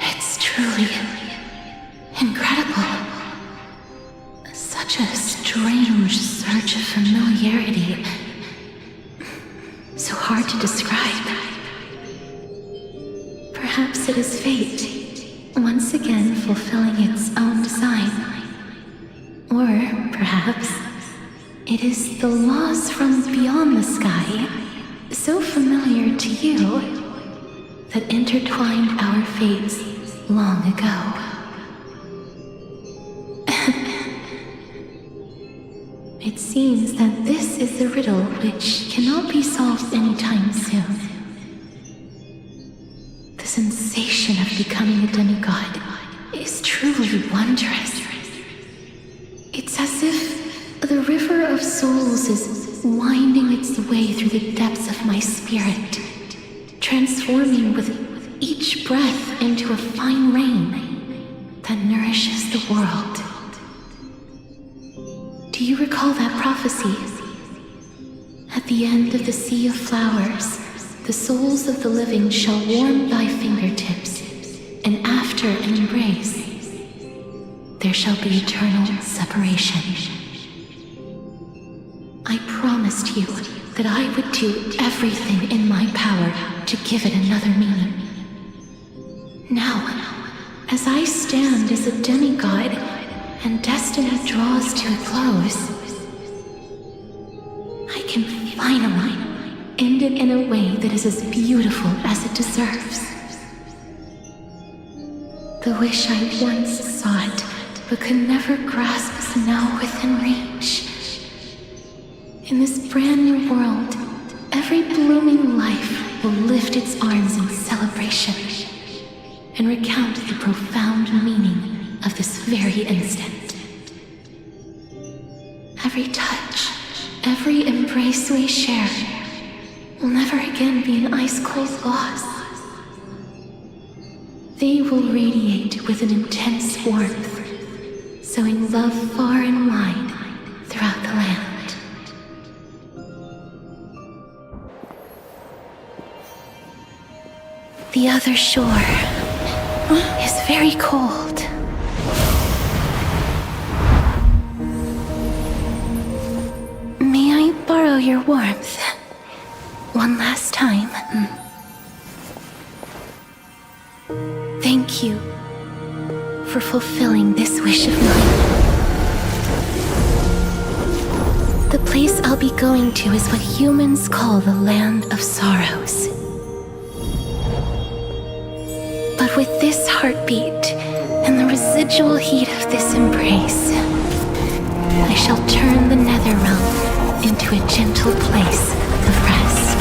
It's truly incredible. Such a strange surge of familiarity. So hard to describe. Perhaps it is fate, once again fulfilling its own design. Or perhaps it is the laws from beyond the sky, so familiar to you, that intertwined our fates long ago. It seems that this is the riddle which cannot be solved anytime soon. The sensation of becoming a demigod is truly wondrous. It's as if the river of souls is winding its way through the depths of my spirit, transforming with each breath into a fine rain that nourishes the world. Do you recall that prophecy? At the end of the sea of flowers, the souls of the living shall warm thy fingertips, and after an embrace, there shall be eternal separation. I promised you that I would do everything in my power to give it another meaning. Now, as I stand as a demigod and destiny draws to a close, I can finally end it in a way that is as beautiful as it deserves. The wish I once sought but could never grasp is now within reach. In this brand new world, every blooming life will lift its arms in celebration and recount the profound meaning of this very instant. Every touch, every embrace we share will never again be an ice-cold loss. They will radiate with an intense warmth, sowing love far and wide throughout the land. The other shore is very cold. May I borrow your warmth one last time? Thank you for fulfilling this wish of mine. The place I'll be going to is what humans call the Land of Sorrows. But with this heartbeat and the residual heat of this embrace, I shall turn the nether realm into a gentle place of rest.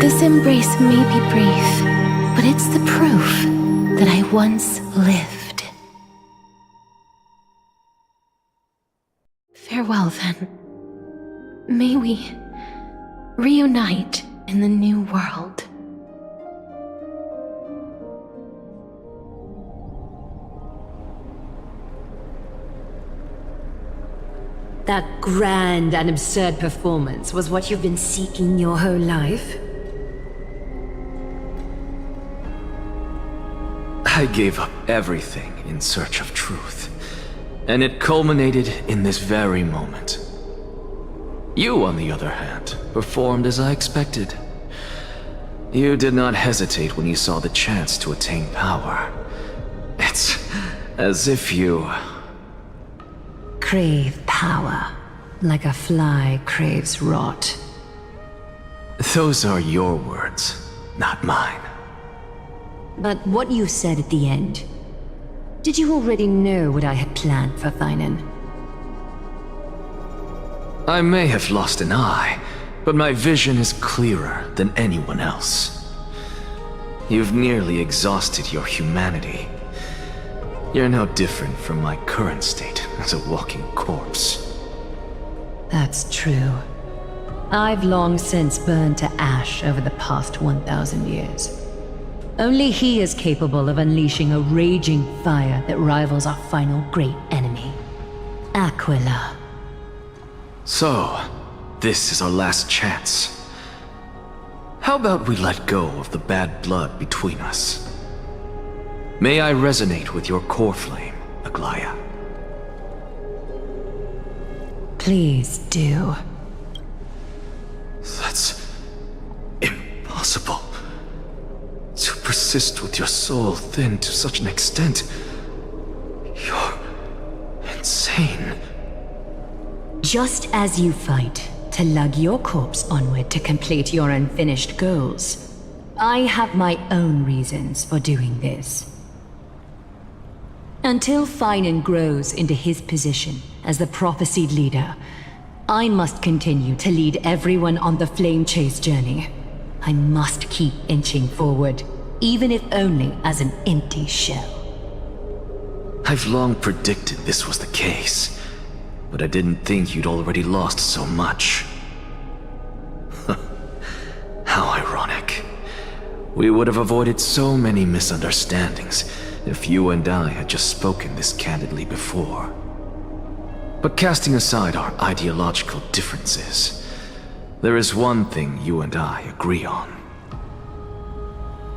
This embrace may be brief, but it's the proof that I once lived. Farewell, then. May we reunite in the new world. That grand and absurd performance was what you've been seeking your whole life? I gave up everything in search of truth, and it culminated in this very moment. You, on the other hand, performed as I expected. You did not hesitate when you saw the chance to attain power. It's as if you... crave power, like a fly craves rot. Those are your words, not mine. But what you said at the end, did you already know what I had planned for Thainan? I may have lost an eye, but my vision is clearer than anyone else. You've nearly exhausted your humanity. You're no different from my current state as a walking corpse. That's true. I've long since burned to ash over the past 1,000 years. Only he is capable of unleashing a raging fire that rivals our final great enemy, Aquila. So, this is our last chance. How about we let go of the bad blood between us? May I resonate with your core flame, Aglaya? Please do. That's impossible. To persist with your soul thinned to such an extent. You're insane. Just as you fight to lug your corpse onward to complete your unfinished goals, I have my own reasons for doing this. Until Thainan grows into his position as the prophesied leader, I must continue to lead everyone on the flame chase journey. I must keep inching forward, even if only as an empty shell. I've long predicted this was the case, but I didn't think you'd already lost so much. How ironic. We would have avoided so many misunderstandings if you and I had just spoken this candidly before. But casting aside our ideological differences, there is one thing you and I agree on.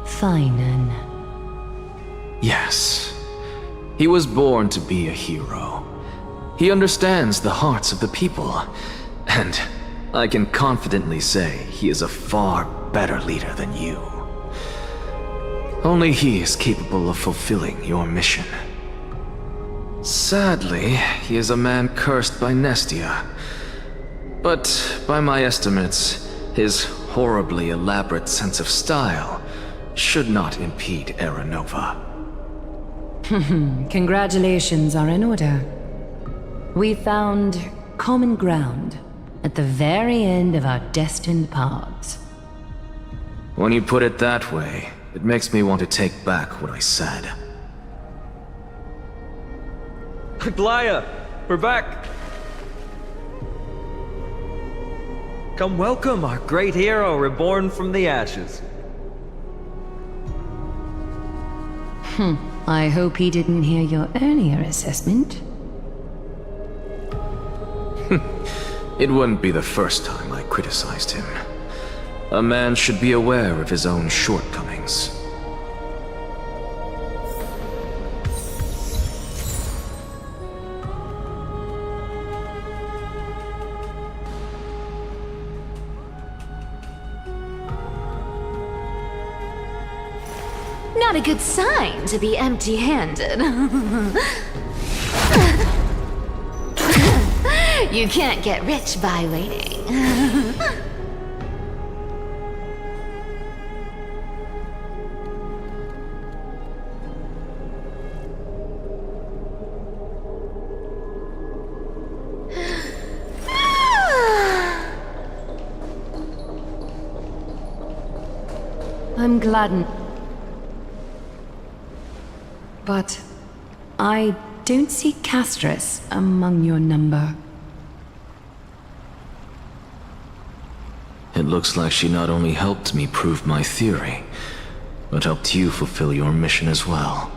Finan. Yes. He was born to be a hero. He understands the hearts of the people, and I can confidently say he is a far better leader than you. Only he is capable of fulfilling your mission. Sadly, he is a man cursed by Nestia. But by my estimates, his horribly elaborate sense of style should not impede Aranova. Congratulations are in order. We found common ground at the very end of our destined paths. When you put it that way, it makes me want to take back what I said. Glaya, we're back. Come welcome our great hero reborn from the ashes. I hope he didn't hear your earlier assessment. It wouldn't be the first time I criticized him. A man should be aware of his own shortcomings. Not a good sign to be empty-handed. You can't get rich by waiting. I'm glad. But I don't see Castris among your number. It looks like she not only helped me prove my theory, but helped you fulfill your mission as well.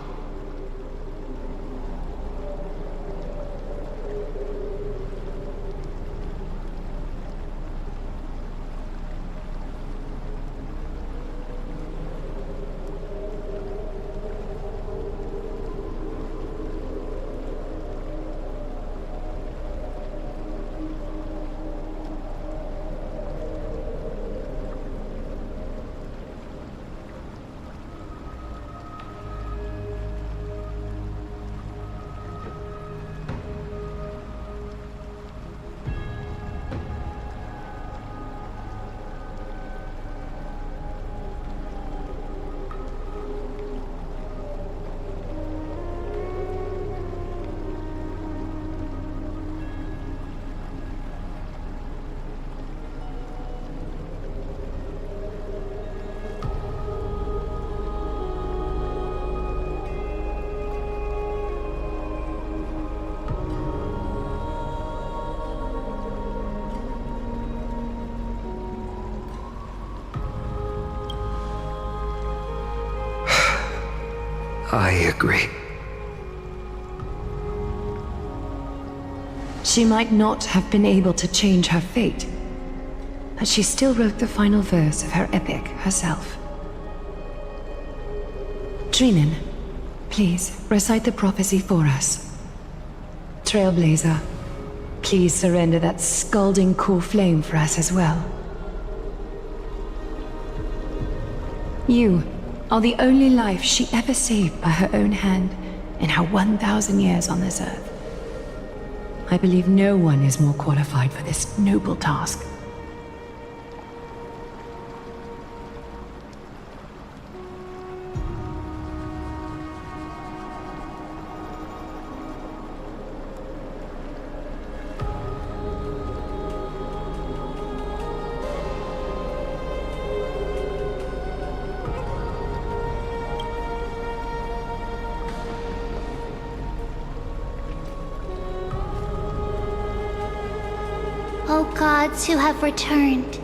I agree. She might not have been able to change her fate, but she still wrote the final verse of her epic herself. Trinan, please recite the prophecy for us. Trailblazer, please surrender that scalding cool flame for us as well. You are the only life she ever saved by her own hand in her 1,000 years on this earth. I believe no one is more qualified for this noble task. O gods who have returned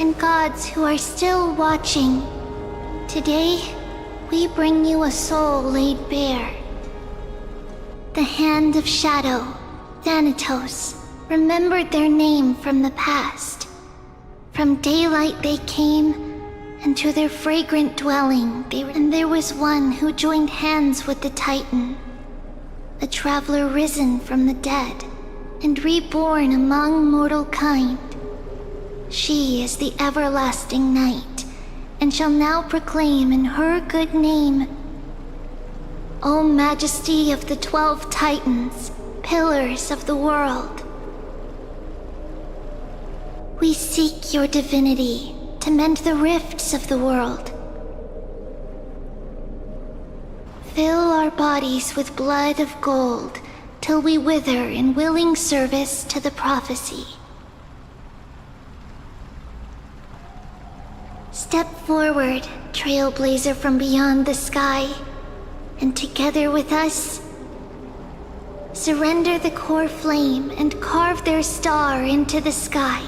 and gods who are still watching. Today, we bring you a soul laid bare. The Hand of Shadow, Thanatos, remembered their name from the past. From daylight they came, and to their fragrant dwelling and there was one who joined hands with the Titan, a traveler risen from the dead, and reborn among mortal kind. She is the everlasting night, and shall now proclaim in her good name, O Majesty of the 12 Titans, pillars of the world. We seek your divinity to mend the rifts of the world. Fill our bodies with blood of gold till we wither in willing service to the prophecy. Step forward, trailblazer from beyond the sky, and together with us, surrender the core flame and carve their star into the sky.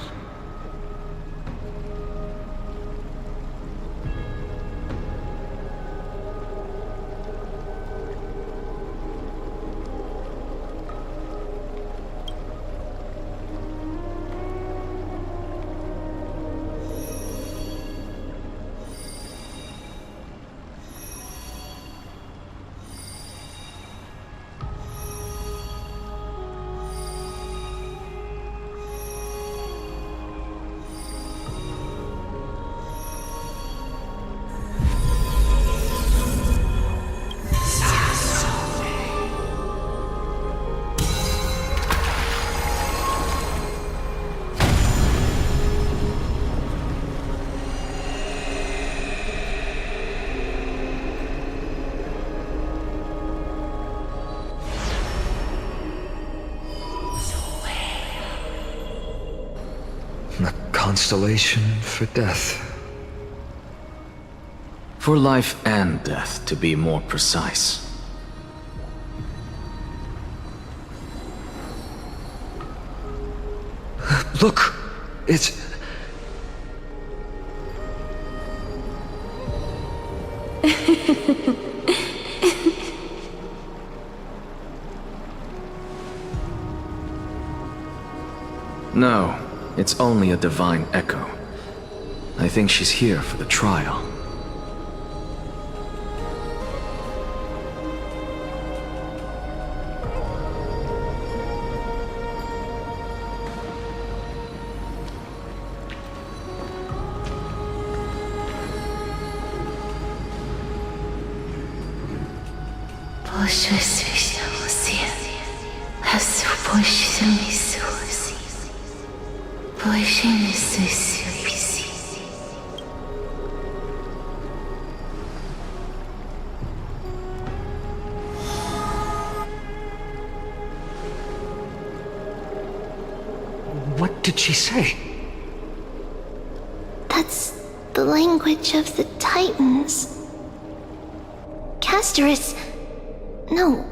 Constellation for death. For life and death, to be more precise. Look! It's... No. It's only a divine echo. I think she's here for the trial. What did she say? That's the language of the Titans. Castorus... No.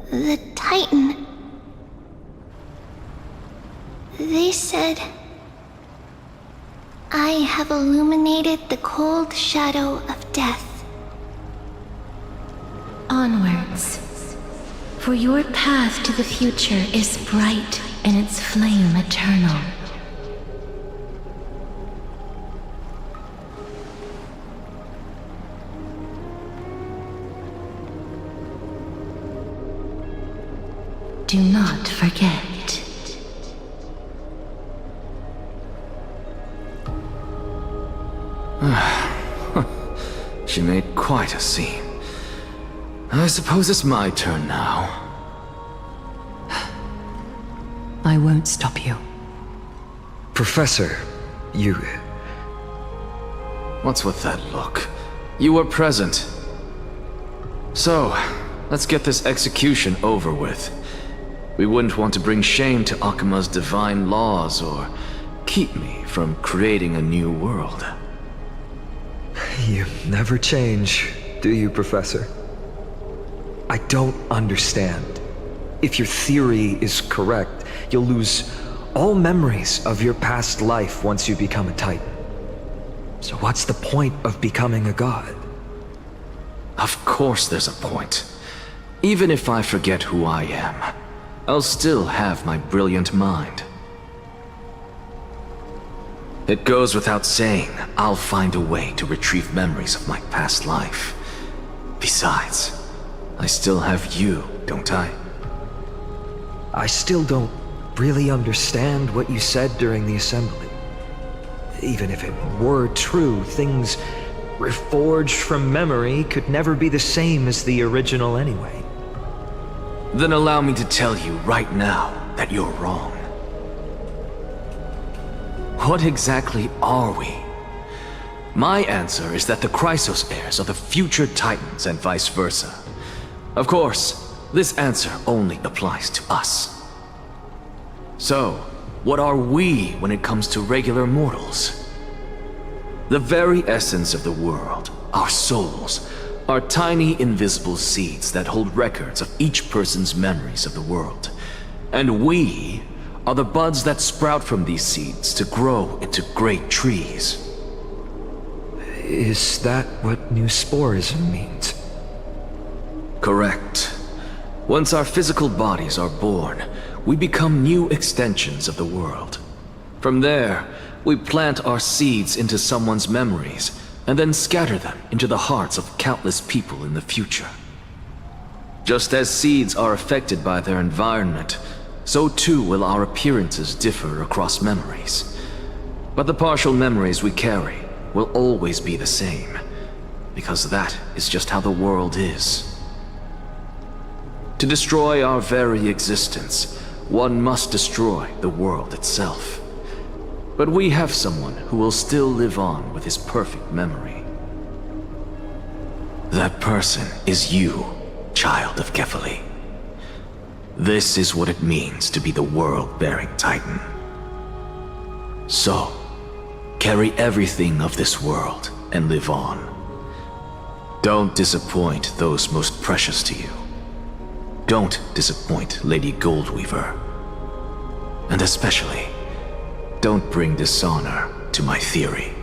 The Titan. They said... I have illuminated the cold shadow of death. Onwards. For your path to the future is bright and its flame eternal. Do not forget. She made quite a scene. I suppose it's my turn now. I won't stop you. Professor, you... What's with that look? You were present. So, let's get this execution over with. We wouldn't want to bring shame to Akima's divine laws or keep me from creating a new world. You never change, do you, Professor? I don't understand. If your theory is correct, you'll lose all memories of your past life once you become a Titan. So what's the point of becoming a god? Of course there's a point. Even if I forget who I am, I'll still have my brilliant mind. It goes without saying, I'll find a way to retrieve memories of my past life. Besides, I still have you, don't I? I still don't really understand what you said during the assembly. Even if it were true, things reforged from memory could never be the same as the original anyway. Then allow me to tell you right now that you're wrong. What exactly are we? My answer is that the Chrysos heirs are the future Titans and vice versa. Of course, this answer only applies to us. So, what are we when it comes to regular mortals? The very essence of the world, our souls, are tiny invisible seeds that hold records of each person's memories of the world. And we are the buds that sprout from these seeds to grow into great trees. Is that what new sporism means? Correct. Once our physical bodies are born, we become new extensions of the world. From there, we plant our seeds into someone's memories, and then scatter them into the hearts of countless people in the future. Just as seeds are affected by their environment, so too will our appearances differ across memories. But the partial memories we carry will always be the same, because that is just how the world is. To destroy our very existence, one must destroy the world itself. But we have someone who will still live on with his perfect memory. That person is you, child of Kefali. This is what it means to be the world-bearing Titan. So, carry everything of this world and live on. Don't disappoint those most precious to you. Don't disappoint Lady Goldweaver. And especially, don't bring dishonor to my theory.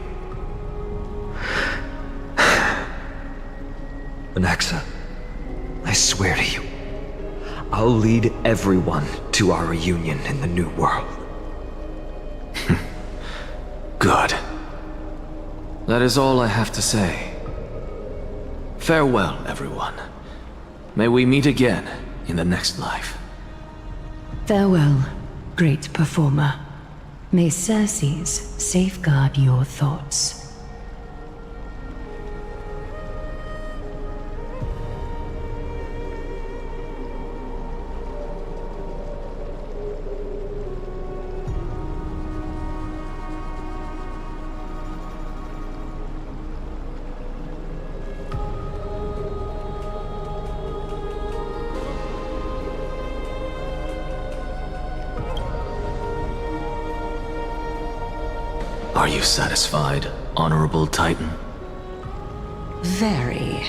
Anaxa, I swear to you, I'll lead everyone to our reunion in the new world. Good. That is all I have to say. Farewell, everyone. May we meet again in the next life. Farewell, great performer. May Circes safeguard your thoughts. Are you satisfied, Honorable Titan? Very.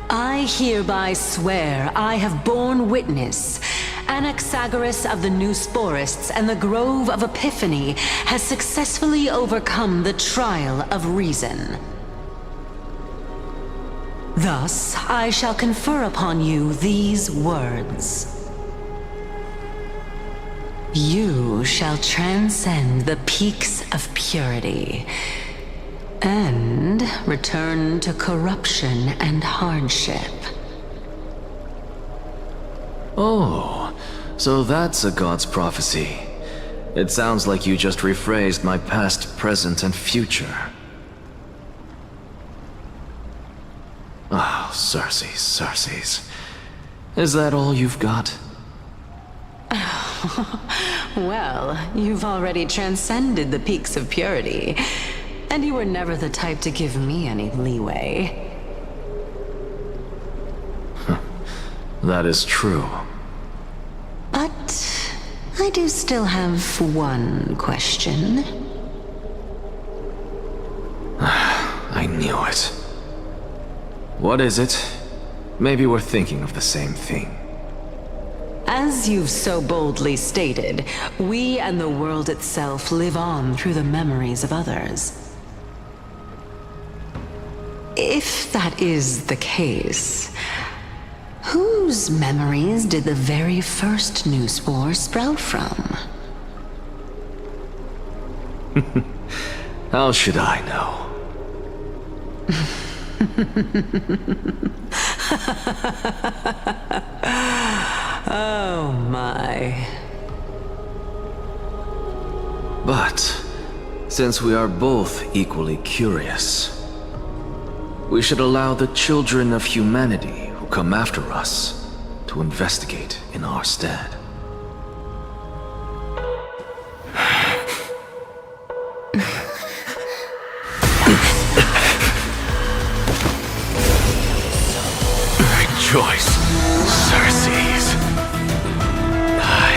I hereby swear I have borne witness. Anaxagoras of the New Sporists and the Grove of Epiphany has successfully overcome the trial of reason. Thus, I shall confer upon you these words. You shall transcend the peaks of purity and return to corruption and hardship. Oh, so that's a god's prophecy. It sounds like you just rephrased my past, present, and future. Oh, Circes. Is that all you've got? Well, you've already transcended the peaks of purity, and you were never the type to give me any leeway. That is true. But I do still have one question. I knew it. What is it? Maybe we're thinking of the same thing. As you've so boldly stated, we and the world itself live on through the memories of others. If that is the case, whose memories did the very first new spore sprout from? How should I know? Oh my. But, since we are both equally curious, we should allow the children of humanity who come after us to investigate in our stead. Rejoice, Circes. I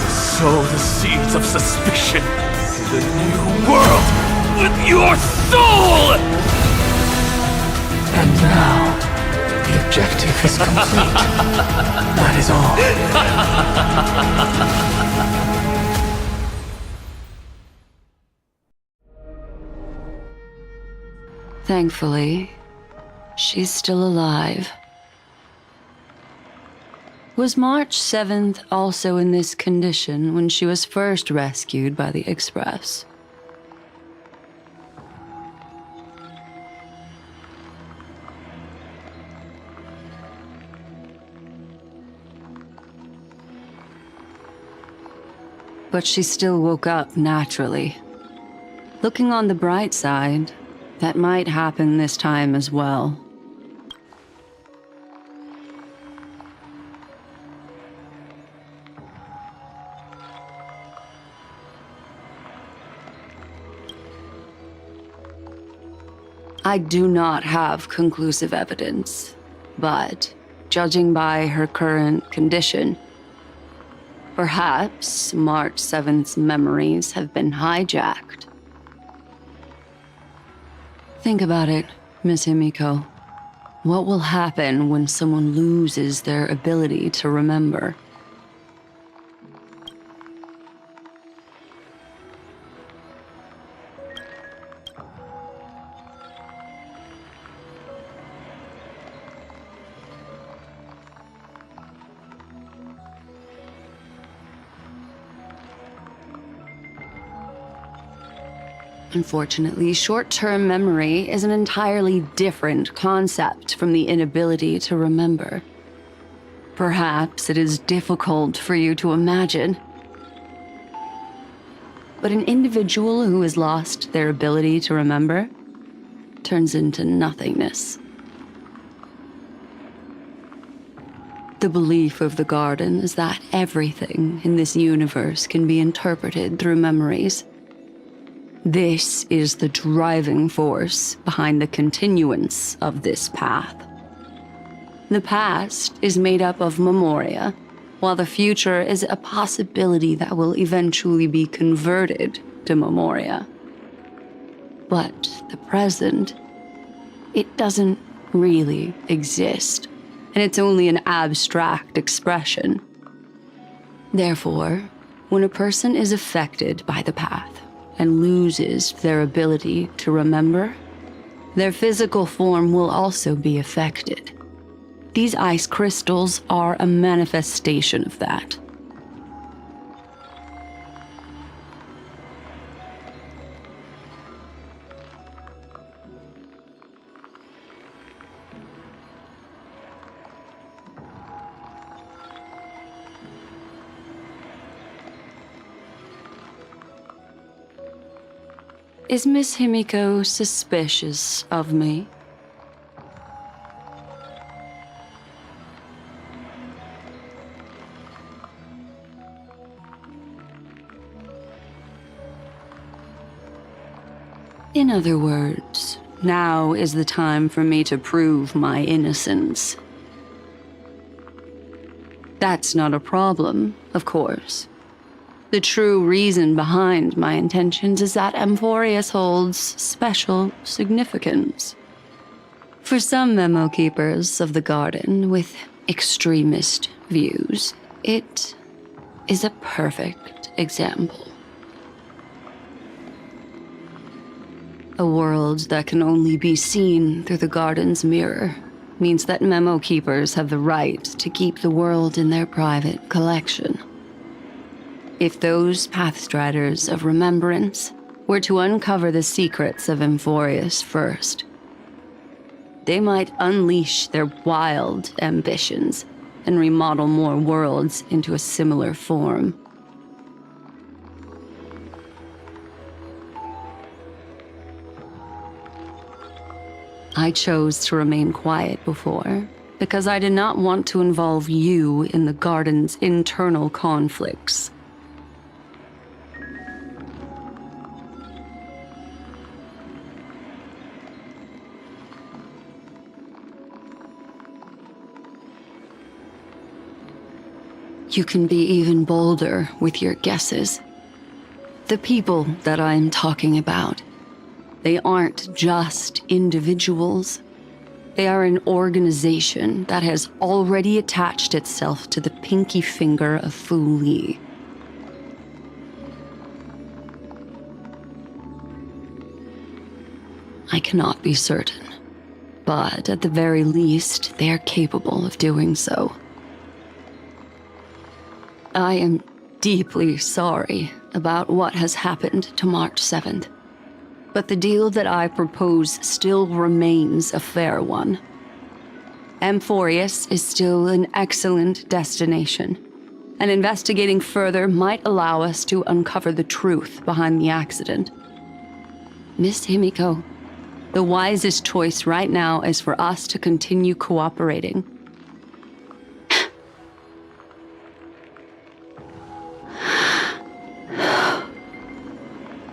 sow the seeds of suspicion in the new world with your soul! And now, the objective is complete. That is all. Thankfully, she's still alive. Was March 7th also in this condition when she was first rescued by the Express? But she still woke up naturally. Looking on the bright side, that might happen this time as well. I do not have conclusive evidence, but judging by her current condition, perhaps March 7th's memories have been hijacked. Think about it, Miss Himiko. What will happen when someone loses their ability to remember? Unfortunately, short-term memory is an entirely different concept from the inability to remember. Perhaps it is difficult for you to imagine, but an individual who has lost their ability to remember turns into nothingness. The belief of the Garden is that everything in this universe can be interpreted through memories. This is the driving force behind the continuance of this path. The past is made up of memoria, while the future is a possibility that will eventually be converted to memoria. But the present, it doesn't really exist, and it's only an abstract expression. Therefore, when a person is affected by the path, and loses their ability to remember, their physical form will also be affected. These ice crystals are a manifestation of that. Is Miss Himiko suspicious of me? In other words, now is the time for me to prove my innocence. That's not a problem, of course. The true reason behind my intentions is that Amphorius holds special significance. For some memo keepers of the Garden with extremist views, It is a perfect example. A world that can only be seen through the garden's mirror means that memo keepers have the right to keep the world in their private collection. If those Pathstriders of Remembrance were to uncover the secrets of Amphorius first, they might unleash their wild ambitions and remodel more worlds into a similar form. I chose to remain quiet before, because I did not want to involve you in the Garden's internal conflicts. You can be even bolder with your guesses. The people that I'm talking about, they aren't just individuals. They are an organization that has already attached itself to the pinky finger of Fu Li. I cannot be certain, but at the very least, they are capable of doing so. I am deeply sorry about what has happened to March 7th. But the deal that I propose still remains a fair one. Amphorius is still an excellent destination, and investigating further might allow us to uncover the truth behind the accident. Miss Himiko, the wisest choice right now is for us to continue cooperating.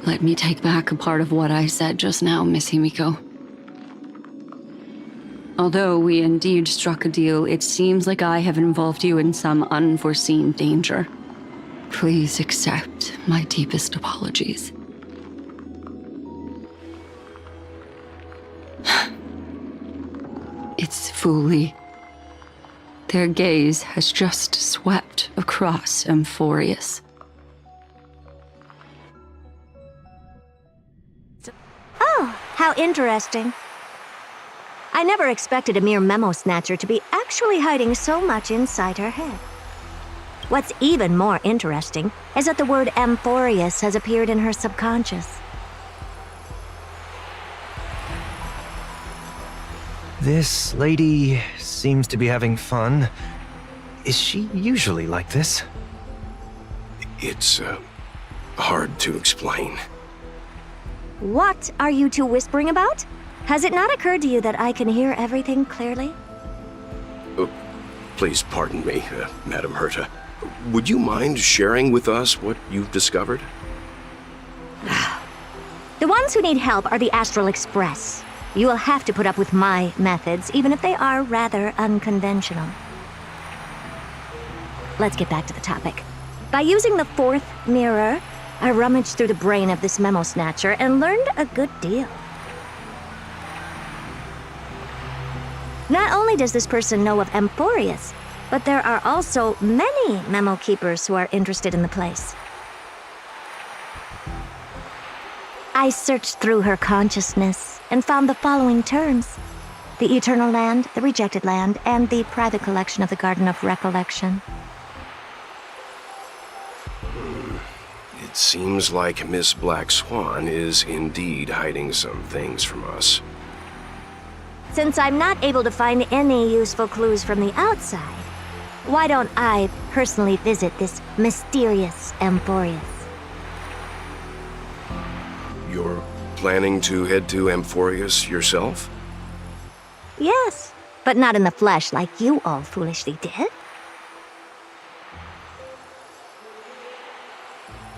Let me take back a part of what I said just now, Miss Himiko. Although we indeed struck a deal, it seems like I have involved you in some unforeseen danger. Please accept my deepest apologies. It's Fu Li. Their gaze has just swept across Amphorius. Oh, how interesting. I never expected a mere memo snatcher to be actually hiding so much inside her head. What's even more interesting is that the word Amphorius has appeared in her subconscious. This lady seems to be having fun. Is she usually like this? It's, hard to explain. What are you two whispering about? Has it not occurred to you that I can hear everything clearly? Please pardon me, Madam Herta. Would you mind sharing with us what you've discovered? The ones who need help are the Astral Express. You will have to put up with my methods, even if they are rather unconventional. Let's get back to the topic. By using the fourth mirror, I rummaged through the brain of this memo snatcher and learned a good deal. Not only does this person know of Amphorius, but there are also many memo keepers who are interested in the place. I searched through her consciousness and found the following terms: the Eternal Land, the Rejected Land, and the private collection of the Garden of Recollection. It seems like Miss Black Swan is indeed hiding some things from us. Since I'm not able to find any useful clues from the outside, why don't I personally visit this mysterious Amphorius? You're planning to head to Amphorius yourself? Yes, but not in the flesh like you all foolishly did.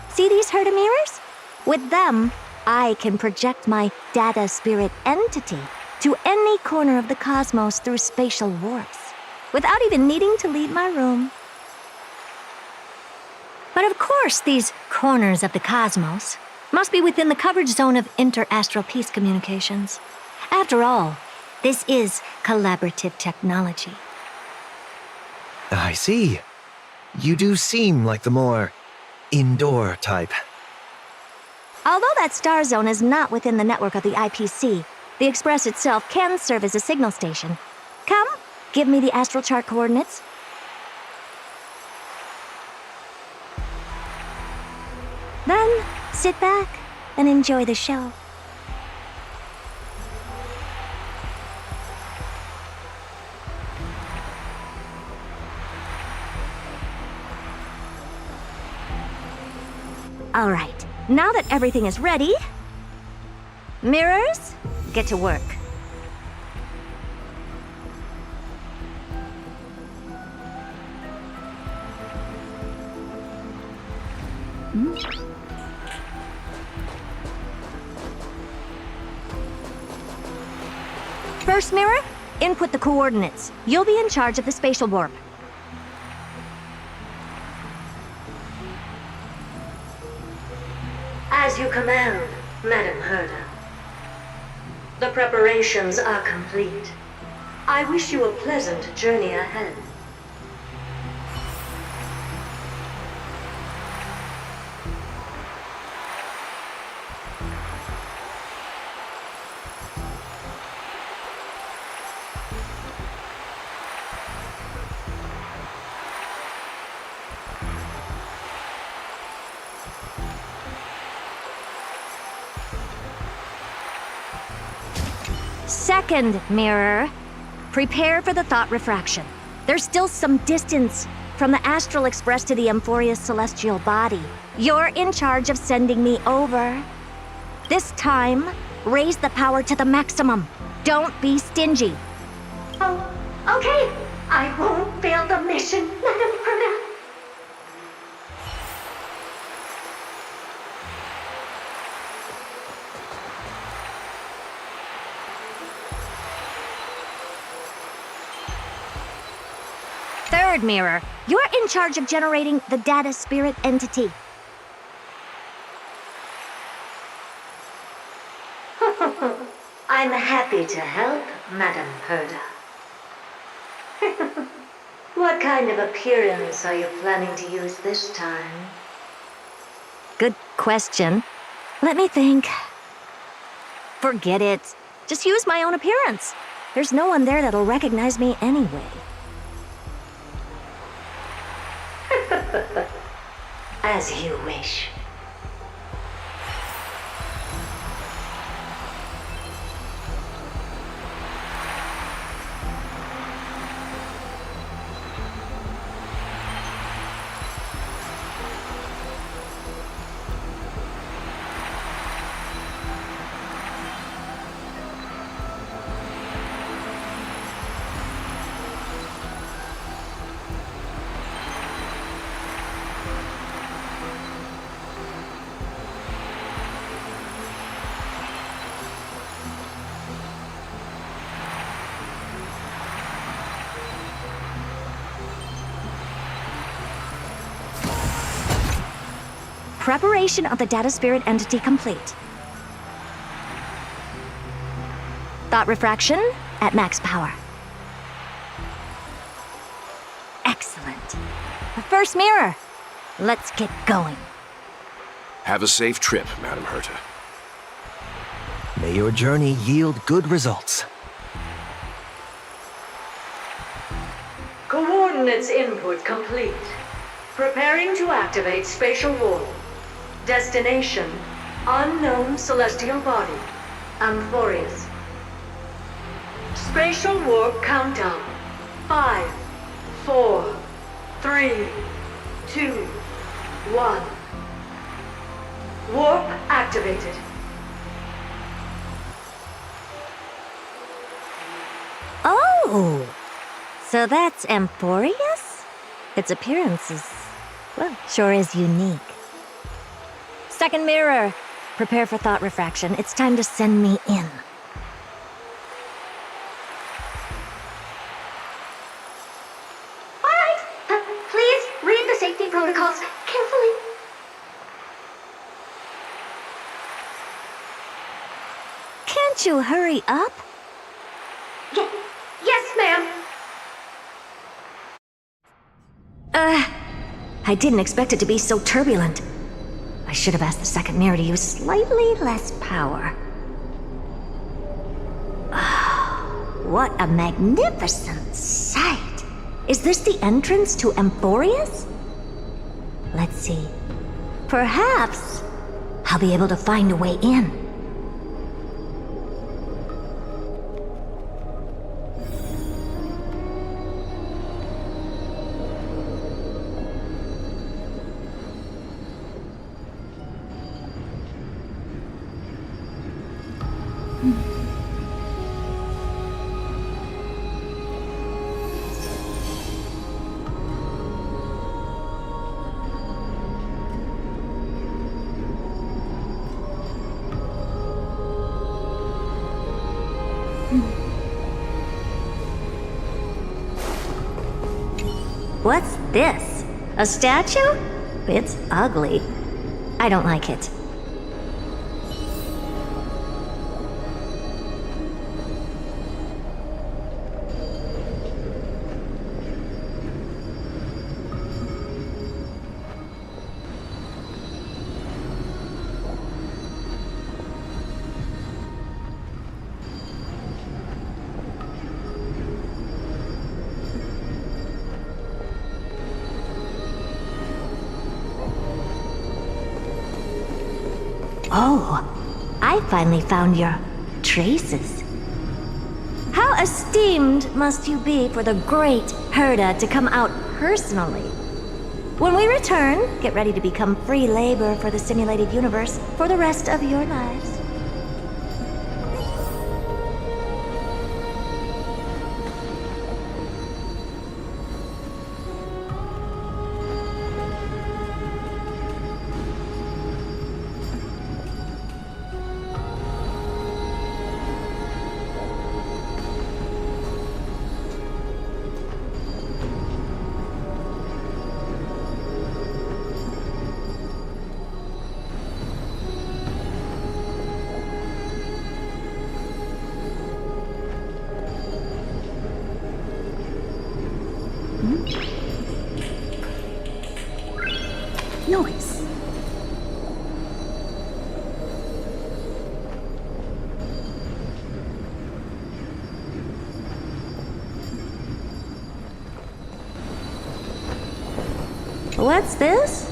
See these Herta mirrors? With them, I can project my data spirit entity to any corner of the cosmos through spatial warps, without even needing to leave my room. But of course, these corners of the cosmos must be within the coverage zone of inter-astral peace communications. After all, this is collaborative technology. I see. You do seem like the more indoor type. Although that star zone is not within the network of the IPC, the Express itself can serve as a signal station. Come, give me the astral chart coordinates. Then, sit back and enjoy the show. All right, now that everything is ready, mirrors, get to work. First mirror, input the coordinates. You'll be in charge of the spatial warp. As you command, Madam Herda. The preparations are complete. I wish you a pleasant journey ahead. Second mirror, prepare for the thought refraction. There's still some distance from the Astral Express to the Emphoria's celestial body. You're in charge of sending me over. This time, raise the power to the maximum. Don't be stingy. Oh, okay. I won't fail the mission, Madam Herda. Third mirror, you're in charge of generating the data spirit entity. I'm happy to help, Madam Herda. What kind of appearance are you planning to use this time? Good question. Let me think. Forget it. Just use my own appearance. There's no one there that'll recognize me anyway. As you wish. Preparation of the data spirit entity complete. Thought refraction at max power. Excellent. The first mirror. Let's get going. Have a safe trip, Madam Herta. May your journey yield good results. Coordinates input complete. Preparing to activate spatial warp. Destination, unknown celestial body, Amphorius. Spatial warp countdown. 5, 4, 3, 2, 1. Warp activated. Oh! So that's Emphorius? Its appearance is, well, sure is unique. Second mirror, prepare for thought refraction. It's time to send me in. All right, please read the safety protocols carefully. Can't you hurry up? Yes, ma'am. I didn't expect it to be so turbulent. I should have asked the second mirror to use slightly less power. What a magnificent sight! Is this the entrance to Amphorius? Let's see. Perhaps I'll be able to find a way in. What's this? A statue? It's ugly. I don't like it. Oh, I finally found your traces. How esteemed must you be for the great Herta to come out personally? When we return, get ready to become free labor for the simulated universe for the rest of your lives. Noise. What's this?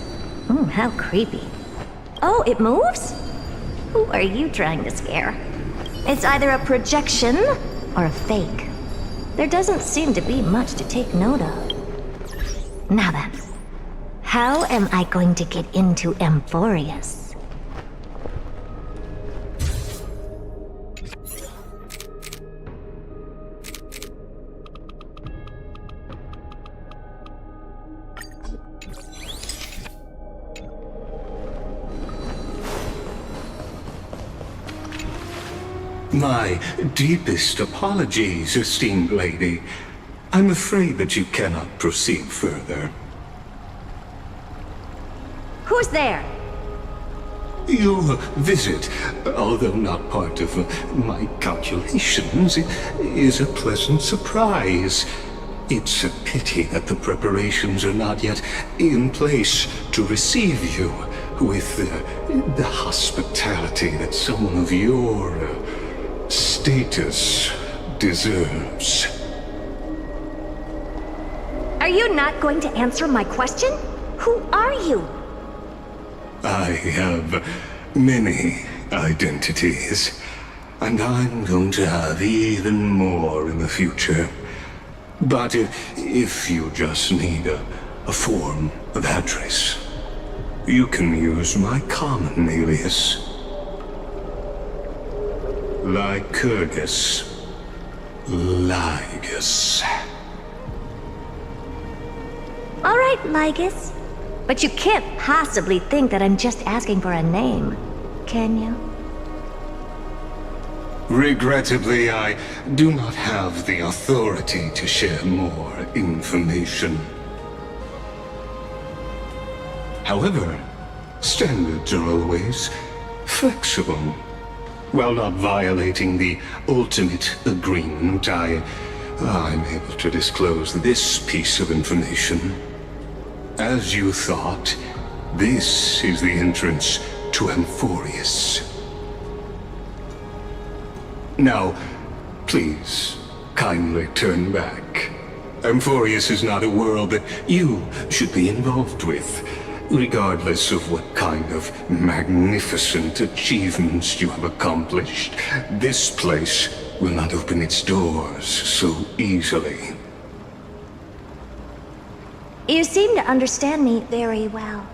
How creepy. Oh, it moves? Who are you trying to scare? It's either a projection or a fake. There doesn't seem to be much to take note of. Now then, how am I going to get into Amphorius? My deepest apologies, esteemed lady. I'm afraid that you cannot proceed further. Who's there? Your visit, although not part of my calculations, is a pleasant surprise. It's a pity that the preparations are not yet in place to receive you with the hospitality that someone of your status deserves. Are you not going to answer my question? Who are you? I have many identities, and I'm going to have even more in the future. But if you just need a form of address, you can use my common alias. Lycurgus. Lygus. All right, Lygus. But you can't possibly think that I'm just asking for a name, can you? Regrettably, I do not have the authority to share more information. However, standards are always flexible. While not violating the ultimate agreement, I'm able to disclose this piece of information. As you thought, this is the entrance to Amphorius. Now, please, kindly turn back. Amphorius is not a world that you should be involved with, regardless of what kind of magnificent achievements you have accomplished. This place will not open its doors so easily. You seem to understand me very well.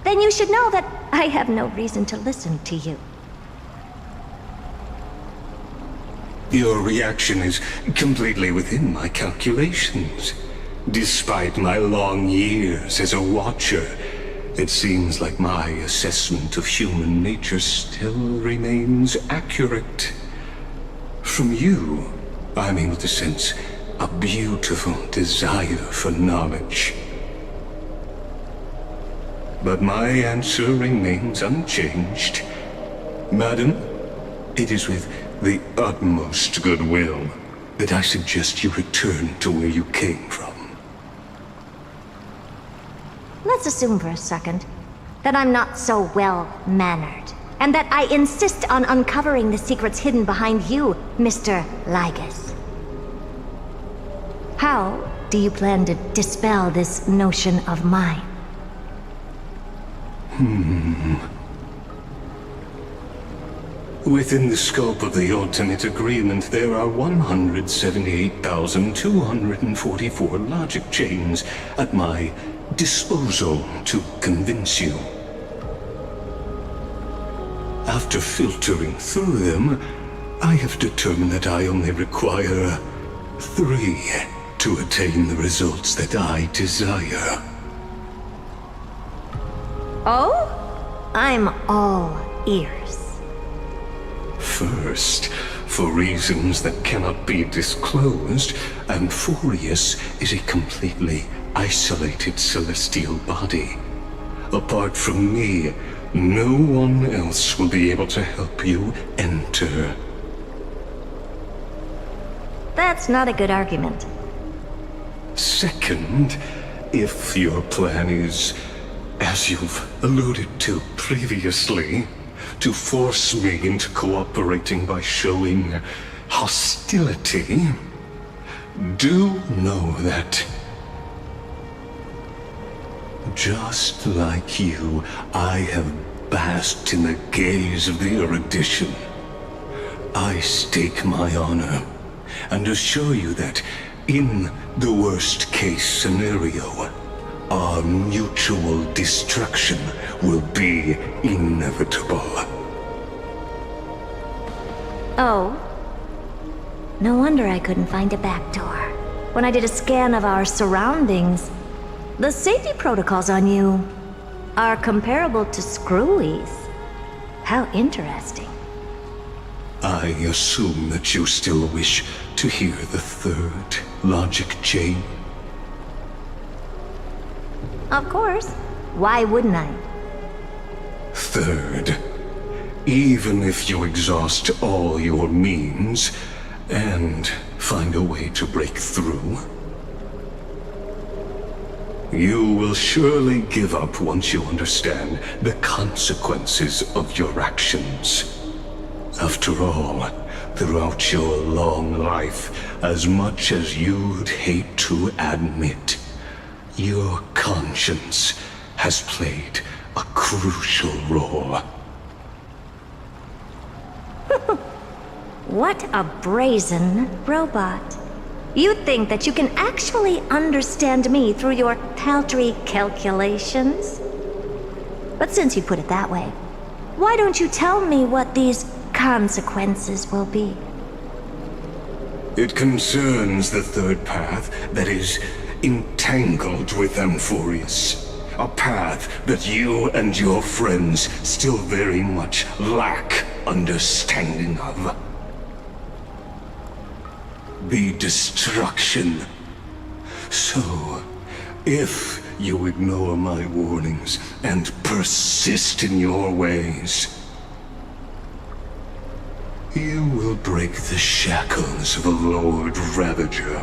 Then you should know that I have no reason to listen to you. Your reaction is completely within my calculations. Despite my long years as a watcher, it seems like my assessment of human nature still remains accurate. From you, I'm able to sense a beautiful desire for knowledge. But my answer remains unchanged. Madam, it is with the utmost goodwill that I suggest you return to where you came from. Let's assume for a second that I'm not so well-mannered, and that I insist on uncovering the secrets hidden behind you, Mr. Lygus. How do you plan to dispel this notion of mine? Within the scope of the ultimate agreement, there are 178,244 logic chains at my disposal to convince you. After filtering through them, I have determined that I only require 3 to attain the results that I desire. Oh? I'm all ears. First, for reasons that cannot be disclosed, Amphorius is a completely isolated celestial body. Apart from me, no one else will be able to help you enter. That's not a good argument. Second, if your plan is, as you've alluded to previously, to force me into cooperating by showing hostility, do know that, just like you, I have basked in the gaze of the erudition. I stake my honor and assure you that, in the worst-case scenario, our mutual destruction will be inevitable. Oh? No wonder I couldn't find a back door. When I did a scan of our surroundings, the safety protocols on you are comparable to Screwy's. How interesting. I assume that you still wish to hear the third logic chain? Of course. Why wouldn't I? Third, even if you exhaust all your means and find a way to break through, you will surely give up once you understand the consequences of your actions. After all, throughout your long life, as much as you'd hate to admit, your conscience has played a crucial role. What a brazen robot. You think that you can actually understand me through your paltry calculations? But since you put it that way, why don't you tell me what these consequences will be? It concerns the third path that is entangled with Amphorius. A path that you and your friends still very much lack understanding of. The destruction. So, if you ignore my warnings and persist in your ways, you will break the shackles of a Lord Ravager.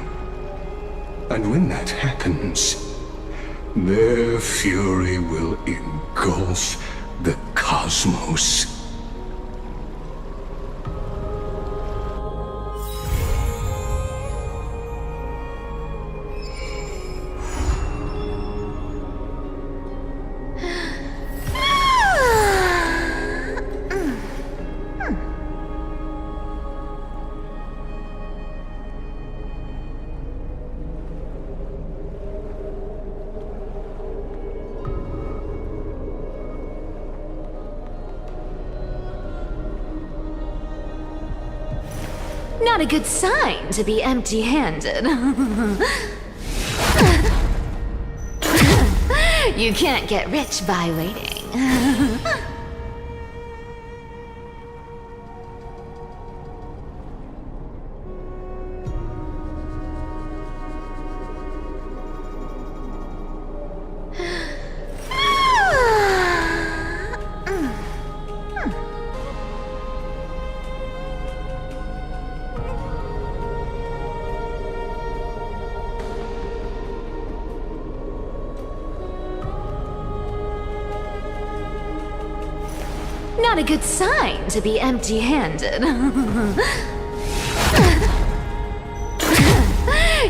And when that happens, Their fury will engulf the cosmos. Not a good sign to be empty-handed. You can't get rich by waiting. Not a good sign to be empty-handed.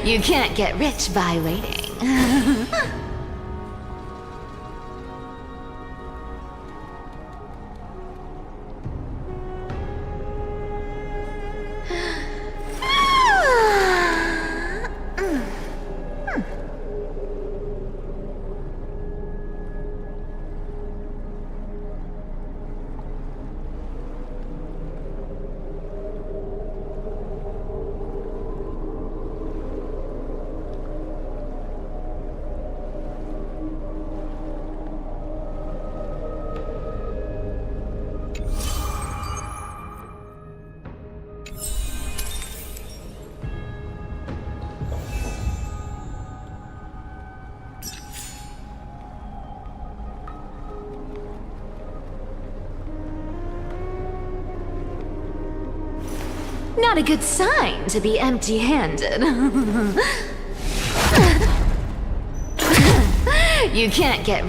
You can't get rich by waiting. Not a good sign to be empty-handed. You can't get